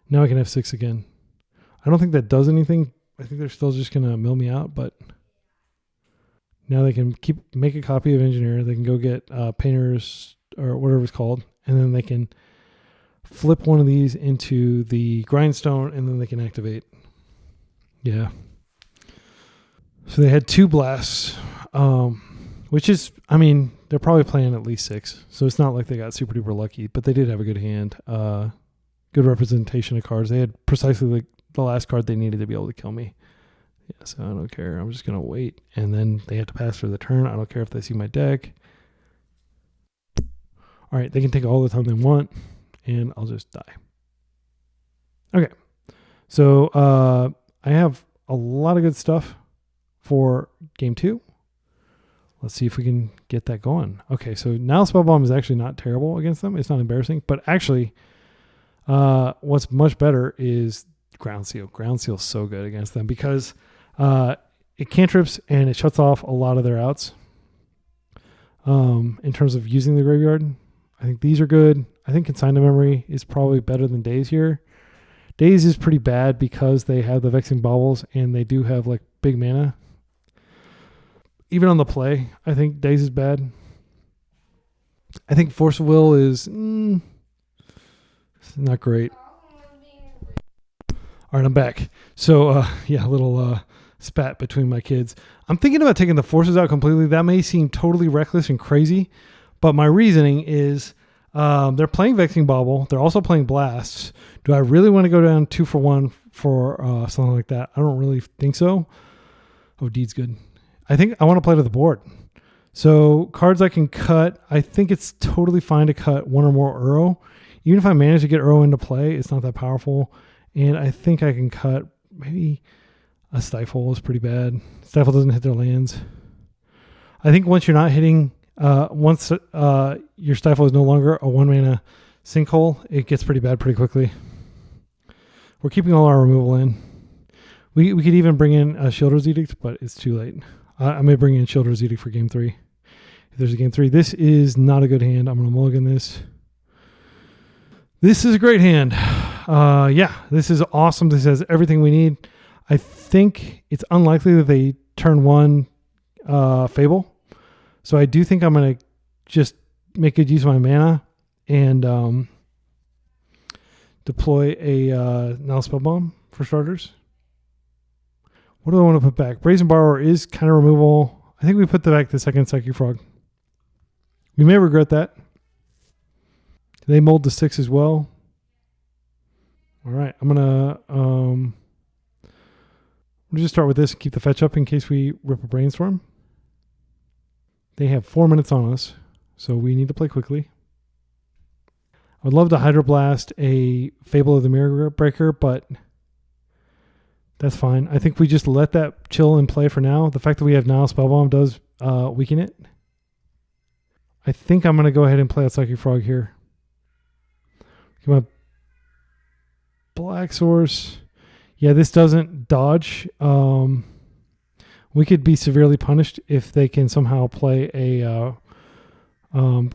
A: Now I can F6 again. I don't think that does anything. I think they're still just going to mill me out, but now they can make a copy of Engineer. They can go get Painters or whatever it's called, and then they can flip one of these into the Grindstone, and then they can activate. Yeah. So they had 2 blasts, which is, I mean, they're probably playing at least 6. So it's not like they got super duper lucky, but they did have a good hand. Good representation of cards. They had precisely the last card they needed to be able to kill me. Yeah, so I don't care. I'm just going to wait. And then they have to pass for the turn. I don't care if they see my deck. All right, they can take all the time they want, and I'll just die. Okay. So I have a lot of good stuff for game 2. Let's see if we can get that going. Okay, so now Spell Bomb is actually not terrible against them. It's not embarrassing, but actually what's much better is Ground Seal. Ground Seal is so good against them because it cantrips and it shuts off a lot of their outs. In terms of using the graveyard, I think these are good. I think Consign to Memory is probably better than Daze here. Daze is pretty bad because they have the Vexing Baubles and they do have like big mana. Even on the play, I think Daze is bad. I think Force of Will is not great. All right, I'm back. So, yeah, a little spat between my kids. I'm thinking about taking the Forces out completely. That may seem totally reckless and crazy, but my reasoning is they're playing Vexing Bauble. They're also playing Blasts. Do I really want to go down 2 for 1 for something like that? I don't really think so. Oh, Deed's good. I think I want to play to the board. So cards I can cut, I think it's totally fine to cut 1 or more URO. Even if I manage to get URO into play, it's not that powerful. And I think I can cut maybe a Stifle is pretty bad. Stifle doesn't hit their lands. I think once you're not hitting, once your Stifle is no longer a 1-mana sinkhole, it gets pretty bad pretty quickly. We're keeping all our removal in. We could even bring in a Shielders Edict, but it's too late. I may bring in Shielders Edict for game 3. If there's a game 3. This is not a good hand. I'm going to mulligan this. This is a great hand. Yeah, this is awesome. This has everything we need. I think it's unlikely that they turn 1 Fable. So I do think I'm going to just make good use of my mana and deploy a Now Spell Bomb for starters. What do I want to put back? Brazen Borrower is kind of removable. I think we put back the second Psychic Frog. We may regret that. They mold the 6 as well. All right, I'm gonna just start with this and keep the fetch up in case we rip a Brainstorm. They have 4 minutes on us, so we need to play quickly. I would love to Hydroblast a Fable of the Mirror Breaker, but that's fine. I think we just let that chill and play for now. The fact that we have now Spellbomb does weaken it. I think I'm going to go ahead and play a Psychic Frog here. Come on. Black Source. Yeah, this doesn't dodge. We could be severely punished if they can somehow play a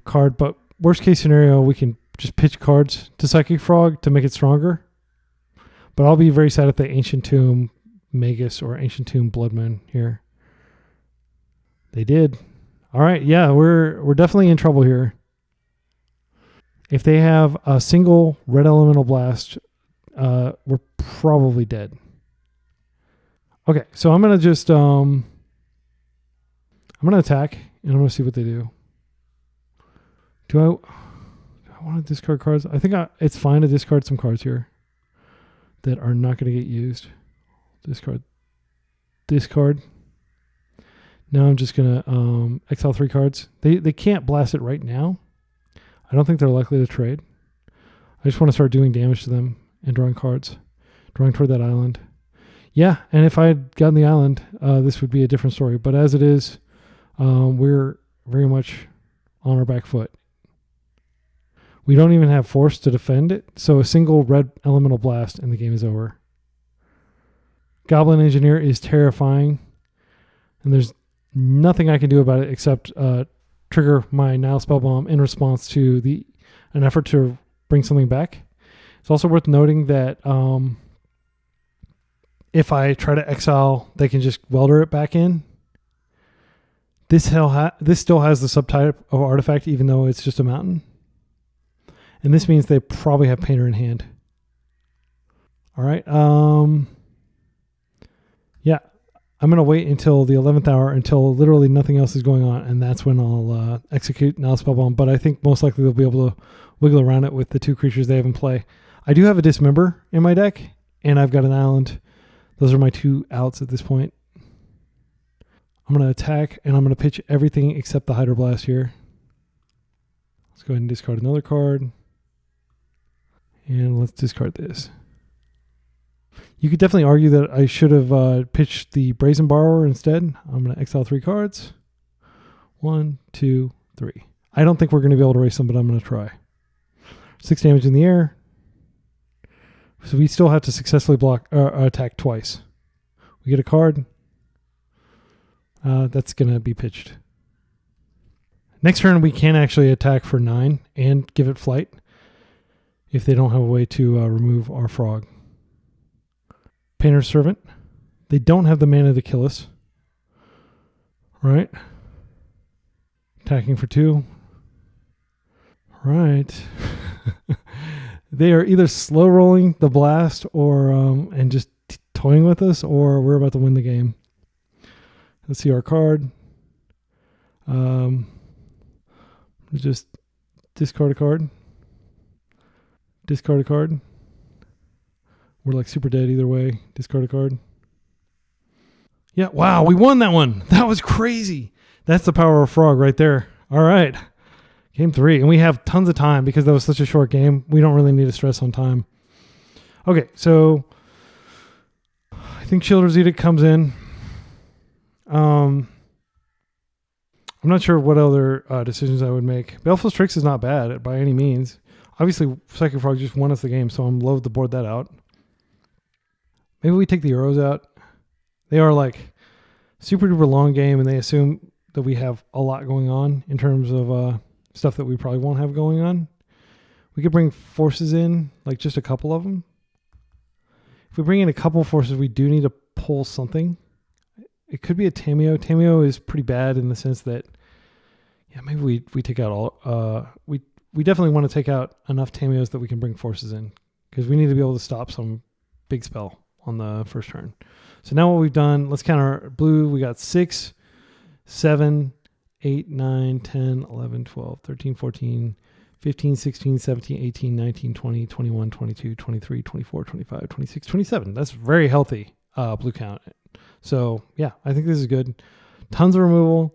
A: card, but worst case scenario, we can just pitch cards to Psychic Frog to make it stronger. But I'll be very sad if they Ancient Tomb Magus or Ancient Tomb Blood Moon here. They did. All right, yeah, we're definitely in trouble here. If they have a single red elemental blast, we're probably dead. Okay, so I'm gonna just I'm gonna attack and I'm gonna see what they do. Do I want to discard cards? I think it's fine to discard some cards here that are not going to get used. Discard. Now I'm just going to exile 3 cards. They can't blast it right now. I don't think they're likely to trade. I just want to start doing damage to them and drawing cards. Drawing toward that island. Yeah, and if I had gotten the island, this would be a different story. But as it is, we're very much on our back foot. We don't even have force to defend it, so a single red elemental blast and the game is over. Goblin Engineer is terrifying, and there's nothing I can do about it except trigger my Nile Spellbomb in response to an effort to bring something back. It's also worth noting that if I try to exile, they can just welder it back in. This still has the subtype of artifact, even though it's just a mountain. And this means they probably have Painter in hand. All right. Yeah, I'm going to wait until the 11th hour until literally nothing else is going on, and that's when I'll execute Nile Spellbomb. But I think most likely they'll be able to wiggle around it with the 2 creatures they have in play. I do have a Dismember in my deck, and I've got an island. Those are my 2 outs at this point. I'm going to attack, and I'm going to pitch everything except the Hydroblast here. Let's go ahead and discard another card. And let's discard this. You could definitely argue that I should have pitched the Brazen Borrower instead. I'm going to exile 3 cards. 1, 2, 3. I don't think we're going to be able to race them, but I'm going to try. 6 damage in the air. So we still have to successfully attack twice. We get a card. That's going to be pitched. Next turn, we can actually attack for 9 and give it flight if they don't have a way to remove our frog. Painter's Servant. They don't have the mana to kill us. All right. Attacking for 2. All right. They are either slow rolling the blast or and just toying with us, or we're about to win the game. Let's see our card. Just discard a card. Discard a card. We're like super dead either way. Discard a card. Yeah, wow, we won that one. That was crazy. That's the power of Frog right there. All right. Game 3. And we have tons of time because that was such a short game. We don't really need to stress on time. Okay, so I think Children's Edict comes in. I'm not sure what other decisions I would make. Baleful Strix is not bad by any means. Obviously, Psychic Frog just won us the game, so I'm loath to board that out. Maybe we take the UROs out. They are like super duper long game, and they assume that we have a lot going on in terms of stuff that we probably won't have going on. We could bring forces in, like just a couple of them. If we bring in a couple forces, we do need to pull something. It could be a Tamiyo. Tamiyo is pretty bad in the sense that, yeah, maybe we take out all. We definitely want to take out enough Tamiyos that we can bring forces in, because we need to be able to stop some big spell on the first turn. So now what we've done, let's count our blue. We got 6, 7, 8, 9, 10, 11, 12, 13, 14, 15, 16, 17, 18, 19, 20, 21, 22, 23, 24, 25, 26, 27. That's very healthy blue count. So yeah, I think this is good. Tons of removal.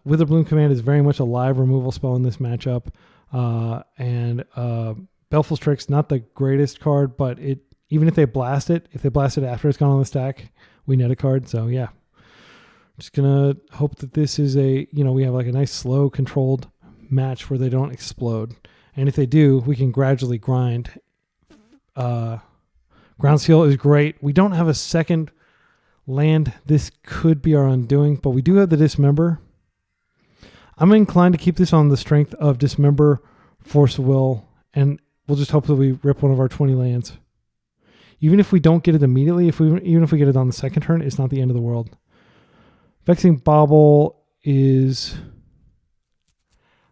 A: Wither Bloom Command is very much a live removal spell in this matchup. And Baleful Strix, not the greatest card, but even if they blast it after it's gone on the stack, we net a card. So yeah, just gonna hope that this is we have like a nice slow controlled match where they don't explode. And if they do, we can gradually grind. Ground Seal is great. We don't have a second land. This could be our undoing, but we do have the Dismember. I'm inclined to keep this on the strength of Dismember, Force of Will, and we'll just hope that we rip one of our 20 lands. Even if we don't get it immediately, even if we get it on the second turn, it's not the end of the world. Vexing Bauble is...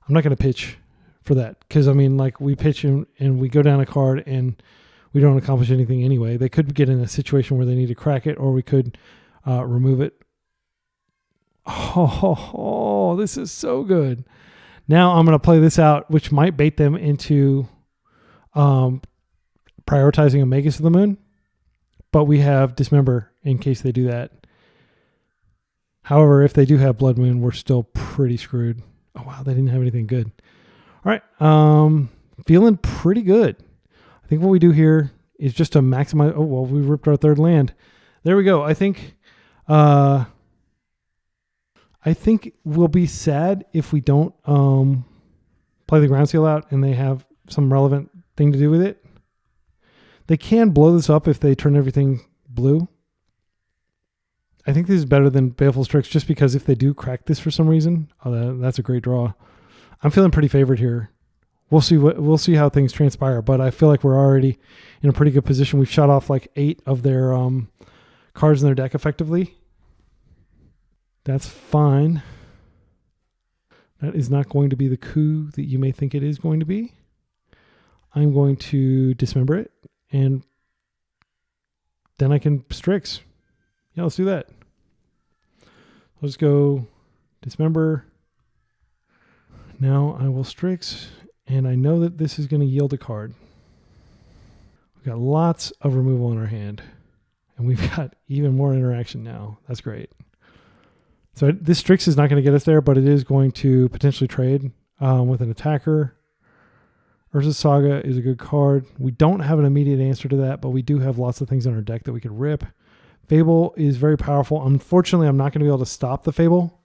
A: I'm not going to pitch for that, because I mean, like, we pitch and we go down a card and we don't accomplish anything anyway. They could get in a situation where they need to crack it, or we could remove it. Oh, this is so good. Now I'm going to play this out, which might bait them into prioritizing a Magus of the Moon, but we have Dismember in case they do that. However, if they do have Blood Moon, we're still pretty screwed. Oh, wow, they didn't have anything good. All right, feeling pretty good. I think what we do here is just to maximize... Oh, well, we ripped our third land. There we go. I think we'll be sad if we don't play the Ground Seal out and they have some relevant thing to do with it. They can blow this up if they turn everything blue. I think this is better than Baleful Strix, just because if they do crack this for some reason, that's a great draw. I'm feeling pretty favored here. We'll see how things transpire, but I feel like we're already in a pretty good position. We've shot off like 8 of their cards in their deck effectively. That's fine. That is not going to be the coup that you may think it is going to be. I'm going to Dismember it, and then I can Strix. Yeah, let's do that. Let's go Dismember. Now I will Strix, and I know that this is going to yield a card. We've got lots of removal in our hand, and we've got even more interaction now. That's great. So this Strix is not going to get us there, but it is going to potentially trade with an attacker. Urza's Saga is a good card. We don't have an immediate answer to that, but we do have lots of things on our deck that we could rip. Fable is very powerful. Unfortunately, I'm not going to be able to stop the Fable.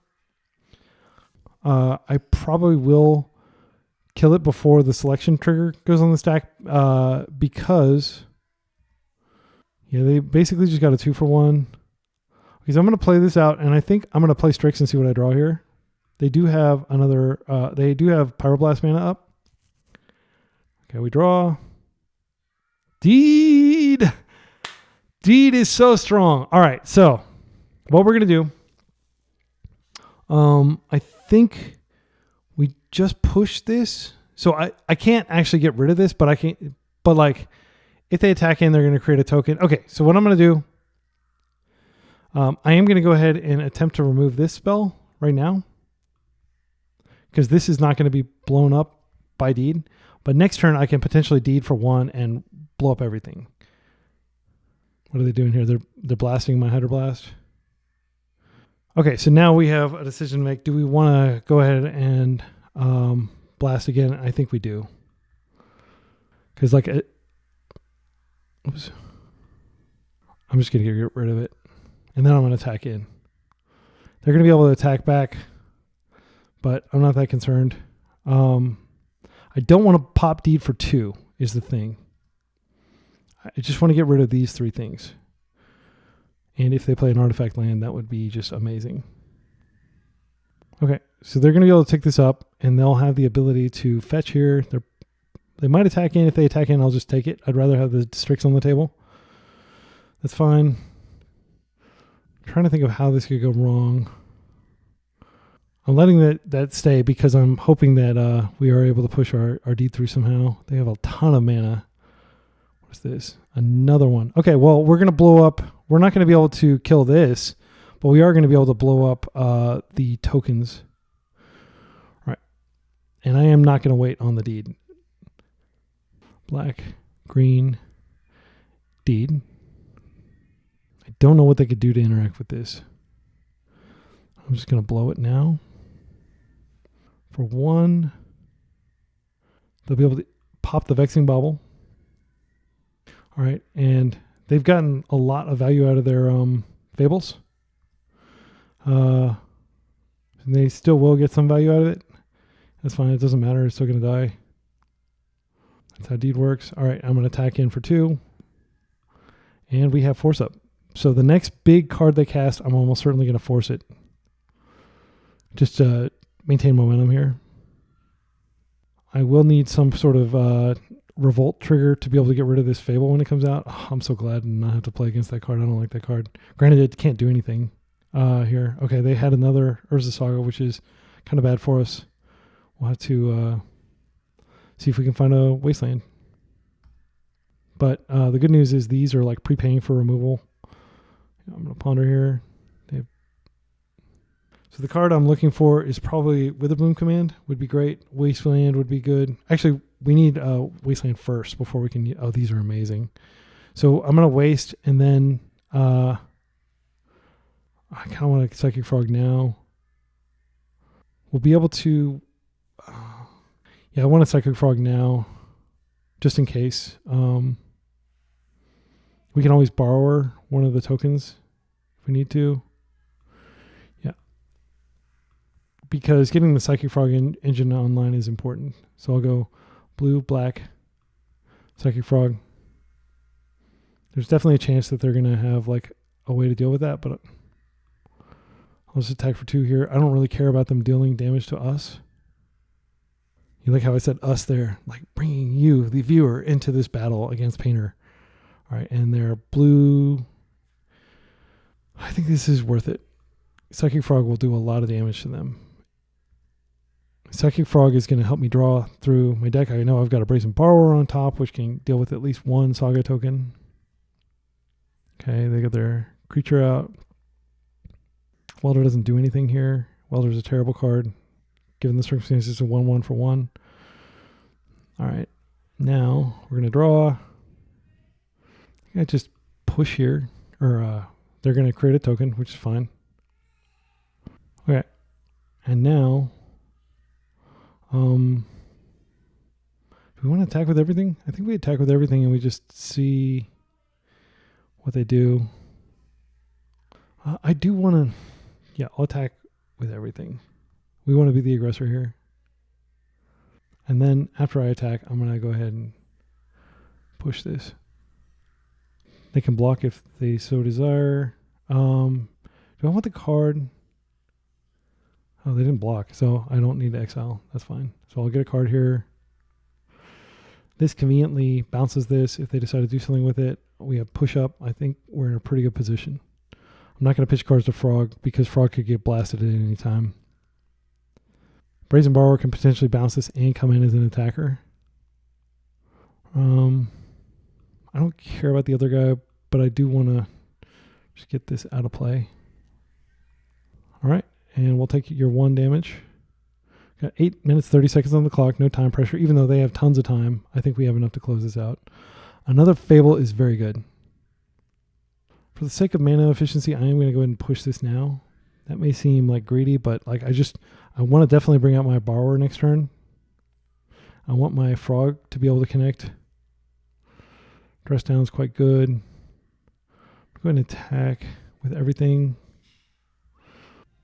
A: I probably will kill it before the selection trigger goes on the stack because they basically just got a 2-for-1. Because I'm going to play this out, and I think I'm going to play Strix and see what I draw here. They do have another... they do have Pyroblast mana up. Okay, we draw. Deed! Deed is so strong. All right, so what we're going to do... I think we just push this. So I can't actually get rid of this, but I can... But, like, if they attack in, they're going to create a token. Okay, so what I'm going to do... I am going to go ahead and attempt to remove this spell right now, because this is not going to be blown up by Deed. But next turn, I can potentially Deed for 1 and blow up everything. What are they doing here? They're blasting my Hydroblast. Okay, so now we have a decision to make. Do we want to go ahead and blast again? I think we do. Because, like, oops. I'm just going to get rid of it. And then I'm going to attack in. They're going to be able to attack back, but I'm not that concerned. I don't want to pop Deed for 2 is the thing. I just want to get rid of these 3 things. And if they play an artifact land, that would be just amazing. Okay, so they're going to be able to take this up, and they'll have the ability to fetch here. They might attack in. If they attack in, I'll just take it. I'd rather have the Strix on the table. That's fine. I'm trying to think of how this could go wrong. I'm letting that stay because I'm hoping that we are able to push our Deed through somehow. They have a ton of mana. What's this? Another one. Okay, well, we're going to blow up. We're not going to be able to kill this, but we are going to be able to blow up the tokens. All right. And I am not going to wait on the Deed. Black, green, Deed. I don't know what they could do to interact with this. I'm just going to blow it now. For 1, they'll be able to pop the Vexing Bauble. All right, and they've gotten a lot of value out of their Fables. And they still will get some value out of it. That's fine, it doesn't matter, it's still going to die. That's how Deed works. All right, I'm going to attack in for 2. And we have Force Up. So the next big card they cast, I'm almost certainly going to force it. Just to maintain momentum here. I will need some sort of revolt trigger to be able to get rid of this Fable when it comes out. Oh, I'm so glad to not have to play against that card. I don't like that card. Granted, it can't do anything here. Okay, they had another Urza Saga, which is kind of bad for us. We'll have to see if we can find a Wasteland. But the good news is these are like prepaying for removal. I'm going to ponder here. So the card I'm looking for is probably Witherbloom Command would be great. Wasteland would be good. Actually, we need Wasteland first before we can... Oh, these are amazing. So I'm going to waste, and then I kind of want a Psychic Frog now. We'll be able to... yeah, I want a Psychic Frog now, just in case. We can always borrow one of the tokens if we need to. Because getting the Psychic Frog engine online is important. So I'll go blue, black, Psychic Frog. There's definitely a chance that they're going to have like a way to deal with that, but I'll just attack for 2 here. I don't really care about them dealing damage to us. You like how I said us there? Like bringing you, the viewer, into this battle against Painter. All right, and they're blue. I think this is worth it. Psychic Frog will do a lot of damage to them. Psychic Frog is going to help me draw through my deck. I know I've got a Brazen Borrower on top, which can deal with at least 1 Saga token. Okay, they got their creature out. Welder doesn't do anything here. Welder's a terrible card. Given the circumstances, it's a 1/1 for 1. All right, now we're going to draw. I just push here, or they're going to create a token, which is fine. Okay, and now... do we want to attack with everything? I think we attack with everything and we just see what they do. I do want to... Yeah, I'll attack with everything. We want to be the aggressor here. And then after I attack, I'm going to go ahead and push this. They can block if they so desire. Do I want the card... Oh, they didn't block, so I don't need to exile. That's fine. So I'll get a card here. This conveniently bounces this. If they decide to do something with it, we have push up. I think we're in a pretty good position. I'm not going to pitch cards to Frog because Frog could get blasted at any time. Brazen Borrower can potentially bounce this and come in as an attacker. I don't care about the other guy, but I do want to just get this out of play. All right. And we'll take your 1 damage. Got 8 minutes, 30 seconds on the clock. No time pressure. Even though they have tons of time, I think we have enough to close this out. Another Fable is very good. For the sake of mana efficiency, I am going to go ahead and push this now. That may seem like greedy, but like I want to definitely bring out my Borrower next turn. I want my Frog to be able to connect. Dress down is quite good. Go ahead and attack with everything.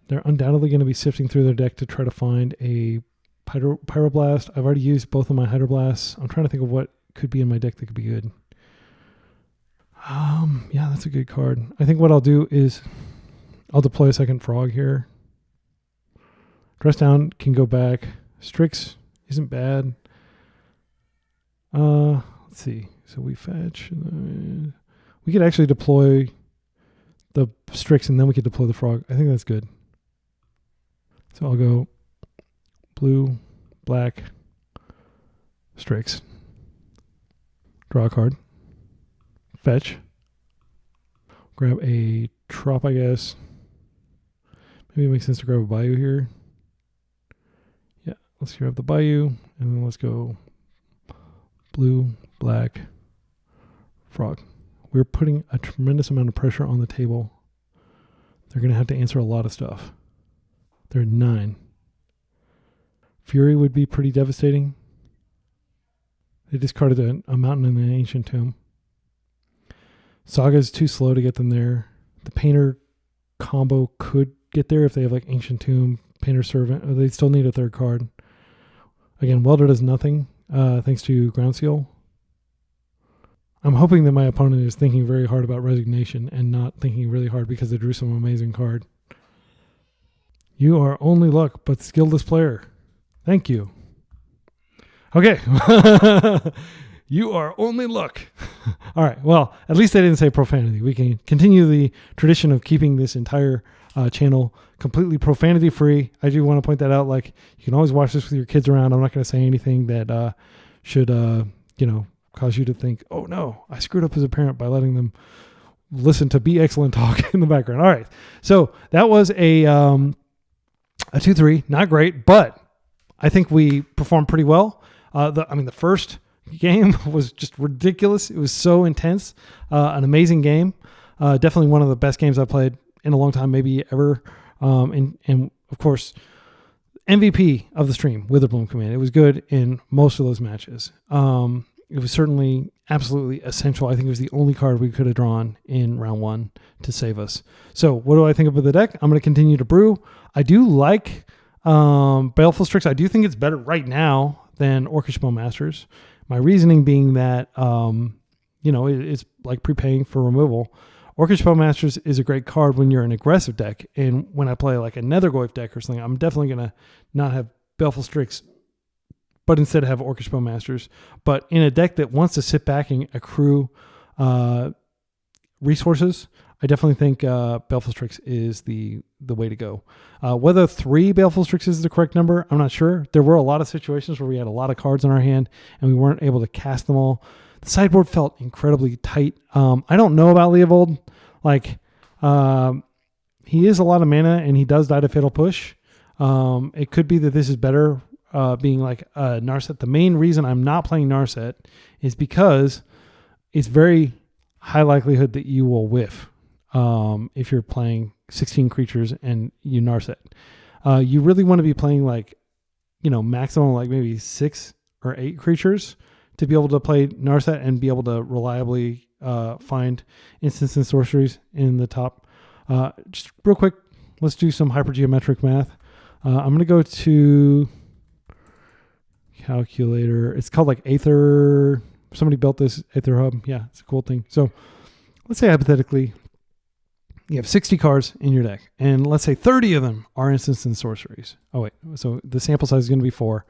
A: They're undoubtedly going to be sifting through their deck to try to find a Pyroblast. I've already used both of my Hydroblasts. I'm trying to think of what could be in my deck that could be good. Yeah, that's a good card. I think what I'll do is I'll deploy a second Frog here. Dress down can go back. Strix isn't bad. Let's see. So we fetch. We could actually deploy the Strix and then we could deploy the Frog. I think that's good. So I'll go blue, black, Strix. Draw a card. Fetch. Grab a Trop, I guess. Maybe it makes sense to grab a Bayou here. Yeah, let's grab the Bayou. And then let's go blue, black, Frog. We're putting a tremendous amount of pressure on the table. They're going to have to answer a lot of stuff. They're 9. Fury would be pretty devastating. They discarded a mountain in an ancient tomb. Saga is too slow to get them there. The Painter combo could get there if they have like Ancient Tomb, Painter Servant. Or they still need a third card. Again, Welder does nothing thanks to Ground Seal. I'm hoping that my opponent is thinking very hard about Resignation and not thinking really hard because they drew some amazing card. You are only luck but skillless player. Thank you. Okay. You are only luck. All right. Well, at least I didn't say profanity. We can continue the tradition of keeping this entire channel completely profanity free. I do want to point that out. Like, you can always watch this with your kids around. I'm not going to say anything that should, cause you to think, oh no, I screwed up as a parent by letting them listen to Be Excellent talk in the background. All right. So that was a 2-3, not great, but I think we performed pretty well. The first game was just ridiculous. It was so intense. An amazing game. Definitely one of the best games I've played in a long time, maybe ever. And of course, MVP of the stream, Witherbloom Command. It was good in most of those matches. It was certainly absolutely essential. I think it was the only card we could have drawn in round one to save us. So what do I think of the deck? I'm going to continue to brew. I do like Baleful Strix. I do think it's better right now than Orcish Bowmasters. My reasoning being that, it's like prepaying for removal. Orcish Bowmasters is a great card when you're an aggressive deck. And when I play like a Nethergoyf deck or something, I'm definitely going to not have Baleful Strix, but instead have Orcish Bowmasters. But in a deck that wants to sit back and accrue resources, I definitely think Baleful Strix is the way to go. Whether 3 Baleful Strix is the correct number, I'm not sure. There were a lot of situations where we had a lot of cards in our hand and we weren't able to cast them all. The sideboard felt incredibly tight. I don't know about Leovold. He is a lot of mana and he does die to Fatal Push. It could be that this is better being like Narset. The main reason I'm not playing Narset is because it's very high likelihood that you will whiff if you're playing 16 creatures and you Narset. You really want to be playing maximum maybe 6 or 8 creatures to be able to play Narset and be able to reliably find instants and sorceries in the top. Just real quick, let's do some hypergeometric math. I'm going to go to calculator. It's called Aether. Somebody built this Aether Hub. Yeah, it's a cool thing. So let's say hypothetically you have 60 cards in your deck, and let's say 30 of them are instants and sorceries. Oh, wait. So the sample size is going to be 4.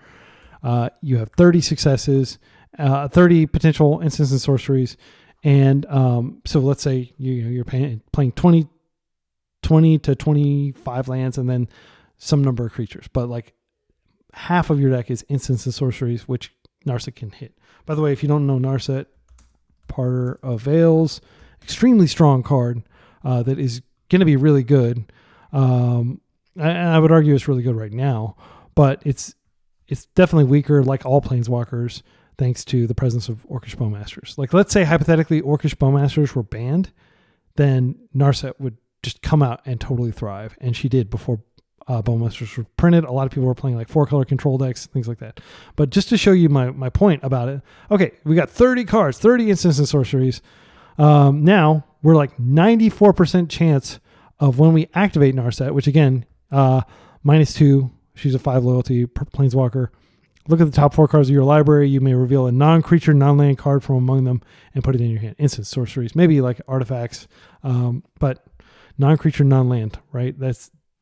A: You have 30 successes, 30 potential instants and sorceries. And so let's say you're playing 20 to 25 lands and then some number of creatures. But half of your deck is instants and sorceries, which Narset can hit. By the way, if you don't know Narset, Parter of Veils, extremely strong card that is going to be really good. I would argue it's really good right now, but it's definitely weaker, like all Planeswalkers, thanks to the presence of Orcish Bowmasters. Let's say hypothetically Orcish Bowmasters were banned, then Narset would just come out and totally thrive, and she did before Bowmasters were printed. A lot of people were playing 4-color control decks, things like that. But just to show you my point about it, okay, we got 30 cards, 30 instants and sorceries. Now we're 94% chance of when we activate Narset, which again, -2, she's a 5 loyalty Planeswalker. Look at the top 4 cards of your library. You may reveal a non-creature, non-land card from among them and put it in your hand. Instant sorceries, maybe artifacts, but non-creature, non-land, right?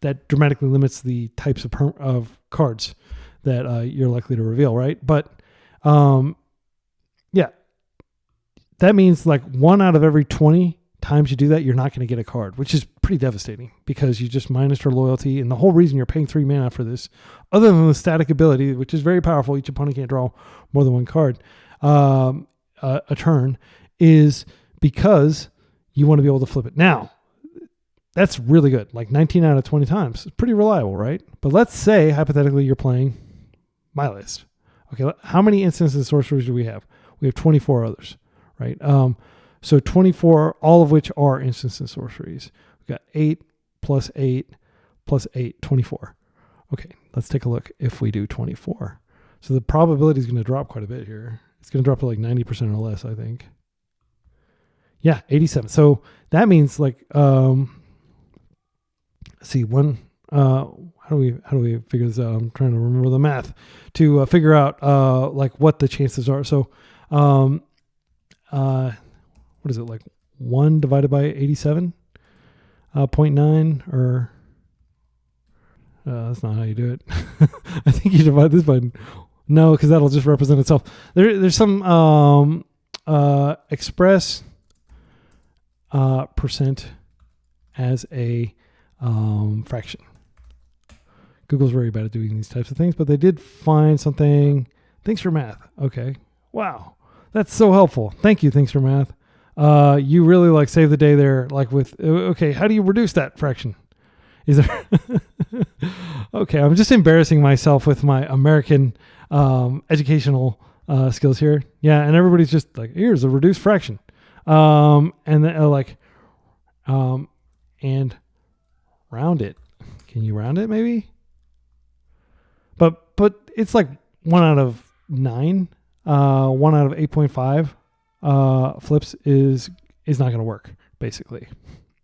A: That dramatically limits the types of cards that you're likely to reveal, right? But yeah, that means 1 out of every 20 times you do that, you're not going to get a card, which is pretty devastating because you just minus her loyalty. And the whole reason you're paying 3 mana for this, other than the static ability, which is very powerful, each opponent can't draw more than 1 card a turn, is because you want to be able to flip it. Now, that's really good. 19 out of 20 times. It's pretty reliable, right? But let's say, hypothetically, you're playing my list. Okay, how many instants and sorceries do we have? We have 24 others, right? So 24, all of which are instants and sorceries. We've got 8 plus 8 plus 8, 24. Okay, let's take a look if we do 24. So the probability is going to drop quite a bit here. It's going to drop to 90% or less, I think. Yeah, 87. So that means see, how do we figure this out? I'm trying to remember the math to figure out what the chances are. So what is it, 1 divided by 87.9 or that's not how you do it. I think you divide this by No, because that'll just represent itself. There's some express percent as a fraction. Google's very bad at doing these types of things, but they did find something. Thanks for math. Okay. Wow. That's so helpful. Thank you. Thanks for math. You really like save the day there. Like with, okay, how do you reduce that fraction? Is there, okay. I'm just embarrassing myself with my American educational skills here. Yeah. And everybody's just like, here's a reduced fraction. And then and round it. Can you round it maybe? But it's like 1 out of 9, 1 out of 8.5 flips is not going to work basically.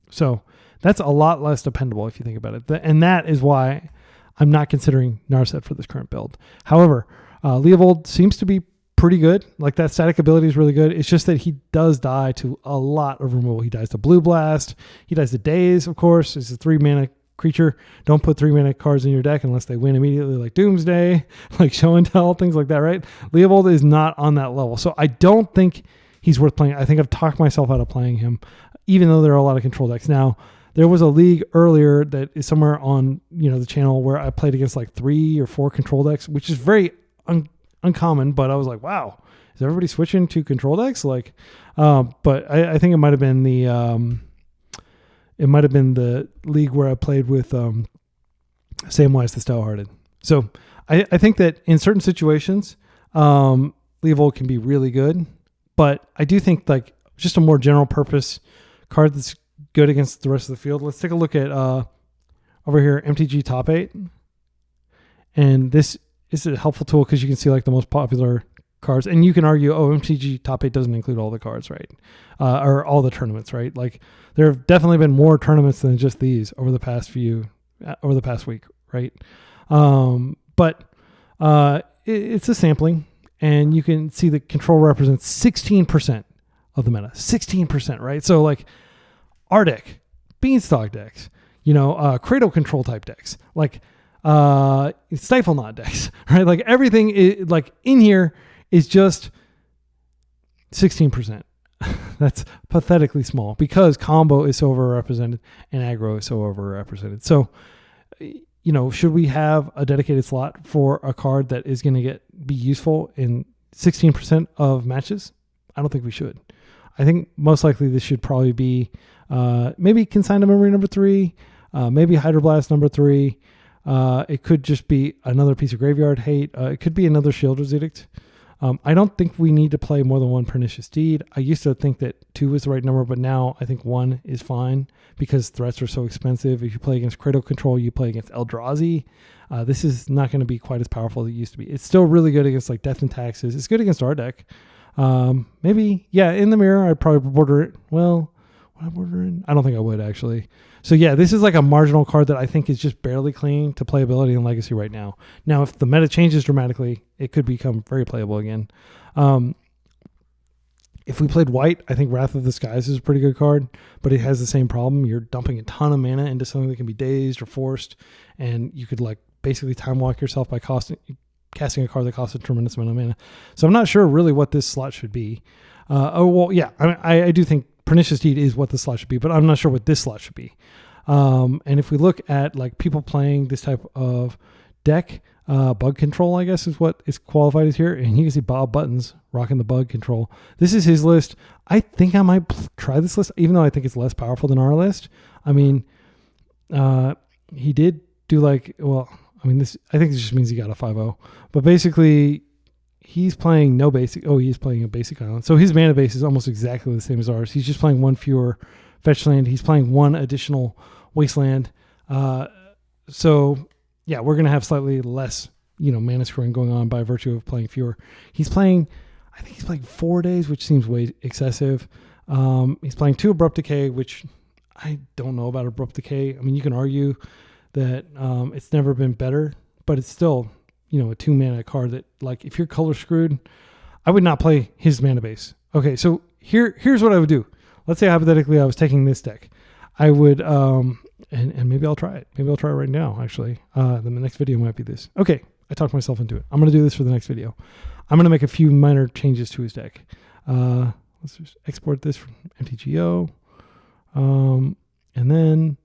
A: So that's a lot less dependable if you think about it. And that is why I'm not considering Narset for this current build. However, Leovold seems to be pretty good. Like that static ability is really good. It's just that he does die to a lot of removal. He dies to Blue Blast. He dies to Daze, of course. It's a 3-mana creature. Don't put 3-mana cards in your deck unless they win immediately, like Doomsday, like Show and Tell, things like that, right? Leovold is not on that level. So I don't think he's worth playing. I think I've talked myself out of playing him, even though there are a lot of control decks. Now, there was a league earlier that is somewhere on the channel where I played against like 3 or 4 control decks, which is very uncommon, but I was like, wow, is everybody switching to control decks? Like, but I think it might have been the league where I played with Samwise the Stouthearted. So I think that in certain situations, Leovold can be really good, but I do think like just a more general purpose card that's good against the rest of the field. Let's take a look at over here, MTG Top 8. And this is a helpful tool because you can see like the most popular cards. And you can argue, MTG Top 8 doesn't include all the cards, right? Or all the tournaments, right? Like there have definitely been more tournaments than just these over the past week, right? But it's a sampling, and you can see the control represents 16% of the meta. 16%, right? So like our deck, Beanstalk decks, Cradle control type decks, like Stifle Knot decks, right? Like everything is, like in here is just 16%. That's pathetically small because combo is so overrepresented and aggro is so overrepresented. So, should we have a dedicated slot for a card that is going to be useful in 16% of matches? I don't think we should. I think most likely this should probably be maybe Consign to Memory number 3, maybe Hydroblast number 3. It could just be another piece of graveyard hate. It could be another Shield's Edict. I don't think we need to play more than 1 Pernicious Deed. I used to think that 2 was the right number, but now I think 1 is fine because threats are so expensive. If you play against Cradle Control, you play against Eldrazi. This is not going to be quite as powerful as it used to be. It's still really good against like Death and Taxes. It's good against our deck. Maybe, in the mirror, I'd probably border it. Well, would I border it? I don't think I would actually. So this is like a marginal card that I think is just barely clinging to playability in Legacy right now. Now, if the meta changes dramatically, it could become very playable again. If we played white, I think Wrath of the Skies is a pretty good card, but it has the same problem. You're dumping a ton of mana into something that can be dazed or forced, and you could like basically time walk yourself by casting a card that costs a tremendous amount of mana. So I'm not sure really what this slot should be. I do think Pernicious Deed is what the slot should be, but I'm not sure what this slot should be. And if we look at like people playing this type of deck, Bug Control, I guess is what is qualified as here. And you can see Bob Buttons rocking the Bug Control. This is his list. I think I might try this list, even though I think it's less powerful than our list. I mean, he did do like, I think this just means he got a 5-0. But basically, he's playing no basic. He's playing a basic island. So his mana base is almost exactly the same as ours. He's just playing 1 fewer fetch land. He's playing 1 additional wasteland. So we're going to have slightly less, mana screwing going on by virtue of playing fewer. I think he's playing 4 days, which seems way excessive. He's playing 2 Abrupt Decay, which I don't know about Abrupt Decay. I mean, you can argue that it's never been better, but it's still, a 2-mana card that, like, if you're color screwed, I would not play his mana base. Okay, so here's what I would do. Let's say hypothetically I was taking this deck. I would, and maybe I'll try it. Maybe I'll try it right now, actually. The next video might be this. Okay, I talked myself into it. I'm going to do this for the next video. I'm going to make a few minor changes to his deck. Let's just export this from MTGO. And then,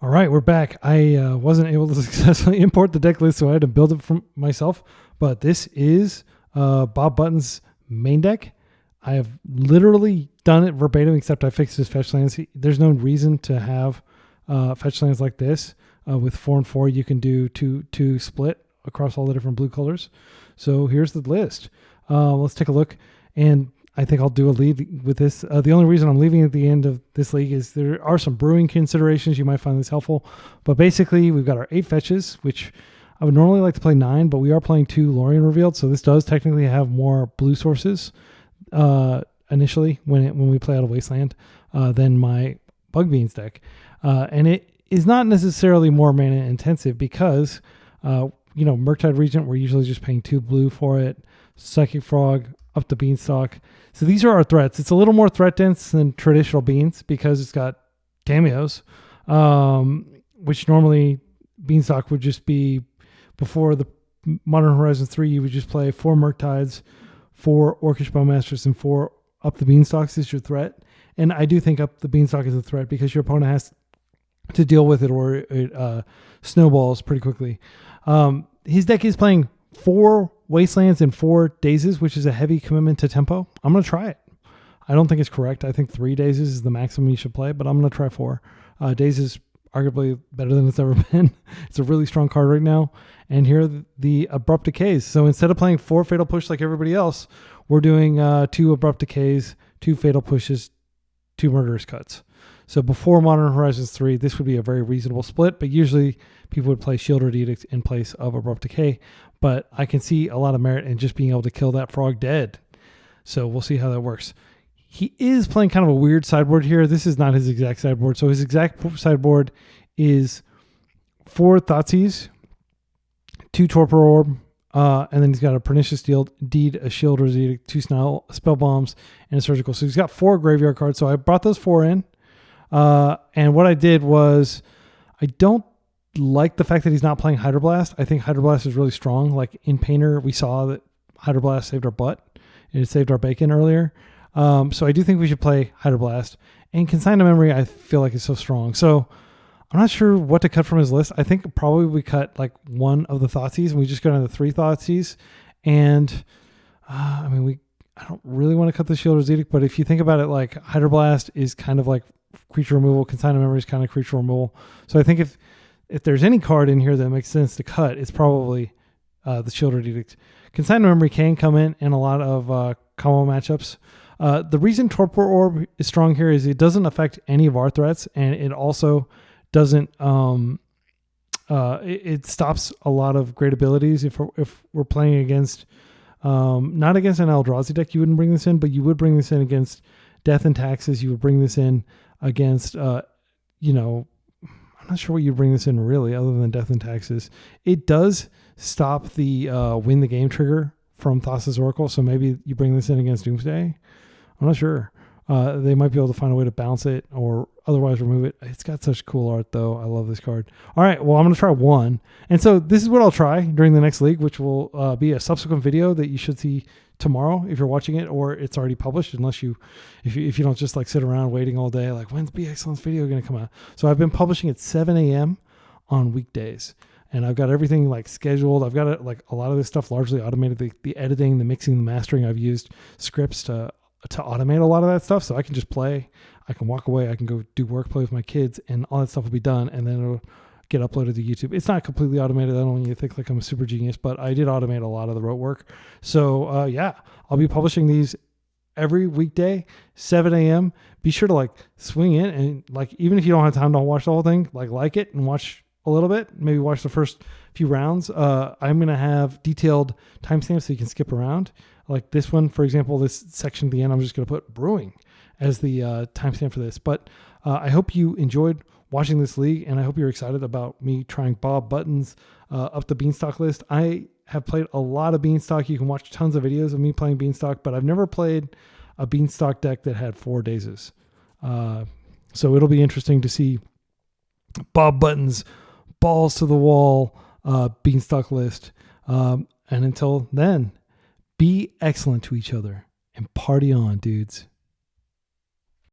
A: all right, we're back. I wasn't able to successfully import the deck list, so I had to build it from myself. But this is Bob Button's main deck. I have literally done it verbatim, except I fixed his fetch lands. There's no reason to have fetch lands like this. With 4 and 4, you can do two split across all the different blue colors. So here's the list. Let's take a look. And I think I'll do a lead with this. The only reason I'm leaving at the end of this league is there are some brewing considerations. You might find this helpful. But basically, we've got our 8 fetches, which I would normally like to play 9, but we are playing 2 Lorien Revealed. So this does technically have more blue sources initially when we play out of Wasteland than my Bug Beans deck. And it is not necessarily more mana intensive because, Murktide Regent, we're usually just paying 2 blue for it. Psychic Frog, up the Beanstalk. So these are our threats. It's a little more threat dense than traditional Beans because it's got Tamiyos, which normally Beanstalk would just be before the Modern Horizons 3, you would just play 4 Murktides, 4 Orcish Bowmasters, and 4 Up the Beanstalks is your threat. And I do think Up the Beanstalk is a threat because your opponent has to deal with it or it snowballs pretty quickly. His deck is playing 4 Wastelands and 4 Dazes, which is a heavy commitment to tempo. I'm going to try it. I don't think it's correct. I think 3 Dazes is the maximum you should play, but I'm going to try 4. Dazes arguably better than it's ever been. It's a really strong card right now. And here are the Abrupt Decays. So instead of playing 4 Fatal Push like everybody else, we're doing 2 Abrupt Decays, 2 Fatal Pushes, 2 Murderous Cuts. So before Modern Horizons 3, this would be a very reasonable split, but usually people would play Shielded Edict in place of Abrupt Decay. But I can see a lot of merit in just being able to kill that frog dead. So we'll see how that works. He is playing kind of a weird sideboard here. This is not his exact sideboard. So his exact sideboard is 4 Thoughtseize, 2 Torpor Orb, and then he's got a Pernicious Deed, a Shielded Edict, 2 Spell Bombs, and a Surgical. So he's got 4 graveyard cards. So I brought those 4 in. And what I did was I don't like the fact that he's not playing Hydroblast. I think Hydroblast is really strong. Like in Painter, we saw that Hydroblast saved our butt. It saved our bacon earlier. So I do think we should play Hydroblast. And Consign to Memory, I feel like is so strong. So I'm not sure what to cut from his list. I think probably we cut like 1 of the Thoughtseize and we just go down to 3 Thoughtseize. And I don't really want to cut the Shielded Edict, but if you think about it, like Hydroblast is kind of like creature removal. Consign to Memory is kind of creature removal. So I think if there's any card in here that makes sense to cut, it's probably the Shielded Edict. Consign to Memory can come in a lot of combo matchups. The reason Torpor Orb is strong here is it doesn't affect any of our threats, and it also doesn't. It stops a lot of great abilities. If we're playing against, not against an Eldrazi deck, you wouldn't bring this in, but you would bring this in against Death and Taxes. You would bring this in against, I'm not sure what you bring this in really, other than Death and Taxes. It does stop the win the game trigger from Thassa's Oracle, so maybe you bring this in against Doomsday. I'm not sure. They might be able to find a way to bounce it or otherwise remove it. It's got such cool art, though. I love this card. All right, well, I'm going to try 1. And so this is what I'll try during the next league, which will be a subsequent video that you should see tomorrow if you're watching it, or it's already published, unless if you don't just like sit around waiting all day, like when's Be Excellence video going to come out? So I've been publishing at 7 a.m. on weekdays. And I've got everything like scheduled. I've got it, like a lot of this stuff largely automated. The editing, the mixing, the mastering. I've used scripts to automate a lot of that stuff. So I can just play. I can walk away. I can go do work, play with my kids, and all that stuff will be done. And then it'll get uploaded to YouTube. It's not completely automated. I don't want you to think like I'm a super genius, but I did automate a lot of the rote work. So I'll be publishing these every weekday, 7 a.m. Be sure to like swing in and like, even if you don't have time to watch the whole thing, like it and watch a little bit, maybe watch the first few rounds. I'm going to have detailed timestamps so you can skip around. Like this one, for example, this section at the end, I'm just going to put brewing as the timestamp for this. But I hope you enjoyed watching this league, and I hope you're excited about me trying Bob Button's Up the Beanstalk list. I have played a lot of Beanstalk. You can watch tons of videos of me playing Beanstalk, but I've never played a Beanstalk deck that had 4 Dazes. So it'll be interesting to see Bob Button's balls to the wall Beanstalk list. And until then, be excellent to each other and party on, dudes.